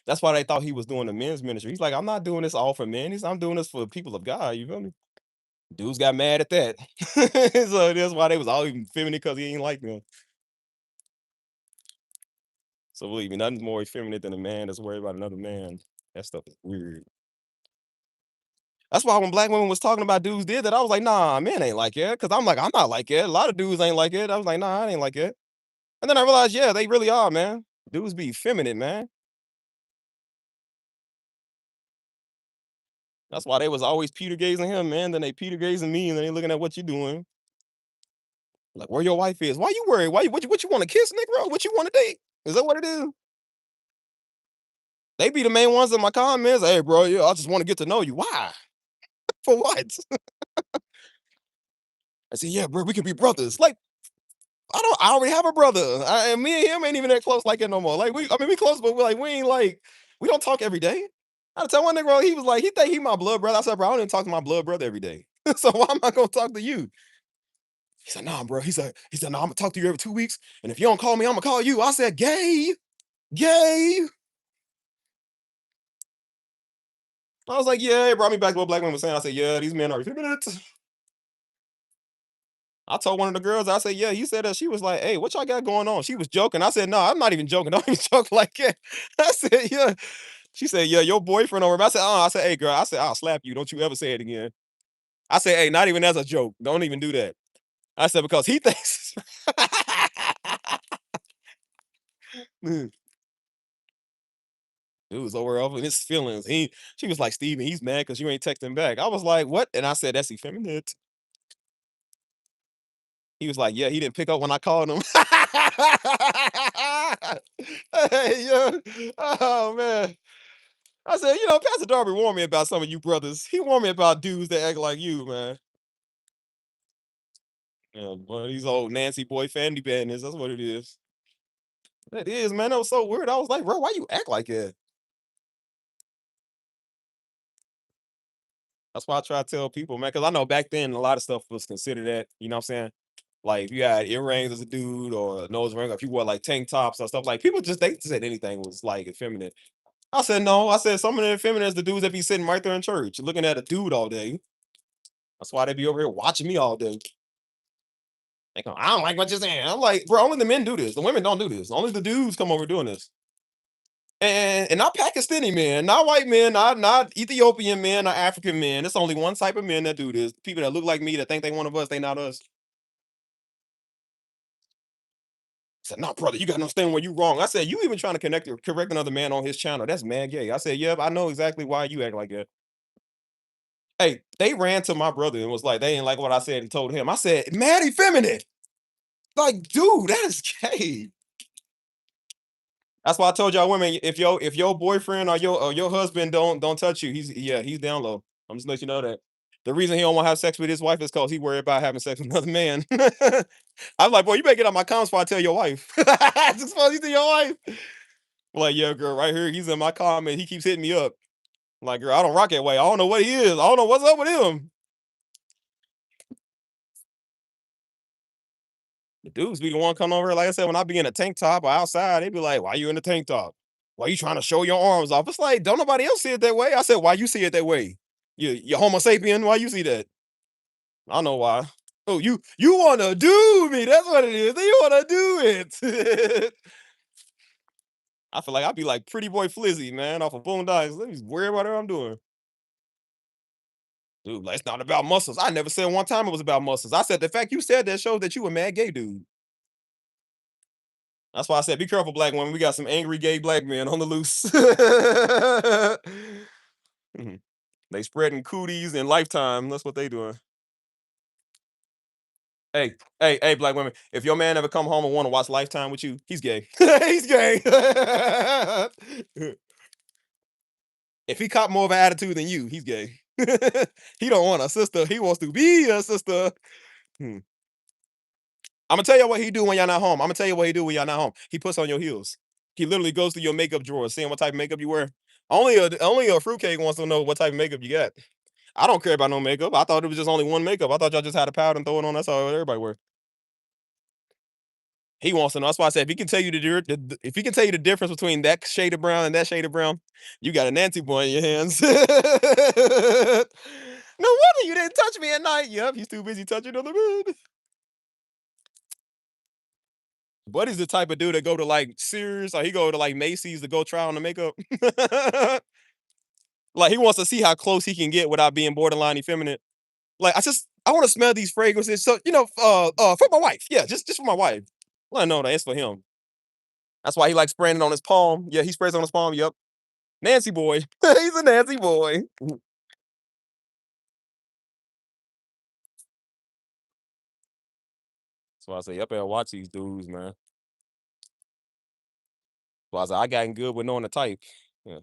That's why they thought he was doing the men's ministry. He's like, I'm not doing this all for men. I'm doing this for the people of God. You feel me? Dudes got mad at that. So that's why they was all even feminine because he ain't like them. So believe me, nothing's more effeminate than a man that's worried about another man. That stuff is weird. That's why when black women was talking about dudes did that, I was like, nah, men ain't like that. Cause I'm like, I'm not like that. A lot of dudes ain't like it. I was like, nah, I ain't like that. And then I realized, yeah, they really are, man. Dudes be feminine, man. That's why they was always Peter gazing him, man. Then they Peter gazing me, and then they looking at what you doing. Like, where your wife is? Why you worried? Why you what you want to kiss, Negro? What you want to date? Is that what it is? They be the main ones in my comments. Hey, bro, yeah, I just want to get to know you. Why? For what? I said, yeah, bro, we can be brothers. Like, I already have a brother. And me and him ain't even that close like that no more. Like, we close, but we ain't like, we don't talk every day. I had to tell one nigga, he was like, he think he my blood brother. I said, bro, I don't even talk to my blood brother every day. So why am I gonna talk to you? He said, nah, bro. He said, no, I'm gonna talk to you every 2 weeks. And if you don't call me, I'm gonna call you. I said, gay, gay. I was like, yeah, it brought me back to what black women were saying. I said, yeah, these men are effeminate. I told one of the girls, I said, yeah, you said that. She was like, hey, what y'all got going on? She was joking. I said, no, I'm not even joking. Don't even joke like that. I said, yeah. She said, yeah, your boyfriend over. I said, oh, I said, hey, girl, I said, I'll slap you. Don't you ever say it again. I said, hey, not even as a joke. Don't even do that. I said, because he thinks. Dude was over in his feelings. She was like, Steven, he's mad because you ain't texting back. I was like, what? And I said, that's effeminate. He was like, "Yeah, he didn't pick up when I called him." Hey, yo. Oh, man. I said, Pastor Darby warned me about some of you brothers. He warned me about dudes that act like you, man. Yeah, one of these old Nancy boy family badness. That's what it is. That is, man. That was so weird. I was like, bro, why you act like that? That's why I try to tell people, man, because I know back then a lot of stuff was considered that, you know what I'm saying? Like if you had earrings as a dude or a nose ring, or if you wore like tank tops or stuff, like people just they said anything was like effeminate. I said no. I said some of the effeminate is the dudes that be sitting right there in church looking at a dude all day. That's why they be over here watching me all day. They go, I don't like what you're saying. I'm like, bro, only the men do this. The women don't do this. Only the dudes come over doing this. And not Pakistani men, not white men, not Ethiopian men, not African men. It's only one type of men that do this. People that look like me that think they one of us, they not us. I said, no, brother, you gotta understand where you wrong. I said, you even trying to correct another man on his channel. That's mad gay. I said, yeah, I know exactly why you act like that. Hey, they ran to my brother and was like, they didn't like what I said and told him. I said, mad effeminate. Like, dude, that is gay. That's why I told y'all women, if your boyfriend or your husband don't touch you, he's down low. I'm just letting you know that. The reason he don't want to have sex with his wife is because he worried about having sex with another man. I'm like, boy, you better get on my comments before I tell your wife. Just expose you to your wife. Like, yeah, girl, right here, he's in my comment. He keeps hitting me up. I'm like, girl, I don't rock that way. I don't know what he is. I don't know what's up with him. The dudes be the one coming over. Like I said, when I be in a tank top or outside, they be like, why you in the tank top? Why you trying to show your arms off? It's like, don't nobody else see it that way. I said, why you see it that way? You Homo sapien, why you see that? I know why. Oh, you wanna do me. That's what it is. You wanna do it. I feel like I'd be like pretty boy Flizzy, man, off of Boondocks. Let me worry about what I'm doing. Dude, like, it's not about muscles. I never said one time it was about muscles. I said the fact you said that shows that you a mad gay dude. That's why I said, be careful, black women. We got some angry gay black men on the loose. Mhm. They spreading cooties and lifetime. That's what they doing. Hey, black women. If your man ever come home and want to watch Lifetime with you, he's gay. He's gay. If he caught more of an attitude than you, he's gay. He don't want a sister. He wants to be a sister. Hmm. I'm gonna tell you what he do when y'all not home. I'm gonna tell you what he do when y'all not home. He puts on your heels. He literally goes through your makeup drawer, seeing what type of makeup you wear. Only a fruitcake wants to know what type of makeup you got. I don't care about no makeup. I thought it was just only one makeup. I thought y'all just had a powder and throw it on. That's all everybody wear. He wants to know. That's why I said if he can tell you if he can tell you the difference between that shade of brown and that shade of brown, you got a Nancy boy in your hands. No wonder you didn't touch me at night. Yep, he's too busy touching on the bed. Buddy's the type of dude that go to like Sears or he go to like Macy's to go try on the makeup. Like he wants to see how close he can get without being borderline effeminate. Like I want to smell these fragrances. So for my wife. Yeah, just for my wife. Well, I know that it's for him. That's why he likes spraying it on his palm. Yeah, he sprays it on his palm. Yep. Nancy boy. He's a Nancy boy. So I say, yep, I watch these dudes, man. So I said, I gotten good with knowing the type. Yeah.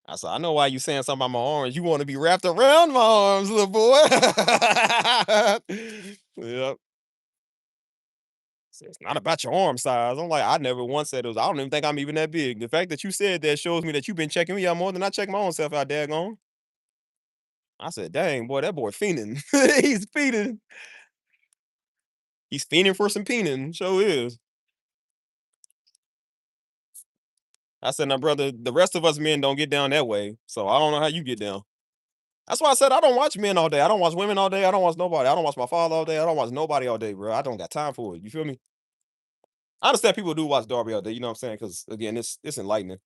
I said, I know why you saying something about my arms. You want to be wrapped around my arms, little boy. Yep. Said, it's not about your arm size. I'm like, I never once said it was. I don't even think I'm even that big. The fact that you said that shows me that you've been checking me out more than I check my own self out, daggone. I said, dang, boy, that boy fiending. He's fiending. He's fiending for some peening. Sure is. I said, now, brother, the rest of us men don't get down that way. So I don't know how you get down. That's why I said I don't watch men all day. I don't watch women all day. I don't watch nobody. I don't watch my father all day. I don't watch nobody all day, bro. I don't got time for it. You feel me? I understand people do watch Darby all day. You know what I'm saying? Because again, it's enlightening.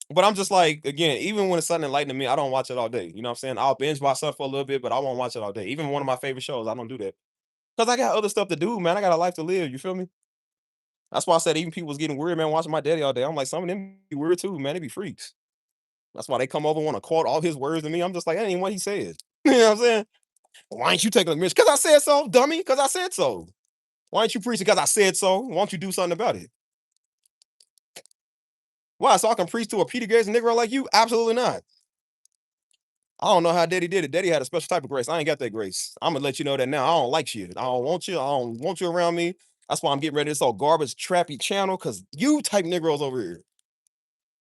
But I'm just like, again, even when it's something enlightening to me, I don't watch it all day. You know what I'm saying? I'll binge watch stuff for a little bit, but I won't watch it all day. Even one of my favorite shows, I don't do that. Because I got other stuff to do, man. I got a life to live. You feel me? That's why I said even people was getting weird, man, watching my daddy all day. I'm like, some of them be weird too, man. They be freaks. That's why they come over, want to quote all his words to me. I'm just like, that ain't what he said. You know what I'm saying? Why ain't you taking a mission? Because I said so, dummy. Because I said so. Why ain't you preaching? Because I said so. Why don't you do something about it? Why? So I can preach to a Peter Gates Negro like you? Absolutely not. I don't know how Daddy did it. Daddy had a special type of grace. I ain't got that grace. I'm gonna let you know that now. I don't like you. I don't want you. I don't want you around me. That's why I'm getting rid of this old garbage trappy channel because you type Negroes over here.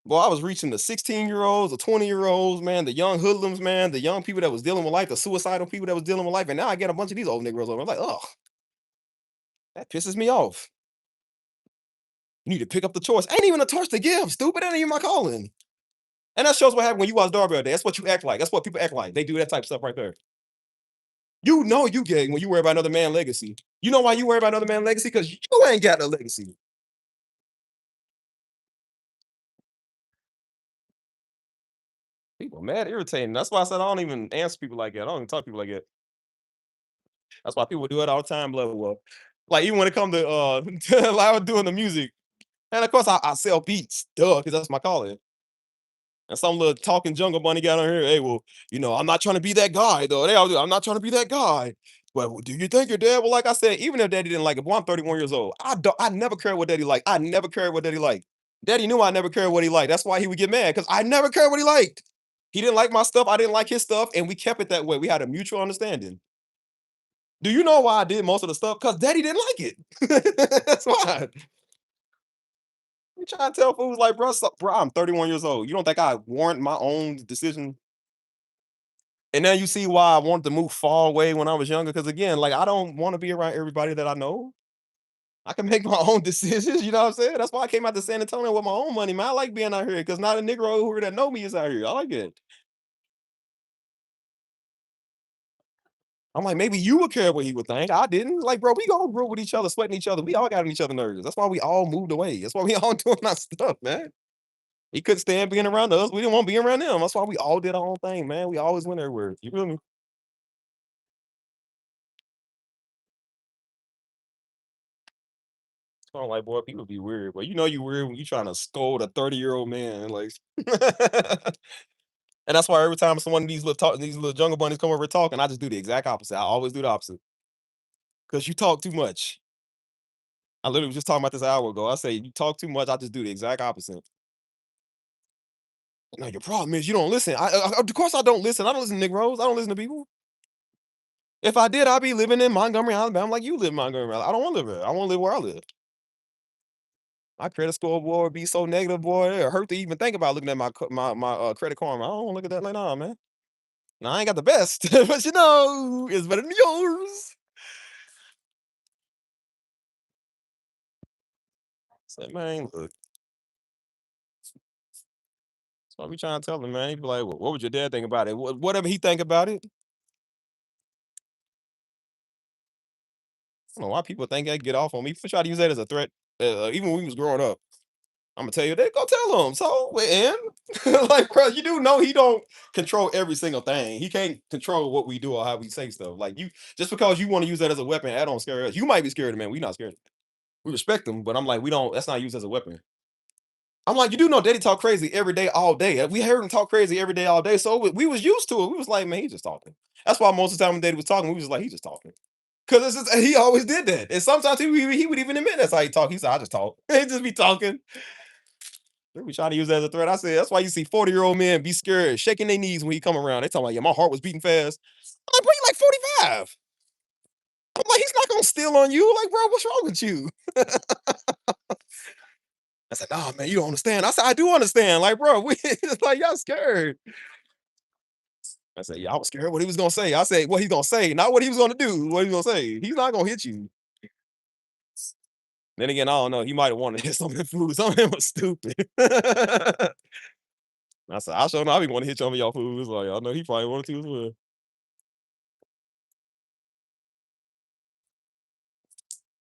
Well, I was reaching the 16-year-olds, the 20-year-olds, man, the young hoodlums, man, the young people that was dealing with life, the suicidal people that was dealing with life. And now I get a bunch of these old Negroes over. I'm like, oh, that pisses me off. You need to pick up the torch. Ain't even a torch to give, stupid. That ain't even my calling. And that shows what happened when you watch Darby all day. That's what you act like. That's what people act like. They do that type of stuff right there. You know you gay when you worry about another man's legacy. You know why you worry about another man's legacy? Because you ain't got a legacy. People mad irritating. That's why I said I don't even answer people like that. I don't even talk to people like that. That's why people do it all the time, blood. Well, like even when it comes to like doing the music, and of course I sell beats, duh, because that's my calling. And some little talking jungle bunny got on here. Hey, well, I'm not trying to be that guy, though. They all do. I'm not trying to be that guy. But do you think your dad? Well, like I said, even if daddy didn't like it, boy, I'm 31 years old. I never cared what daddy liked. I never cared what daddy liked. Daddy knew I never cared what he liked. That's why he would get mad because I never cared what he liked. He didn't like my stuff. I didn't like his stuff, and we kept it that way. We had a mutual understanding. Do you know why I did most of the stuff? Because daddy didn't like it. That's why. We trying to tell fools like, bro, I'm 31 years old. You don't think I warrant my own decision? And now you see why I wanted to move far away when I was younger. Because again, like I don't want to be around everybody that I know. I can make my own decisions. You know what I'm saying? That's why I came out to San Antonio with my own money, man. I like being out here because not a Negro over that know me is out here. I like it. I'm like, maybe you would care what he would think. I didn't. Like, bro, we all grew up with each other, sweating each other. We all got on each other nerves. That's why we all moved away. That's why we all doing our stuff, man. He couldn't stand being around us. We didn't want to be around him. That's why we all did our own thing, man. We always went everywhere. You feel me? So I'm like, boy, people be weird. But you know you weird when you trying to scold a 30-year-old man. Like and that's why every time someone of these little jungle bunnies come over talking, I just do the exact opposite. I always do the opposite. Because you talk too much. I literally was just talking about this an hour ago. I say you talk too much, I just do the exact opposite. Now your problem is you don't listen. Of course I don't listen. I don't listen to Negroes. I don't listen to people. If I did, I'd be living in Montgomery, Alabama, like you live in Montgomery. I don't want to live there. I want to live where I live. My credit score, boy, would be so negative, boy. It hurt to even think about looking at my credit karma. I don't want to look at that like, nah, man. Now I ain't got the best, but it's better than yours. Say, man, look. So I be trying to tell him, man. He be like, well, what would your dad think about it? Whatever he think about it. I don't know why people think they get off on me. People try to use that as a threat. Even when we was growing up. I'm gonna tell you that. Go tell him. So, and like, bro, you do know he don't control every single thing. He can't control what we do or how we say stuff. Like you, just because you want to use that as a weapon, that don't scare us. You might be scared of man. We not scared. We respect him, but I'm like, we don't. That's not used as a weapon. I'm like, you do know Daddy talk crazy every day, all day. We heard him talk crazy every day, all day. So we was used to it. We was like, man, he just talking. That's why most of the time when Daddy was talking, we was like, he just talking. Cause he always did that. And sometimes he would even admit that's how he talk. He said, I just talk. He just be talking. They be trying to use that as a threat. I said, that's why you see 40-year-old men be scared, shaking their knees when he come around. They talking about, yeah, my heart was beating fast. I'm like, bro, you like 45. I'm like, he's not gonna steal on you. Like, bro, what's wrong with you? I said, nah, man, you don't understand. I said, I do understand. Like, bro, it's like y'all scared. I said, yeah, I was scared what he was gonna say. I said, what he's gonna say, not what he was gonna do, what he's gonna say. He's not gonna hit you. Then again, I don't know. He might have wanted to hit some of the food. Some of them was stupid. I said, I sure know I be want to hit some of y'all fools. Like, I know he probably wanted to as well.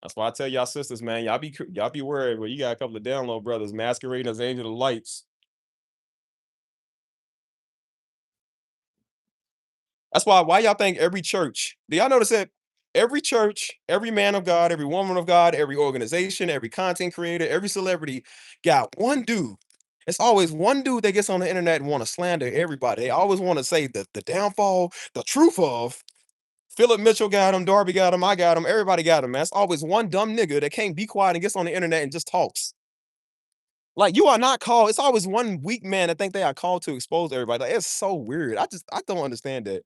That's why I tell y'all sisters, man, y'all be worried, but you got a couple of download brothers masquerading as angel of lights. That's why y'all think every church, do y'all notice that every church, every man of God, every woman of God, every organization, every content creator, every celebrity got one dude. It's always one dude that gets on the internet and want to slander everybody. They always want to say the downfall, the truth of Philip Mitchell got him, Darby got him, I got him, everybody got him, man. It's always one dumb nigga that can't be quiet and gets on the internet and just talks. Like you are not called. It's always one weak man that think they are called to expose everybody. Like it's so weird. I don't understand that.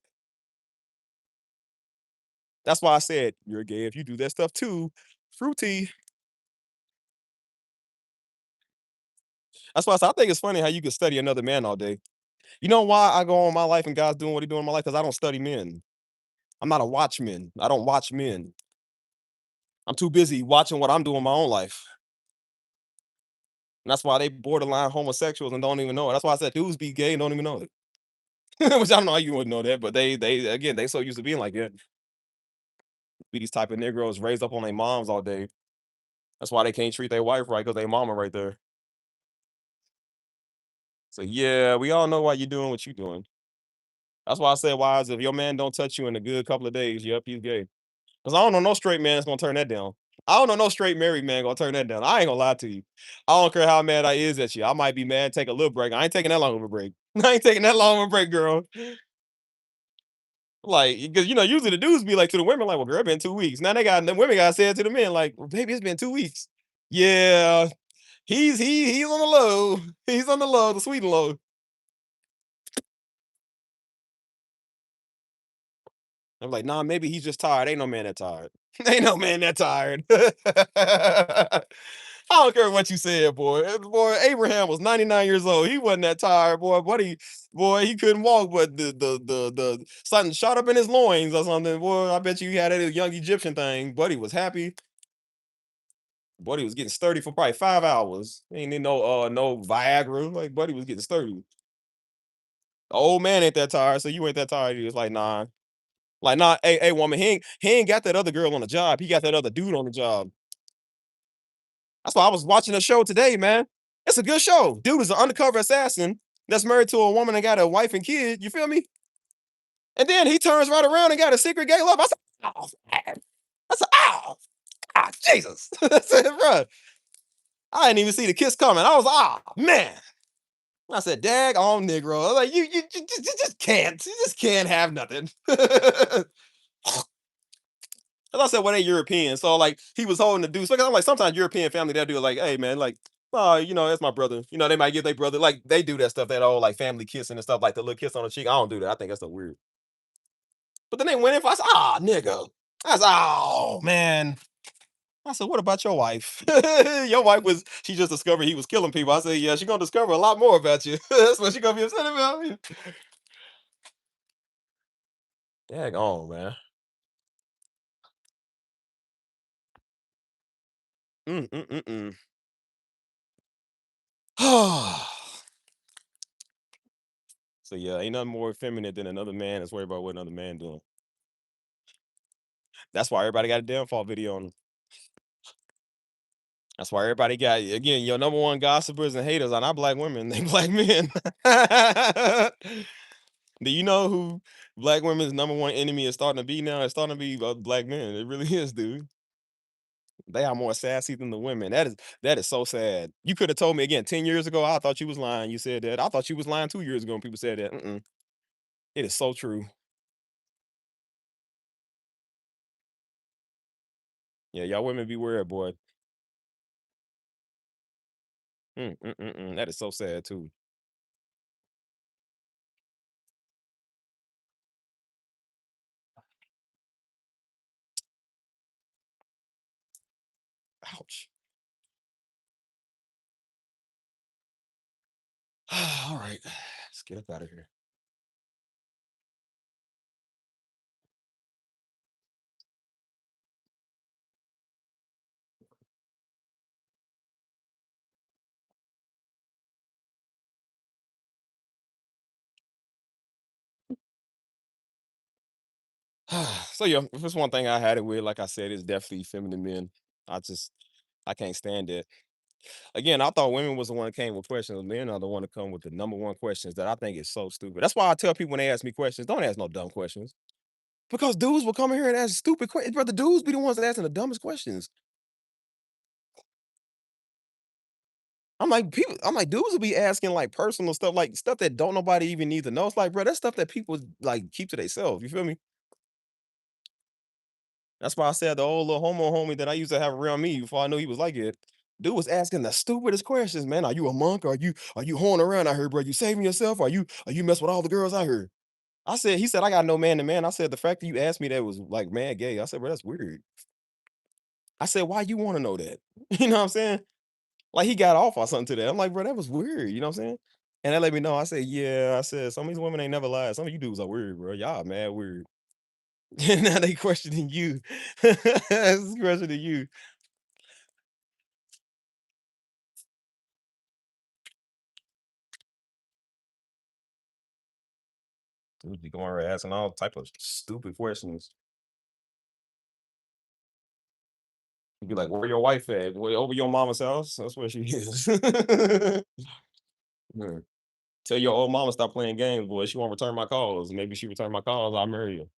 That's why I said you're gay if you do that stuff too. Fruity. That's why I think it's funny how you can study another man all day. You know why I go on my life and God's doing what He doing in my life? Because I don't study men. I'm not a watchman. I don't watch men. I'm too busy watching what I'm doing in my own life. And that's why they borderline homosexuals and don't even know it. That's why I said dudes be gay and don't even know it. Which I don't know how you wouldn't know that, but they again they so used to being like that. Be these type of Negroes raised up on their moms all day. That's why they can't treat their wife right because they mama right there. So yeah, we all know why you're doing what you're doing. That's why I said, wise, if your man don't touch you in a good couple of days, yep, he's gay. Because I don't know no straight man that's gonna turn that down. I don't know no straight married man gonna turn that down. I ain't gonna lie to you. I don't care how mad I is at you. I might be mad, take a little break. I ain't taking that long of a break. I ain't taking that long of a break, girl. Like, because usually the dudes be like to the women, like, well, girl, it been 2 weeks. Now the women gotta say it to the men, like, well, baby, it's been 2 weeks. Yeah, he's on the low. He's on the low, the sweet and low. I'm like, nah, maybe he's just tired. Ain't no man that tired. Ain't no man that tired. I don't care what you said, boy. Boy, Abraham was 99 years old. He wasn't that tired, boy. Boy, he couldn't walk, but the something shot up in his loins or something. Boy, I bet you he had that young Egyptian thing. Buddy was happy. Buddy was getting sturdy for probably 5 hours. Ain't need no Viagra. Like Buddy was getting sturdy. The old man ain't that tired, so you ain't that tired. He was like, nah. Like, nah, hey, woman, he ain't got that other girl on the job. He got that other dude on the job. That's why I was watching a show today, man. It's a good show. Dude is an undercover assassin that's married to a woman and got a wife and kid. You feel me? And then he turns right around and got a secret gay love. I said, oh, man. I said, oh, Jesus. I said, bro, I didn't even see the kiss coming. I was like, oh, man. I said, dag on Negro. I was like, you just can't. You just can't have nothing. As I said, well, they European. So like he was holding the deuce. Like I'm like, sometimes European family they'll do it like, hey man, like, oh, that's my brother. They might give their brother, like they do that stuff, that old like family kissing and stuff, like the little kiss on the cheek. I don't do that. I think that's so weird. But then they went in for I said, nigga. I said, oh man. I said, what about your wife? Your wife she just discovered he was killing people. I said, yeah, she gonna discover a lot more about you. That's what she gonna be upset about me. Dag on, man. Mm-mm-mm-mm. So yeah, ain't nothing more effeminate than another man that's worried about what another man doing. That's why everybody got a downfall video on 'em. That's why everybody got again, your number one gossipers and haters are not black women, they black men. Do you know who black women's number one enemy is starting to be now? It's starting to be black men. It really is, dude. They are more sassy than the women. That is so sad. You could have told me again 10 years ago. I thought you was lying. You said that. I thought you was lying 2 years ago when people said that. It is so true. Yeah, y'all women be weird, boy. That is so sad too. Ouch. All right, let's get up out of here. So yeah, if it's one thing I had it with, like I said, it's definitely feminine men. I can't stand it. Again, I thought women was the one that came with questions. Men are the one to come with the number one questions that I think is so stupid. That's why I tell people when they ask me questions, don't ask no dumb questions. Because dudes will come in here and ask stupid questions. But the dudes be the ones that asking the dumbest questions. I'm like, dudes will be asking like personal stuff, like stuff that don't nobody even need to know. It's like, bro, that's stuff that people like keep to themselves. You feel me? That's why I said the old little homo homie that I used to have around me before I knew he was like it. Dude was asking the stupidest questions, man. Are you a monk? Are you hoeing around out here, bro? You saving yourself? Are you mess with all the girls out here? He said, I got no man to man. I said, the fact that you asked me that was like mad gay. I said, bro, that's weird. I said, why you want to know that? You know what I'm saying? Like he got off on something to that. I'm like, bro, that was weird. You know what I'm saying? And that let me know. I said, yeah. I said, some of these women ain't never lied. Some of you dudes are weird, bro. Y'all mad weird. And now they questioning you. It's questioning you. Dudes be going around asking all type of stupid questions. You be like, where your wife at? Well, over your mama's house? That's where she is. Yeah. Tell your old mama stop playing games, boy. She won't return my calls. Maybe she return my calls, I'll marry you.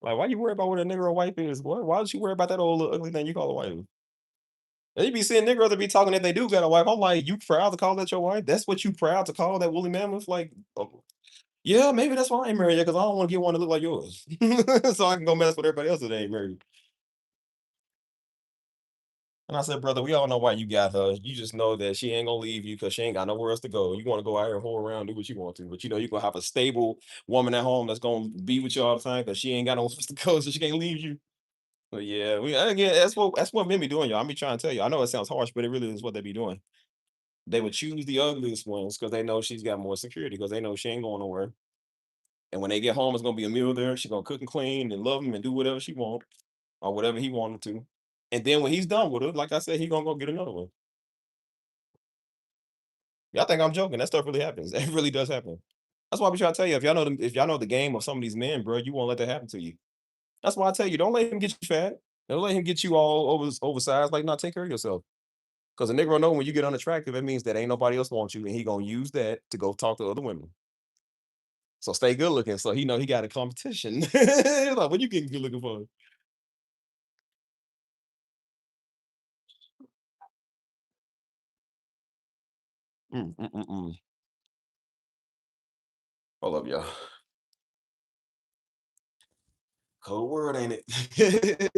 Like, why you worry about what a nigga or wife is, boy? Why don't you worry about that old little ugly thing you call a wife? And you be seeing niggas that be talking that they do got a wife. I'm like, you proud to call that your wife? That's what you proud to call that woolly mammoth? Like, oh, yeah, maybe that's why I ain't married yet, because I don't want to get one to look like yours. So I can go mess with everybody else that ain't married. And I said, brother, we all know why you got her. You just know that she ain't gonna leave you because she ain't got nowhere else to go. You want to go out here and whore around, do what you want to, but you know you're gonna have a stable woman at home that's gonna be with you all the time because she ain't got nowhere else to go, so she can't leave you. But yeah, again, that's what men be doing, y'all. I be trying to tell you. I know it sounds harsh, but it really is what they be doing. They would choose the ugliest ones because they know she's got more security because they know she ain't going nowhere. And when they get home, it's gonna be a meal there. She's gonna cook and clean and love him and do whatever she want or whatever he wanted to. And then when he's done with her, like I said, he gonna go get another one. Y'all think I'm joking? That stuff really happens. It really does happen. That's why we try to tell you if y'all know the game of some of these men, bro, you won't let that happen to you. That's why I tell you, don't let him get you fat. Don't let him get you all oversized. Like, not take care of yourself. Because a nigga will know when you get unattractive, it means that ain't nobody else wants you, and he gonna use that to go talk to other women. So stay good looking, so he know he got a competition. Like, what you getting good looking for? Mm. I love y'all. Cold world, ain't it?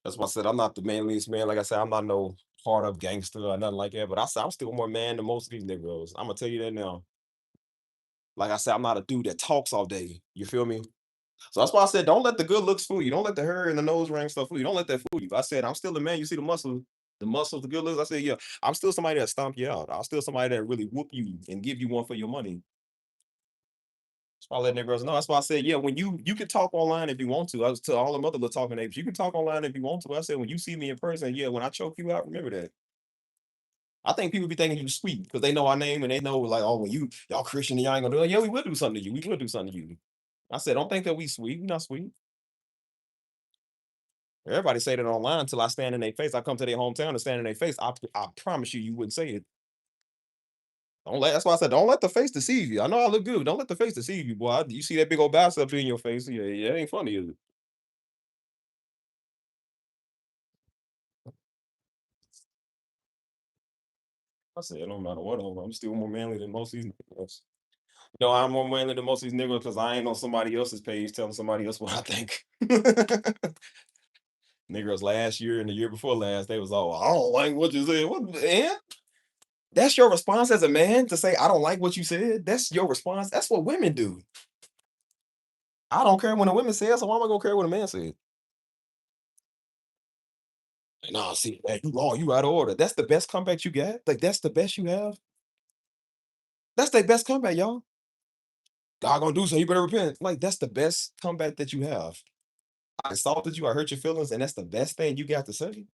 That's why I said I'm not the manliest man. Like I said, I'm not no hard up gangster or nothing like that. But I said I'm still more man than most of these niggas. I'm gonna tell you that now. Like I said, I'm not a dude that talks all day. You feel me? So that's why I said don't let the good looks fool you. Don't let the hair and the nose ring stuff fool you. Don't let that fool you. I said I'm still a man. You see the muscles, the good looks. I said, yeah, I'm still somebody that stomp you out. I'm still somebody that really whoop you and give you one for your money. That's why I let niggas know. That's why I said, yeah, when you can talk online if you want to. I was to all the other little talking apes. You can talk online if you want to. I said, when you see me in person, yeah, when I choke you out, remember that. I think people be thinking you sweet because they know our name and they know like, oh, when y'all Christian and y'all ain't gonna do it. Yeah, we will do something to you. We will do something to you. I said, don't think that we sweet. We not sweet. Everybody say that online until I stand in their face. I come to their hometown and stand in their face. I promise you, you wouldn't say it. That's why I said, don't let the face deceive you. I know I look good. Don't let the face deceive you, boy. You see that big old bicep in your face? Yeah, yeah, it ain't funny, is it? I said, no matter what, I'm still more manly than most of these niggas. No, I'm more manly than most of these niggas because I ain't on somebody else's page telling somebody else what I think. Niggas last year and the year before last, they was all, I don't like what you said. What, man? That's your response as a man to say, I don't like what you said? That's your response. That's what women do. I don't care when a woman says, so why am I gonna care what a man said? Nah, see, man, you wrong, you out of order. That's the best comeback you got? Like, that's the best you have? That's their best comeback, y'all. God gonna do so, you better repent. Like, that's the best comeback that you have. I insulted you, I hurt your feelings, and that's the best thing you got to say?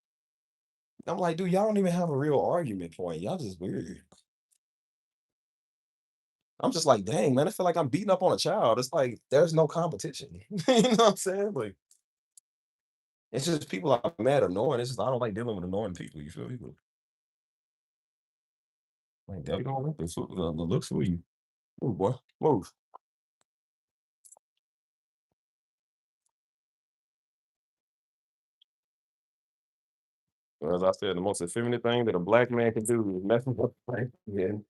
I'm like, dude, y'all don't even have a real argument point. Y'all just weird. I'm just like, dang, man, I feel like I'm beating up on a child. It's like there's no competition. You know what I'm saying? Like, it's just people are mad annoying. It's just I don't like dealing with annoying people. You feel me? Like, they don't want the looks for you. Move, boy. Move. As I said, the most effeminate thing that a black man can do is mess with a black man.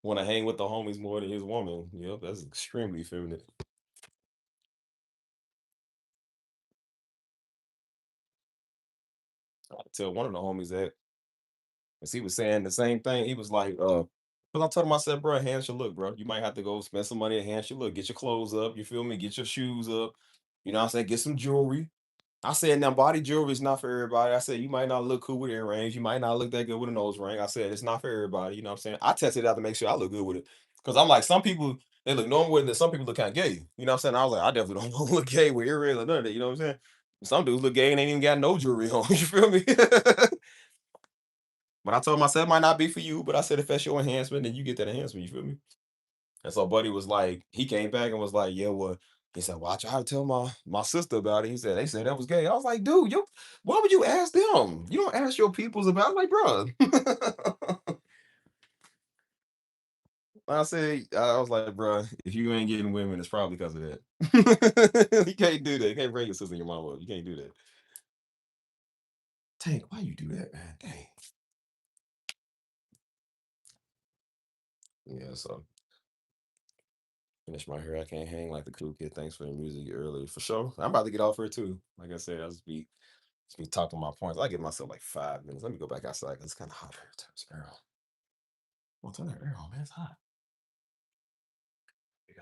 Want to hang with the homies more than his woman. Yep, that's extremely effeminate. I tell one of the homies that, because he was saying the same thing. He was like, because I told him, I said, bro, hands should look, bro. You might have to go spend some money at hands should look. Get your clothes up. You feel me? Get your shoes up. You know what I'm saying? Get some jewelry. I said, now body jewelry is not for everybody. I said, you might not look cool with earrings. You might not look that good with a nose ring. I said, it's not for everybody. You know what I'm saying? I tested it out to make sure I look good with it. Because I'm like, some people, they look normal with it, and some people look kind of gay. You know what I'm saying? I was like, I definitely don't want to look gay with earrings or none of that. You know what I'm saying? Some dudes look gay and ain't even got no jewelry on. You feel me? But I told myself it might not be for you, but I said if that's your enhancement, then you get that enhancement. You feel me? And so Buddy was like, he came back and was like, yeah, well, he said, well, I tried to tell my sister about it. He said, they said that was gay. I was like, dude, why would you ask them? You don't ask your peoples about it. Like, bro. I was like, bro, if you ain't getting women, it's probably because of that. You can't do that. You can't bring your sister and your mom up. You can't do that. Tank, why you do that, man? Dang. Yeah, so finish my hair. I can't hang like the cool kid. Thanks for the music earlier. For sure. I'm about to get off here too. Like I said, I'll just be talking my points. I give myself like 5 minutes. Let me go back outside because it's kind of hot here. Turn this air on. Well, turn that air on, man. It's hot. Yeah.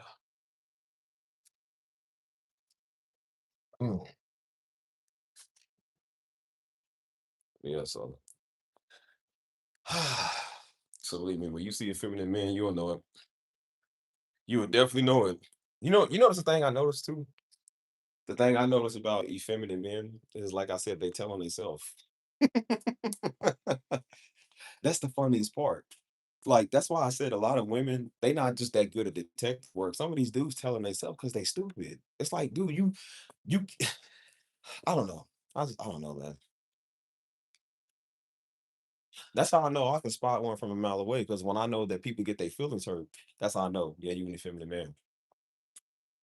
Mm. Yeah, so so believe me, when you see a feminine man, you'll know it. You will definitely know it. You notice the thing I noticed too? The thing I notice about effeminate men is like I said, they tell on themselves. That's the funniest part. Like, that's why I said a lot of women, they not just that good at detective work. Some of these dudes telling themselves because they stupid. It's like, dude, you I don't know. I don't know, man. That's how I know I can spot one from a mile away. Because when I know that people get their feelings hurt, that's how I know. Yeah, you an effeminate man.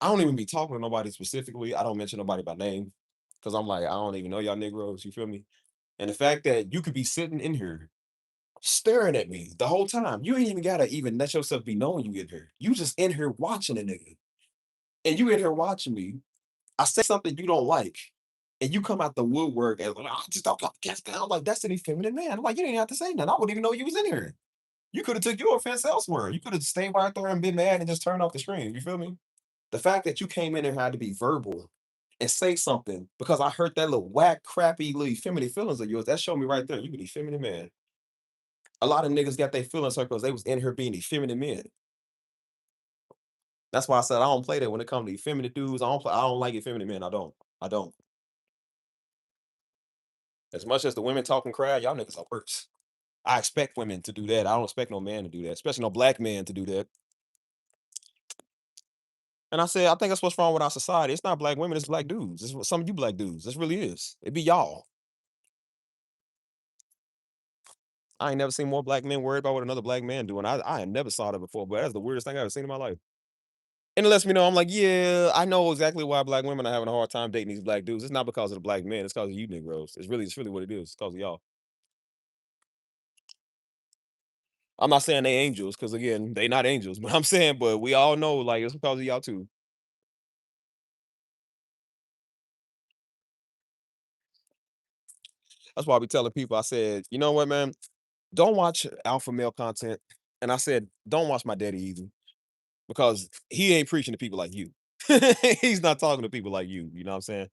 I don't even be talking to nobody specifically. I don't mention nobody by name. Because I'm like, I don't even know y'all Negroes. You feel me? And the fact that you could be sitting in here staring at me the whole time. You ain't even gotta even let yourself be knowing you in here. You just in here watching a nigga. And you in here watching me. I say something you don't like. And you come out the woodwork and I just don't guess down. Like, that's an effeminate man. I'm like, you didn't have to say nothing. I wouldn't even know you was in here. You could have took your offense elsewhere. You could have stayed right there and been mad and just turned off the screen. You feel me? The fact that you came in and had to be verbal and say something because I heard that little whack, crappy, little effeminate feelings of yours, that showed me right there. You an effeminate man. A lot of niggas got their feelings hurt because they was in here being effeminate men. That's why I said I don't play that when it comes to effeminate dudes. I don't like effeminate men. I don't. I don't. As much as the women talk and cry, y'all niggas are worse. I expect women to do that. I don't expect no man to do that, especially no black man to do that. And I said, I think that's what's wrong with our society. It's not black women, it's black dudes. It's some of you black dudes. This really is. It be y'all. I ain't never seen more black men worried about what another black man doing. I had never saw that before, but that's the weirdest thing I've ever seen in my life. And it lets me know I'm like, yeah, I know exactly why black women are having a hard time dating these black dudes. It's not because of the black men, it's because of you Negroes. It's really what it is. It's because of y'all. I'm not saying they angels, because again, they not angels, but I'm saying, but we all know like it's because of y'all too. That's why I be telling people, I said, you know what, man? Don't watch alpha male content. And I said, don't watch my daddy either. Because he ain't preaching to people like you. He's not talking to people like you know what I'm saying?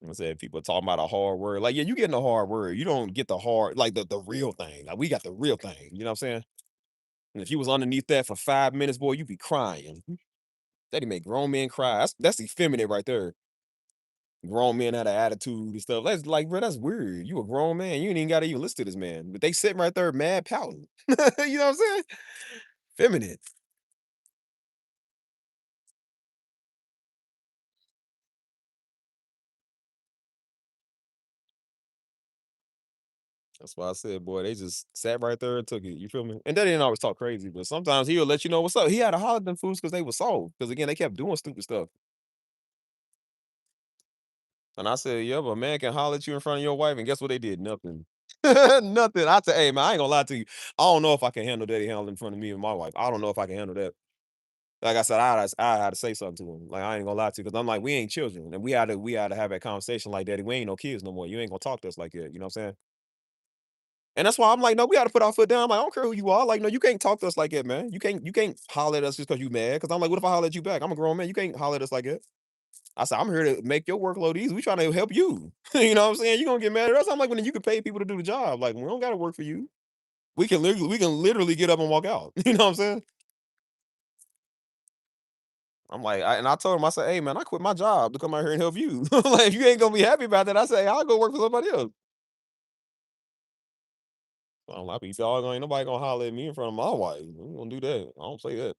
I said people talking about a hard word. Like, yeah, you getting a hard word. You don't get the hard, like the real thing. Like we got the real thing. You know what I'm saying? And if you was underneath that for 5 minutes, boy, you'd be crying. That'd make grown men cry. That's effeminate right there. Grown men had an attitude and stuff. That's like, bro, that's weird. You a grown man. You ain't even gotta even listen to this man. But they sitting right there mad pouting. You know what I'm saying? Feminine. That's why I said, boy, they just sat right there and took it. You feel me? And they didn't always talk crazy, but sometimes he'll let you know what's up. He had to holler at them fools because they were soft. Because again, they kept doing stupid stuff. And I said, "Yeah, but a man can holler at you in front of your wife, and guess what they did? Nothing." Nothing. I said, "Hey, man, I ain't gonna lie to you. I don't know if I can handle daddy handling in front of me and my wife. I don't know if I can handle that." Like I said, I had to say something to him. Like, I ain't gonna lie to you, because I'm like, we ain't children, and we had to have that conversation like, "Daddy, we ain't no kids no more. You ain't gonna talk to us like that." You know what I'm saying? And that's why I'm like, "No, we gotta put our foot down." I'm like, "I don't care who you are. Like, no, you can't talk to us like that, man. You can't holler at us just because you mad." Because I'm like, "What if I holler at you back? I'm a grown man. You can't holler at us like that." I said, "I'm here to make your workload easy. We trying to help you." You know what I'm saying? You gonna get mad at us? I'm like, "Well, then you can pay people to do the job. Like, we don't gotta work for you. We can literally get up and walk out." You know what I'm saying? I'm like, I told him, I said, "Hey, man, I quit my job to come out here and help you. Like, if you ain't gonna be happy about that, I say I'll go work for somebody else." I'm like, "If y'all ain't nobody gonna holler at me in front of my wife. We ain't gonna do that. I don't say that."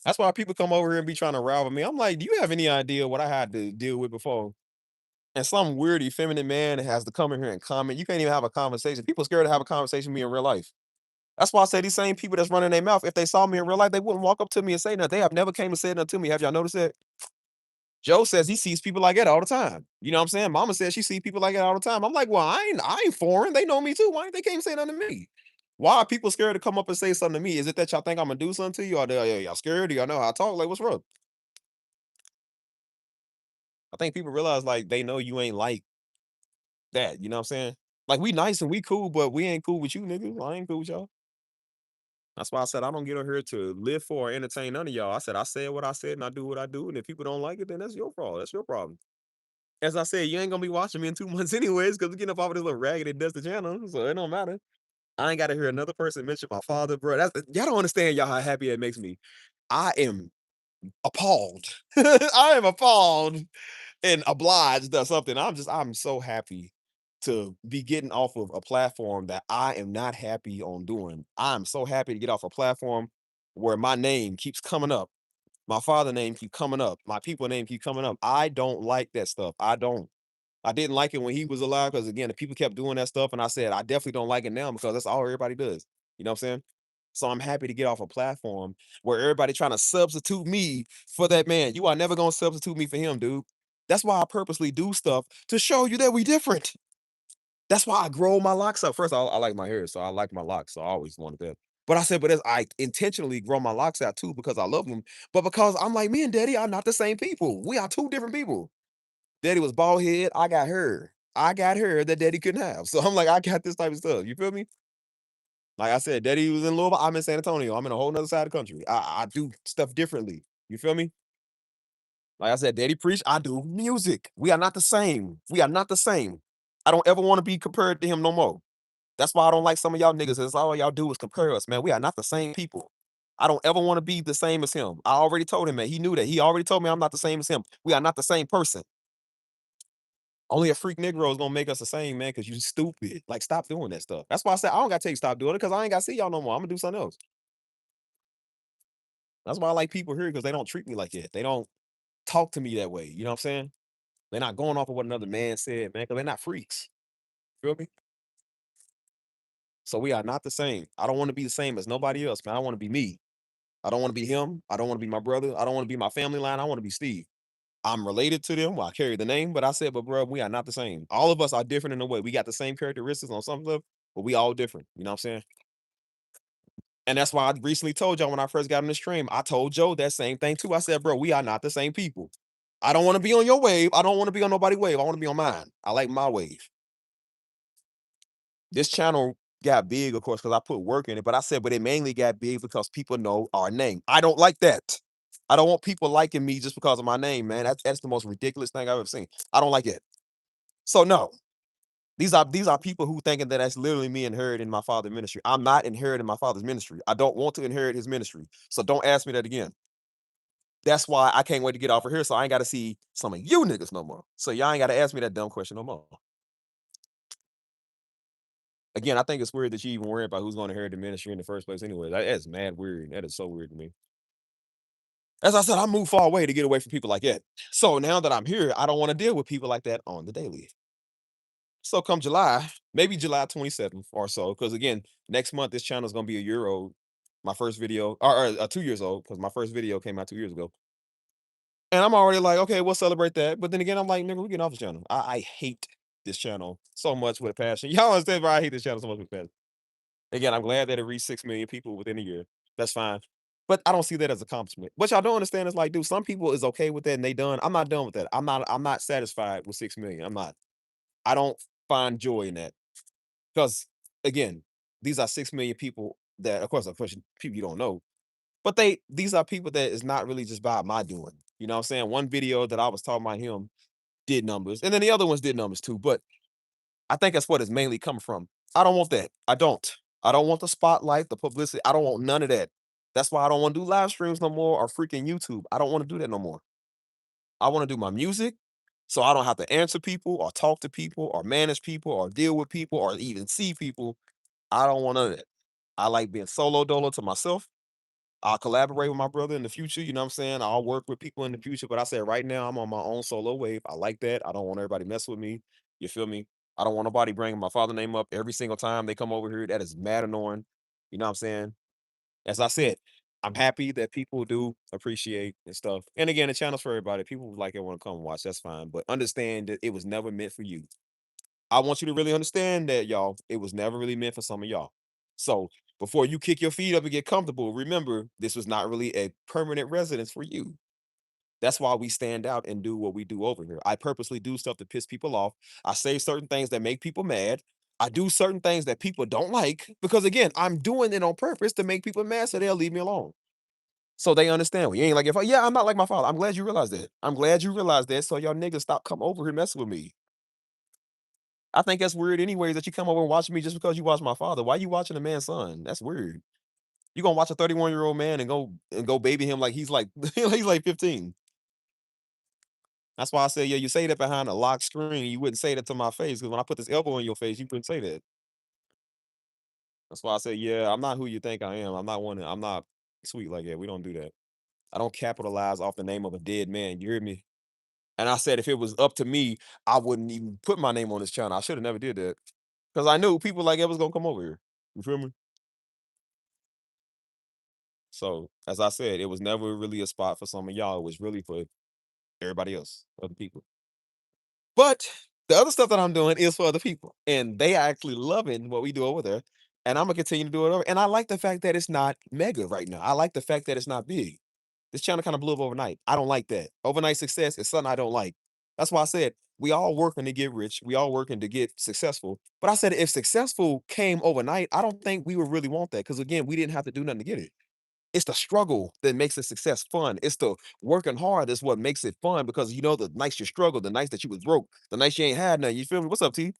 That's why people come over here and be trying to rival me. I'm like, "Do you have any idea what I had to deal with before?" And some weird effeminate man has to come in here and comment. You can't even have a conversation. People scared to have a conversation with me in real life. That's why I say these same people that's running their mouth, if they saw me in real life, they wouldn't walk up to me and say nothing. They have never came and said nothing to me. Have y'all noticed that? Joe says he sees people like that all the time. You know what I'm saying? Mama says she sees people like that all the time. I'm like, "Well, I ain't foreign. They know me too. Why ain't they can't say nothing to me? Why are people scared to come up and say something to me? Is it that y'all think I'm gonna do something to you, or y'all scared? Do y'all know how I talk? Like, what's wrong?" I think people realize like they know you ain't like that. You know what I'm saying? Like, we nice and we cool, but we ain't cool with you, nigga. I ain't cool with y'all. That's why I said I don't get on here to live for or entertain none of y'all. I said I said what I said and I do what I do. And if people don't like it, then that's your fault. That's your problem. As I said, you ain't gonna be watching me in 2 months anyways, because we're getting up off of this little raggedy dusty channel. So it don't matter. I ain't gotta hear another person mention my father, bro. That's y'all don't understand y'all how happy it makes me. I am appalled. I am appalled and obliged or something. I'm so happy to be getting off of a platform that I am not happy on doing. I'm so happy to get off a platform where my name keeps coming up. My father name keep coming up. My people name keep coming up. I don't like that stuff. I don't. I didn't like it when he was alive because again, the people kept doing that stuff, and I said I definitely don't like it now because that's all everybody does. You know what I'm saying? So I'm happy to get off a platform where everybody trying to substitute me for that man. You are never gonna substitute me for him, dude. That's why I purposely do stuff to show you that we different. That's why I grow my locks up. First, I like my hair, so I like my locks. So I always wanted that. But I said, but as I intentionally grow my locks out too because I love them, but because I'm like, me and Daddy are not the same people. We are two different people. Daddy was bald head. I got her. I got her that Daddy couldn't have. So I'm like, I got this type of stuff. You feel me? Like I said, Daddy was in Louisville. I'm in San Antonio. I'm in a whole nother side of the country. I do stuff differently. You feel me? Like I said, Daddy preach. I do music. We are not the same. We are not the same. I don't ever want to be compared to him no more. That's why I don't like some of y'all niggas. That's all y'all do is compare us, man. We are not the same people. I don't ever want to be the same as him. I already told him that. He knew that. He already told me I'm not the same as him. We are not the same person. Only a freak Negro is gonna make us the same, man, because you stupid. Like, stop doing that stuff. That's why I said I don't gotta tell you stop doing it, because I ain't gotta see y'all no more. I'm gonna do something else. That's why I like people here, because they don't treat me like that. They don't talk to me that way. You know what I'm saying? They're not going off of what another man said, man, because they're not freaks. Feel me? So we are not the same. I don't want to be the same as nobody else, man. I want to be me. I don't want to be him. I don't want to be my brother. I don't want to be my family line. I want to be Steve. I'm related to them. Well, I carry the name, but I said, but bro, we are not the same. All of us are different in a way. We got the same characteristics on some stuff, but we all different. You know what I'm saying? And that's why I recently told y'all when I first got on the stream, I told Joe that same thing too. I said, bro, we are not the same people. I don't want to be on your wave. I don't want to be on nobody's wave. I want to be on mine. I like my wave. This channel got big, of course, because I put work in it. But I said, but it mainly got big because people know our name. I don't like that. I don't want people liking me just because of my name, man. That's the most ridiculous thing I've ever seen. I don't like it. So no, these are people who thinking that that's literally me inheriting my father's ministry. I'm not inheriting my father's ministry. I don't want to inherit his ministry. So don't ask me that again. That's why I can't wait to get off of here so I ain't got to see some of you niggas no more. So y'all ain't got to ask me that dumb question no more. Again, I think it's weird that you even worry about who's going to inherit the ministry in the first place anyway. That's mad weird. That is so weird to me. As I said, I moved far away to get away from people like that. So now that I'm here, I don't want to deal with people like that on the daily. So come July, maybe July 27th or so, because again, next month this channel is gonna be a year old. My first video, or 2 years old, because my first video came out 2 years ago. And I'm already like, okay, we'll celebrate that. But then again, I'm like, nigga, we getting off the channel. I hate this channel so much with a passion. Y'all understand why I hate this channel so much with a passion. Again, I'm glad that it reached 6 million people within a year. That's fine. But I don't see that as accomplishment. What y'all don't understand is like, dude, some people is okay with that and they done. I'm not done with that. I'm not satisfied with 6 million. I'm not. I don't find joy in that. Because again, these are 6 million people that, of course, people you don't know. But these are people that is not really just by my doing. You know what I'm saying? One video that I was talking about him did numbers, and then the other ones did numbers too. But I think that's what it's mainly coming from. I don't want that. I don't. I don't want the spotlight, the publicity. I don't want none of that. That's why I don't want to do live streams no more or freaking YouTube. I don't want to do that no more. I want to do my music so I don't have to answer people or talk to people or manage people or deal with people or even see people. I don't want none of that. I like being solo dolo to myself. I'll collaborate with my brother in the future, you know what I'm saying? I'll work with people in the future, but I said right now I'm on my own solo wave. I like that. I don't want everybody mess with me. You feel me? I don't want nobody bringing my father name up every single time they come over here. That is mad annoying. You know what I'm saying? As I said, I'm happy that people do appreciate and stuff. And again, the channel's for everybody. People who like it want to come and watch. That's fine. But understand that it was never meant for you. I want you to really understand that, y'all. It was never really meant for some of y'all. So before you kick your feet up and get comfortable, remember this was not really a permanent residence for you. That's why we stand out and do what we do over here. I purposely do stuff to piss people off. I say certain things that make people mad. I do certain things that people don't like because again, I'm doing it on purpose to make people mad so they'll leave me alone. So they understand. Well, you ain't like if I, yeah, I'm not like my father. I'm glad you realized that. I'm glad you realized that. So y'all niggas stop come over here messing with me. I think that's weird anyways that you come over and watch me just because you watch my father. Why you watching a man's son? That's weird. You gonna watch a 31-year-old man and go baby him like he's like he's like 15. That's why I say, yeah, you say that behind a locked screen. You wouldn't say that to my face because when I put this elbow in your face, you couldn't say that. That's why I say, yeah, I'm not who you think I am. I'm not sweet like that. We don't do that. I don't capitalize off the name of a dead man. You hear me? And I said if it was up to me, I wouldn't even put my name on this channel. I should have never did that. Because I knew people like that was gonna come over here. You feel me? So, as I said, it was never really a spot for some of y'all. It was really for everybody else, other people. But the other stuff that I'm doing is for other people, and they are actually loving what we do over there. And I'm gonna continue to do it over. And I like the fact that it's not mega right now. I like the fact that it's not big. This channel kind of blew up overnight. I don't like that. Overnight success is something I don't like. That's why I said we all working to get rich. We all working to get successful. But I said if successful came overnight, I don't think we would really want that because again, we didn't have to do nothing to get it. It's the struggle that makes the success fun. It's the working hard that's what makes it fun because you know the nights you struggled, the nights that you was broke, the nights you ain't had nothing. You feel me? What's up, T?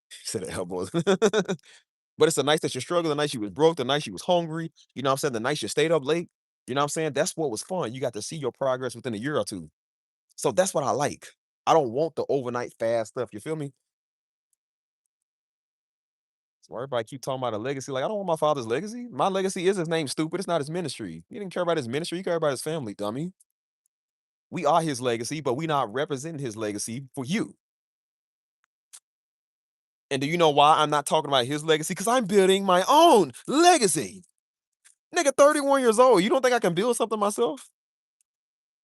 Said the elbows. But it's the nights that you struggled, the nights you was broke, the nights you was hungry. You know what I'm saying? The nights you stayed up late. You know what I'm saying? That's what was fun. You got to see your progress within a year or two. So that's what I like. I don't want the overnight fast stuff. You feel me? So everybody keep talking about a legacy. Like, I don't want my father's legacy. My legacy is his name, stupid. It's not his ministry. He didn't care about his ministry. He cared about his family, dummy. We are his legacy, but we not representing his legacy for you. And do you know why I'm not talking about his legacy? Because I'm building my own legacy. Nigga, 31 years old. You don't think I can build something myself?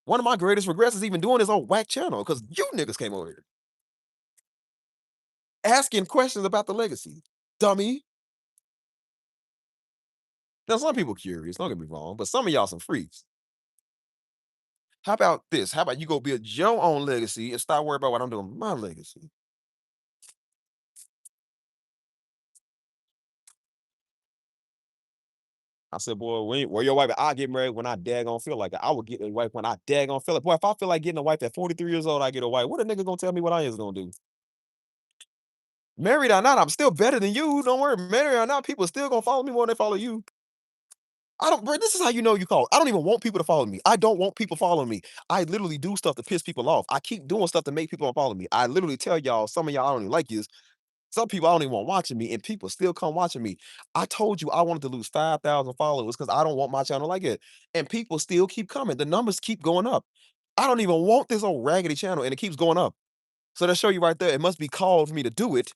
One of my greatest regrets is even doing this on whack channel because you niggas came over here asking questions about the legacy. Dummy. Now, some people curious, don't get me wrong, but some of y'all some freaks. How about this? How about you go build your own legacy and stop worrying about what I'm doing with my legacy? I said, boy, where your wife? I get married when I daggone feel like it. I would get a wife when I daggone feel like. Boy, if I feel like getting a wife at 43 years old, I get a wife. What a nigga gonna tell me what I is gonna do? Married or not, I'm still better than you. Don't worry. Married or not, people still gonna follow me more than they follow you. I don't, bro. This is how you know you call. I don't even want people to follow me. I don't want people following me. I literally do stuff to piss people off. I keep doing stuff to make people follow me. I literally tell y'all, some of y'all I don't even like you. Some people I don't even want watching me, and people still come watching me. I told you I wanted to lose 5,000 followers because I don't want my channel like it. And people still keep coming. The numbers keep going up. I don't even want this old raggedy channel, and it keeps going up. So that show you right there, it must be called for me to do it.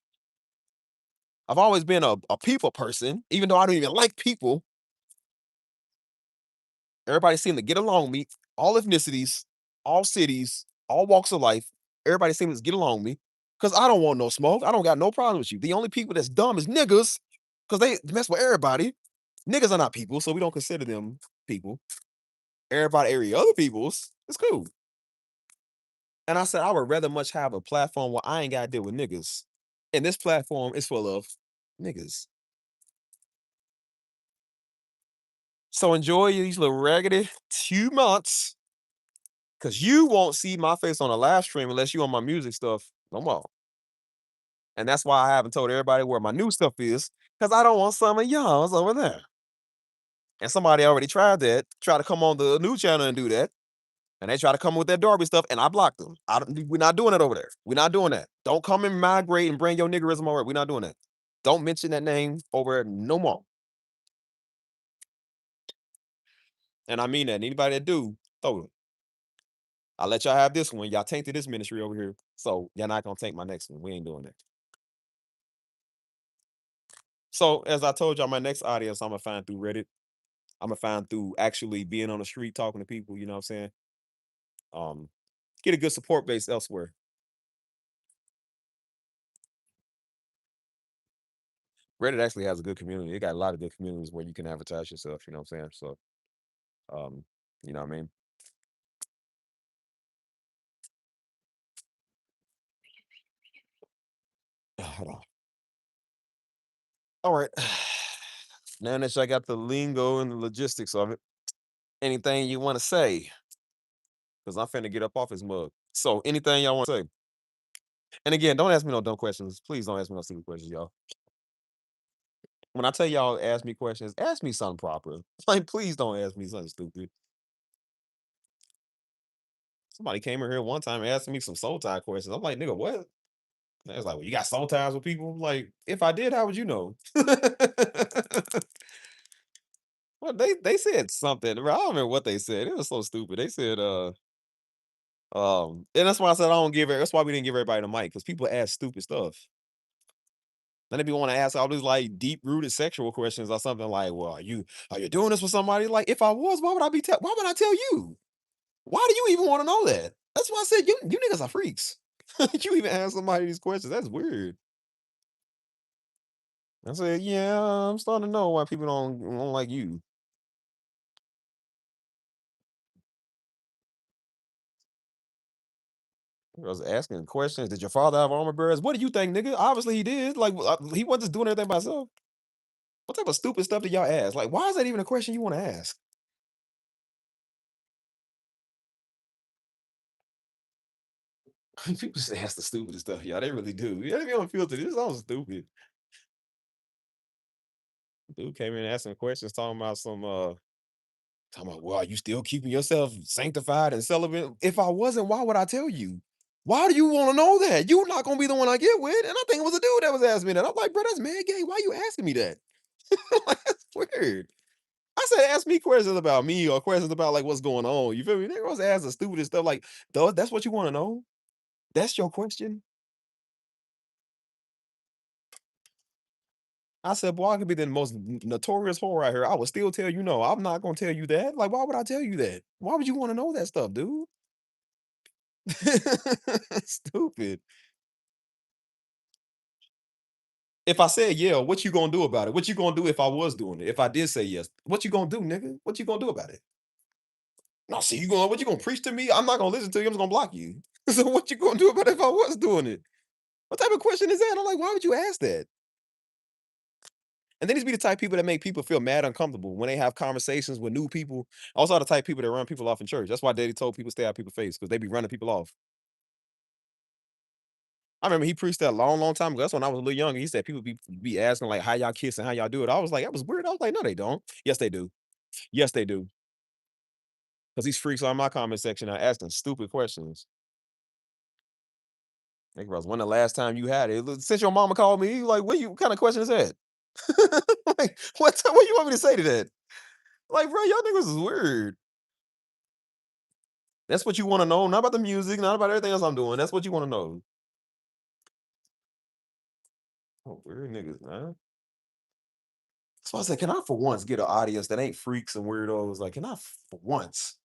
I've always been a people person, even though I don't even like people. Everybody seemed to get along with me, all ethnicities. all cities, all walks of life. Everybody seems to get along with me because I don't want no smoke. I don't got no problem with you. The only people that's dumb is niggas because they mess with everybody. Niggas are not people, so we don't consider them people. Everybody, every other people's, it's cool. And I said, I would rather much have a platform where I ain't got to deal with niggas. And this platform is full of niggas. So enjoy these little raggedy 2 months because you won't see my face on a live stream unless you on my music stuff no more. And that's why I haven't told everybody where my new stuff is because I don't want some of y'all's over there. And somebody already tried that, try to come on the new channel and do that. And they try to come with that Darby stuff, and I blocked them. We're not doing it over there. We're not doing that. Don't come and migrate and bring your niggerism over. We're not doing that. Don't mention that name over no more. And I mean that. And anybody that do, throw them. I'll let y'all have this one. Y'all tainted this ministry over here. So y'all not gonna take my next one. We ain't doing that. So as I told y'all, my next audience, I'm gonna find through Reddit. I'm gonna find through actually being on the street talking to people, you know what I'm saying? Um, get a good support base elsewhere. Reddit actually has a good community. It got a lot of good communities where you can advertise yourself, you know what I'm saying? So um, you know what I mean? Hold on. All right. Now that I got the lingo and the logistics of it, anything you want to say? Because I'm finna get up off his mug. So anything y'all want to say? And again, don't ask me no dumb questions. Please don't ask me no stupid questions, y'all. When I tell y'all ask me questions, ask me something proper. Like, please don't ask me something stupid. Somebody came in here one time and asked me some soul tie questions. I'm like, nigga, what? They was like, well, you got soul ties with people? I'm like, if I did, how would you know? Well, they said something. Bro, I don't remember what they said. It was so stupid. They said, and that's why I said I don't give it. That's why we didn't give everybody the mic because people ask stupid stuff. Then if you want to ask all these like deep rooted sexual questions or something like, well, are you doing this with somebody? Like, if I was, why would I be? Why would I tell you? Why do you even want to know that? That's why I said you niggas are freaks. You even ask somebody these questions. That's weird. I said, yeah, I'm starting to know why people don't like you. I was asking questions. Did your father have armor bearers? What do you think, nigga? Obviously he did. Like he wasn't just doing everything by himself. What type of stupid stuff did y'all ask? Like, why is that even a question you want to ask? People just ask the stupidest stuff, y'all. They really do. Yeah, they be on filter. This sounds stupid. Dude came in asking questions, talking about, well, are you still keeping yourself sanctified and celibate? If I wasn't, why would I tell you? Why do you want to know that? You're not gonna be the one I get with. And I think it was a dude that was asking me that. I'm like, bro, that's mad gay. Why you asking me that? Like, that's weird. I said, ask me questions about me or questions about like what's going on. You feel me? They was asking the stupidest stuff. Like, that's what you want to know? That's your question? I said, boy, I could be the most notorious whore out here. I would still tell you no. I'm not gonna tell you that. Like, why would I tell you that? Why would you want to know that stuff, dude? Stupid. If I said yeah, what you gonna do about it? What you gonna do if I was doing it? If I did say yes, what you gonna do, nigga? What you gonna do about it? No, see, what you gonna preach to me? I'm not gonna listen to you. I'm just gonna block you. So what you gonna do about it if I was doing it? What type of question is that? I'm like, why would you ask that? And then these be the type of people that make people feel mad uncomfortable when they have conversations with new people. Also, the type of people that run people off in church. That's why Daddy told people stay out of people's face because they be running people off. I remember he preached that a long, long time ago. That's when I was a little younger. He said people be asking like how y'all kiss and how y'all do it. I was like, that was weird. I was like, no, they don't. Yes, they do. Yes, they do. Because these freaks on my comment section are asking stupid questions. Like, bros, when the last time you had it? Since your mama called me, like, what kind of question is that? Like, what you want me to say to that? Like, bro, y'all niggas is weird. That's what you want to know, not about the music, not about everything else I'm doing. That's what you want to know. Oh, weird niggas, man. So I said, can I for once get an audience that ain't freaks and weirdos? Like, can I for once?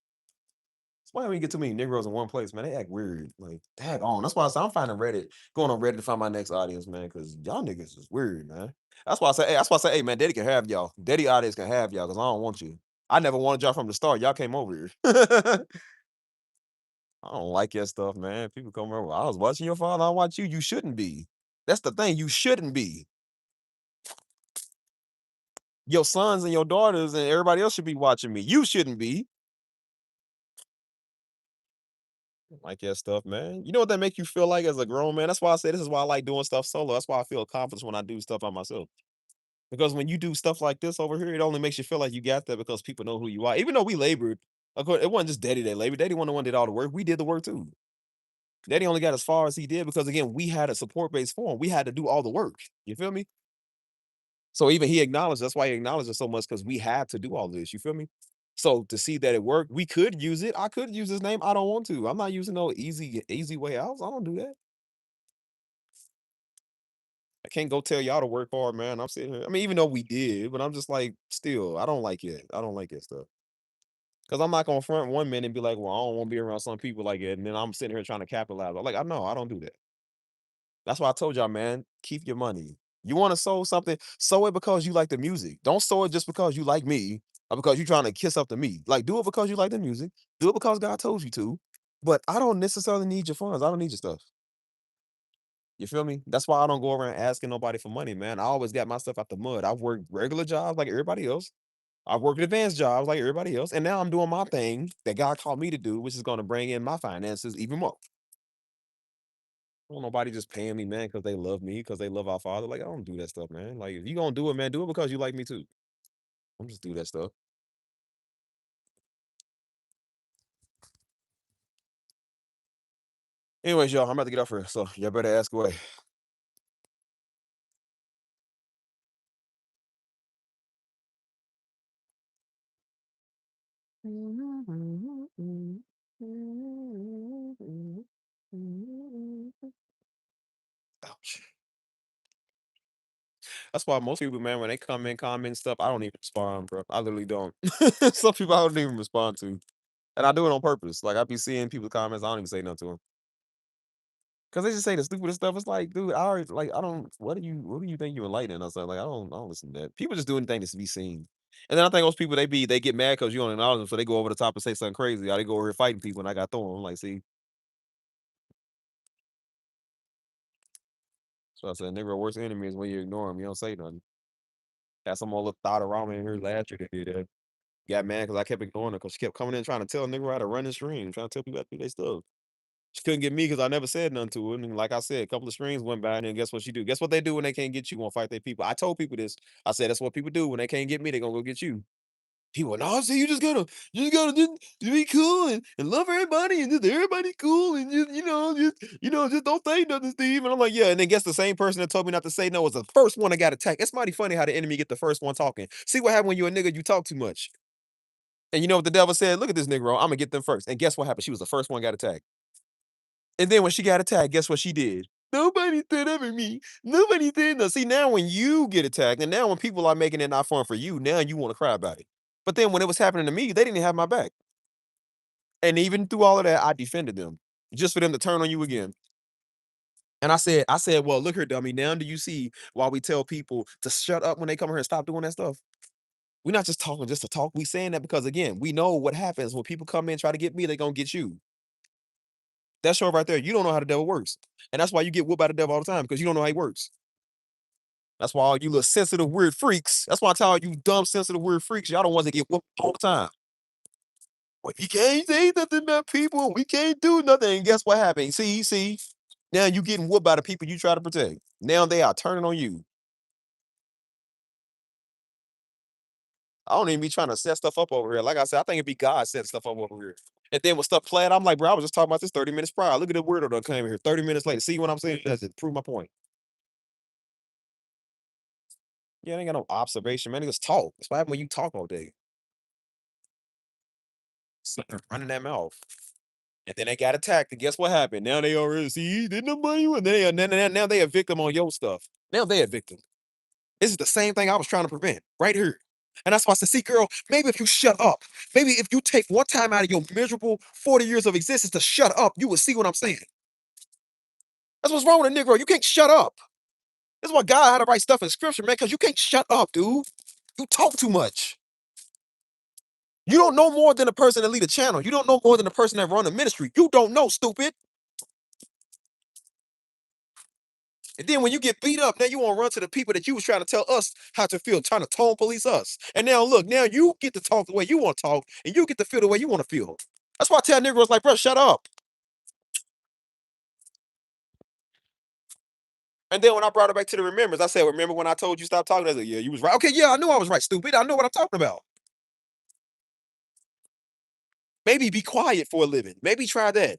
That's why we get too many Negroes in one place, man. They act weird. Like, daggone. That's why I say I'm finding Reddit, going on Reddit to find my next audience, man, because y'all niggas is weird, man. That's why I say, hey, man, Daddy can have y'all. Daddy audience can have y'all, because I don't want you. I never wanted y'all from the start. Y'all came over here. I don't like your stuff, man. People come over. I was watching your father. I watch you. You shouldn't be. That's the thing. You shouldn't be. Your sons and your daughters and everybody else should be watching me. You shouldn't be. Like your stuff, man. You know what that make you feel like as a grown man? That's why I say this is why I like doing stuff solo. That's why I feel accomplished when I do stuff by myself. Because when you do stuff like this over here, it only makes you feel like you got that because people know who you are. Even though we labored, of course, it wasn't just Daddy that labored. Daddy wasn't the one that did all the work. We did the work too. Daddy only got as far as he did because again, we had a support base for him. We had to do all the work. You feel me? So even he acknowledged, that's why he acknowledged it so much because we had to do all this. You feel me? So to see that it worked, we could use it. I could use his name. I don't want to. I'm not using no easy way out. I don't do that. I can't go tell y'all to work hard, man. I'm sitting here. I mean, even though we did, but I'm just like, still, I don't like it. I don't like that stuff. Because I'm not gonna front one minute and be like, well, I don't want to be around some people like it. And then I'm sitting here trying to capitalize. I'm like, I know, I don't do that. That's why I told y'all, man, keep your money. You want to sow something, sow it because you like the music. Don't sow it just because you like me or because you're trying to kiss up to me. Like, do it because you like the music. Do it because God told you to. But I don't necessarily need your funds. I don't need your stuff. You feel me? That's why I don't go around asking nobody for money, man. I always got my stuff out the mud. I've worked regular jobs like everybody else. I've worked advanced jobs like everybody else. And now I'm doing my thing that God called me to do, which is going to bring in my finances even more. I don't nobody just paying me, man, because they love me, because they love our father. Like, I don't do that stuff, man. Like, if you gonna do it, man, do it because you like me too. I'm just do that stuff. Anyways, y'all, I'm about to get off here. So y'all better ask away. Ouch. That's why most people, man, when they come in, comment stuff, I don't even respond, bro. I literally don't. Some people I don't even respond to. And I do it on purpose. Like I be seeing people's comments, I don't even say nothing to them. Cause they just say the stupidest stuff. It's like, dude, I already like I don't what do you think you're enlightening us? Like I don't listen to that. People just do anything to be seen. And then I think most people they get mad because you don't acknowledge them, so they go over the top and say something crazy. Or they go over here fighting people and I got thrown. I'm like, see, so I said, nigga, worst enemy is when you ignore them, you don't say nothing. Had some old little thought around me in here last year that did that. Got mad because I kept ignoring her because she kept coming in trying to tell nigga how to run the stream, trying to tell people how to do their stuff. She couldn't get me because I never said nothing to her. And like I said, a couple of streams went by, and then guess what she do? Guess what they do when they can't get you? Gonna fight their people. I told people this. I said that's what people do when they can't get me. They gonna go get you. People, no, see, just be cool and love everybody and just everybody cool and just just don't say nothing, Steve. And I'm like, yeah. And then guess the same person that told me not to say no was the first one that got attacked. It's mighty funny how the enemy get the first one talking. See what happened when you a nigga, you talk too much. And you know what the devil said? Look at this nigga, I'm gonna get them first. And guess what happened? She was the first one got attacked. And then when she got attacked, guess what she did? Nobody stood up for me. Nobody did no. See, now when you get attacked, and now when people are making it not fun for you, now you want to cry about it. But then when it was happening to me, they didn't have my back. And even through all of that, I defended them just for them to turn on you again. And I said, well, look here, dummy. Now do you see why we tell people to shut up when they come here and stop doing that stuff? We're not just talking just to talk. We saying that because again, we know what happens when people come in and try to get me, they're gonna get you. That show right there, you don't know how the devil works. And that's why you get whooped by the devil all the time because you don't know how he works. That's why all you little sensitive, weird freaks. That's why I tell all you dumb, sensitive, weird freaks, y'all don't want to get whooped all the time. Well, you can't say nothing about people. We can't do nothing. And guess what happened? See, now you getting whooped by the people you try to protect. Now they are turning on you. I don't even be trying to set stuff up over here. Like I said, I think it'd be God setting stuff up over here. And then when stuff playing, I'm like, bro, I was just talking about this 30 minutes prior. Look at the weirdo that came here 30 minutes later. See what I'm saying? That's it. Prove my point. Yeah, they ain't got no observation, man. They just talk. That's what happens when you talk all day. Running that mouth. And then they got attacked. And guess what happened? Now they already see didn't nobody win. Now they a victim on your stuff. Now they a victim. This is the same thing I was trying to prevent right here. And that's why I said, see, girl, maybe if you shut up, maybe if you take one time out of your miserable 40 years of existence to shut up, you will see what I'm saying. That's what's wrong with a Negro. You can't shut up. That's why God had to write stuff in scripture, man, because you can't shut up, dude. You talk too much. You don't know more than the person that lead a channel. You don't know more than the person that run a ministry. You don't know, stupid. And then when you get beat up, now you want to run to the people that you was trying to tell us how to feel, trying to tone police us. And now look, now you get to talk the way you want to talk, and you get to feel the way you want to feel. That's why I tell Negroes like, bro, shut up. And then when I brought it back to the remembrance, I said, remember when I told you stop talking? I said, yeah, you was right. Okay, yeah, I knew I was right, stupid. I know what I'm talking about. Maybe be quiet for a living. Maybe try that.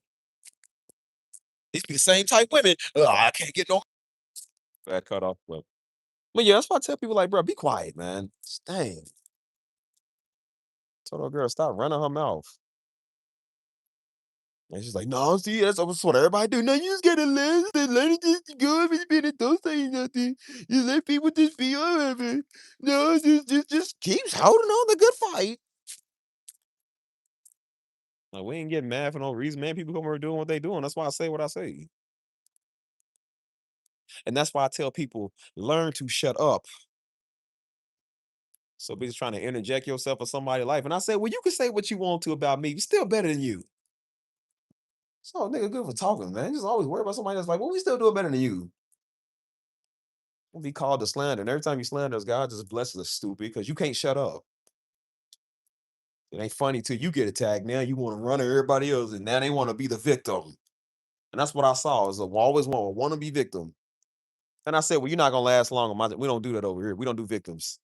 These be the same type women. I can't get no that cut off. But yeah, that's why I tell people like, bro, be quiet, man. Dang. Told her girl, stop running her mouth. And she's like, no, see, that's what everybody do. No, you just gotta learn it just go up and it. Don't say nothing. You let people just be whatever. No, just keeps holding on the good fight. Like, we ain't getting mad for no reason, man. People come over doing what they doing. That's why I say what I say. And that's why I tell people, learn to shut up. So be just trying to interject yourself in somebody's life. And I say, well, you can say what you want to about me. You're still better than you. So nigga good for talking, man. Just always worry about somebody that's like, well, we still doing better than you. We'll be called to slander. And every time you slander us, God just blesses us, stupid, because you can't shut up. It ain't funny till you get attacked. Now you want to run at everybody else, and now they want to be the victim. And that's what I saw is always want to be victim. And I said, well, you're not gonna last long. We don't do that over here. We don't do victims.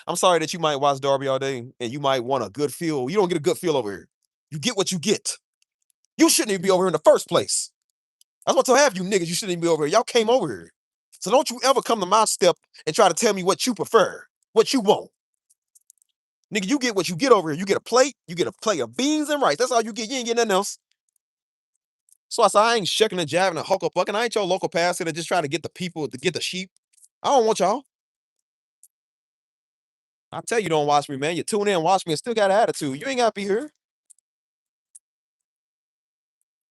I'm sorry that you might watch Darby all day and you might want a good feel. You don't get a good feel over here. You get what you get. You shouldn't even be over here in the first place. That's what to have you niggas. You shouldn't even be over here. Y'all came over here. So don't you ever come to my step and try to tell me what you prefer, what you want. Nigga, you get what you get over here. You get a plate, you get a plate of beans and rice. That's all you get. You ain't getting nothing else. So I said, I ain't shucking and jiving and huckle bucking. I ain't your local pastor that just trying to get the people to get the sheep. I don't want y'all. I tell you, don't watch me, man. You tune in and watch me and still got an attitude. You ain't got to be here.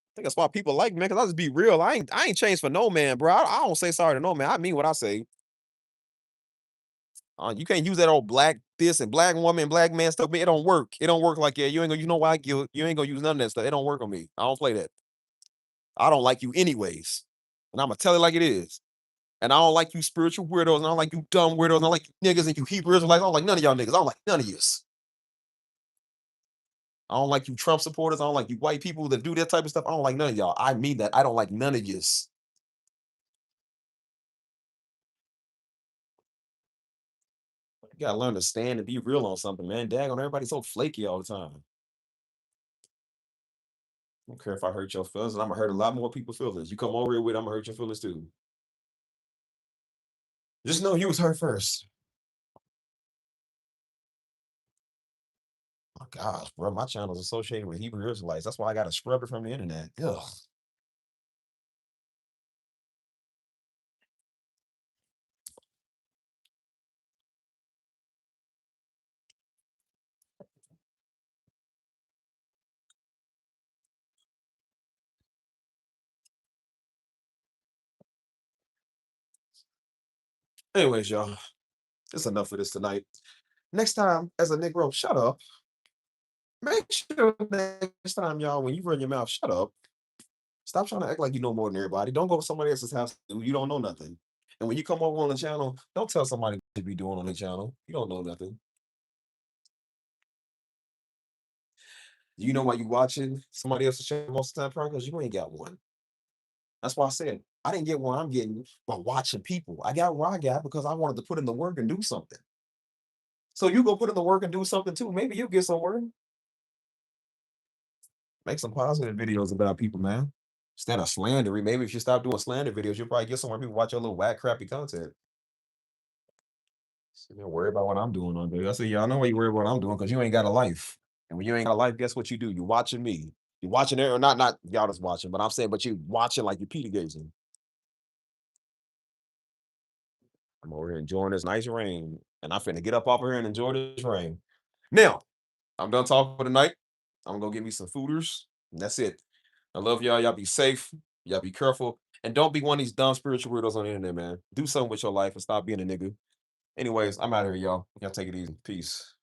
I think that's why people like me, man, because I just be real. I ain't changed for no man, bro. I don't say sorry to no man. I mean what I say. You can't use that old black this and black woman, black man stuff. It don't work. It don't work like that. You ain't gonna, you know why you ain't gonna use none of that stuff. It don't work on me. I don't play that. I don't like you anyways. And I'm gonna tell it like it is. And I don't like you spiritual weirdos, and I don't like you dumb weirdos, and I don't like you niggas and you Hebrews. I don't like none of y'all niggas. I don't like none of yous. I don't like you Trump supporters. I don't like you white people that do that type of stuff. I don't like none of y'all. I mean that. I don't like none of yous. You gotta learn to stand and be real on something, man. Dag on everybody so flaky all the time. I don't care if I hurt your feelings, and I'm gonna hurt a lot more people's feelings. You come over here with, I'm gonna hurt your feelings too. Just know you was hurt first. My gosh, bro, my channel is associated with Hebrew Israelites. That's why I gotta scrub it from the internet. Ugh. Anyways, y'all, it's enough for this tonight. Next time, as a Negro, shut up. Make sure next time, y'all, when you run your mouth, shut up. Stop trying to act like you know more than everybody. Don't go to somebody else's house. You don't know nothing. And when you come over on the channel, don't tell somebody what to be doing on the channel. You don't know nothing. You know why you watching somebody else's channel most of the time, probably because you ain't got one. That's why I said I didn't get one I'm getting by watching people. I got what I got because I wanted to put in the work and do something. So you go put in the work and do something too. Maybe you'll get somewhere. Make some positive videos about people, man. Instead of slandering. Maybe if you stop doing slander videos, you'll probably get somewhere people watch your little whack, crappy content. So don't worry about what I'm doing on there. I said, yeah, I know why you worry about what I'm doing because you ain't got a life. And when you ain't got a life, guess what you do? You watching me. You watching it or not y'all just watching, but I'm saying, but you watching like you Peter gazing. I'm over here enjoying this nice rain. And I'm finna get up off here and enjoy this rain. Now, I'm done talking for the night. I'm gonna go get me some fooders. And that's it. I love y'all. Y'all be safe. Y'all be careful. And don't be one of these dumb spiritual weirdos on the internet, man. Do something with your life and stop being a nigga. Anyways, I'm out of here, y'all. Y'all take it easy. Peace.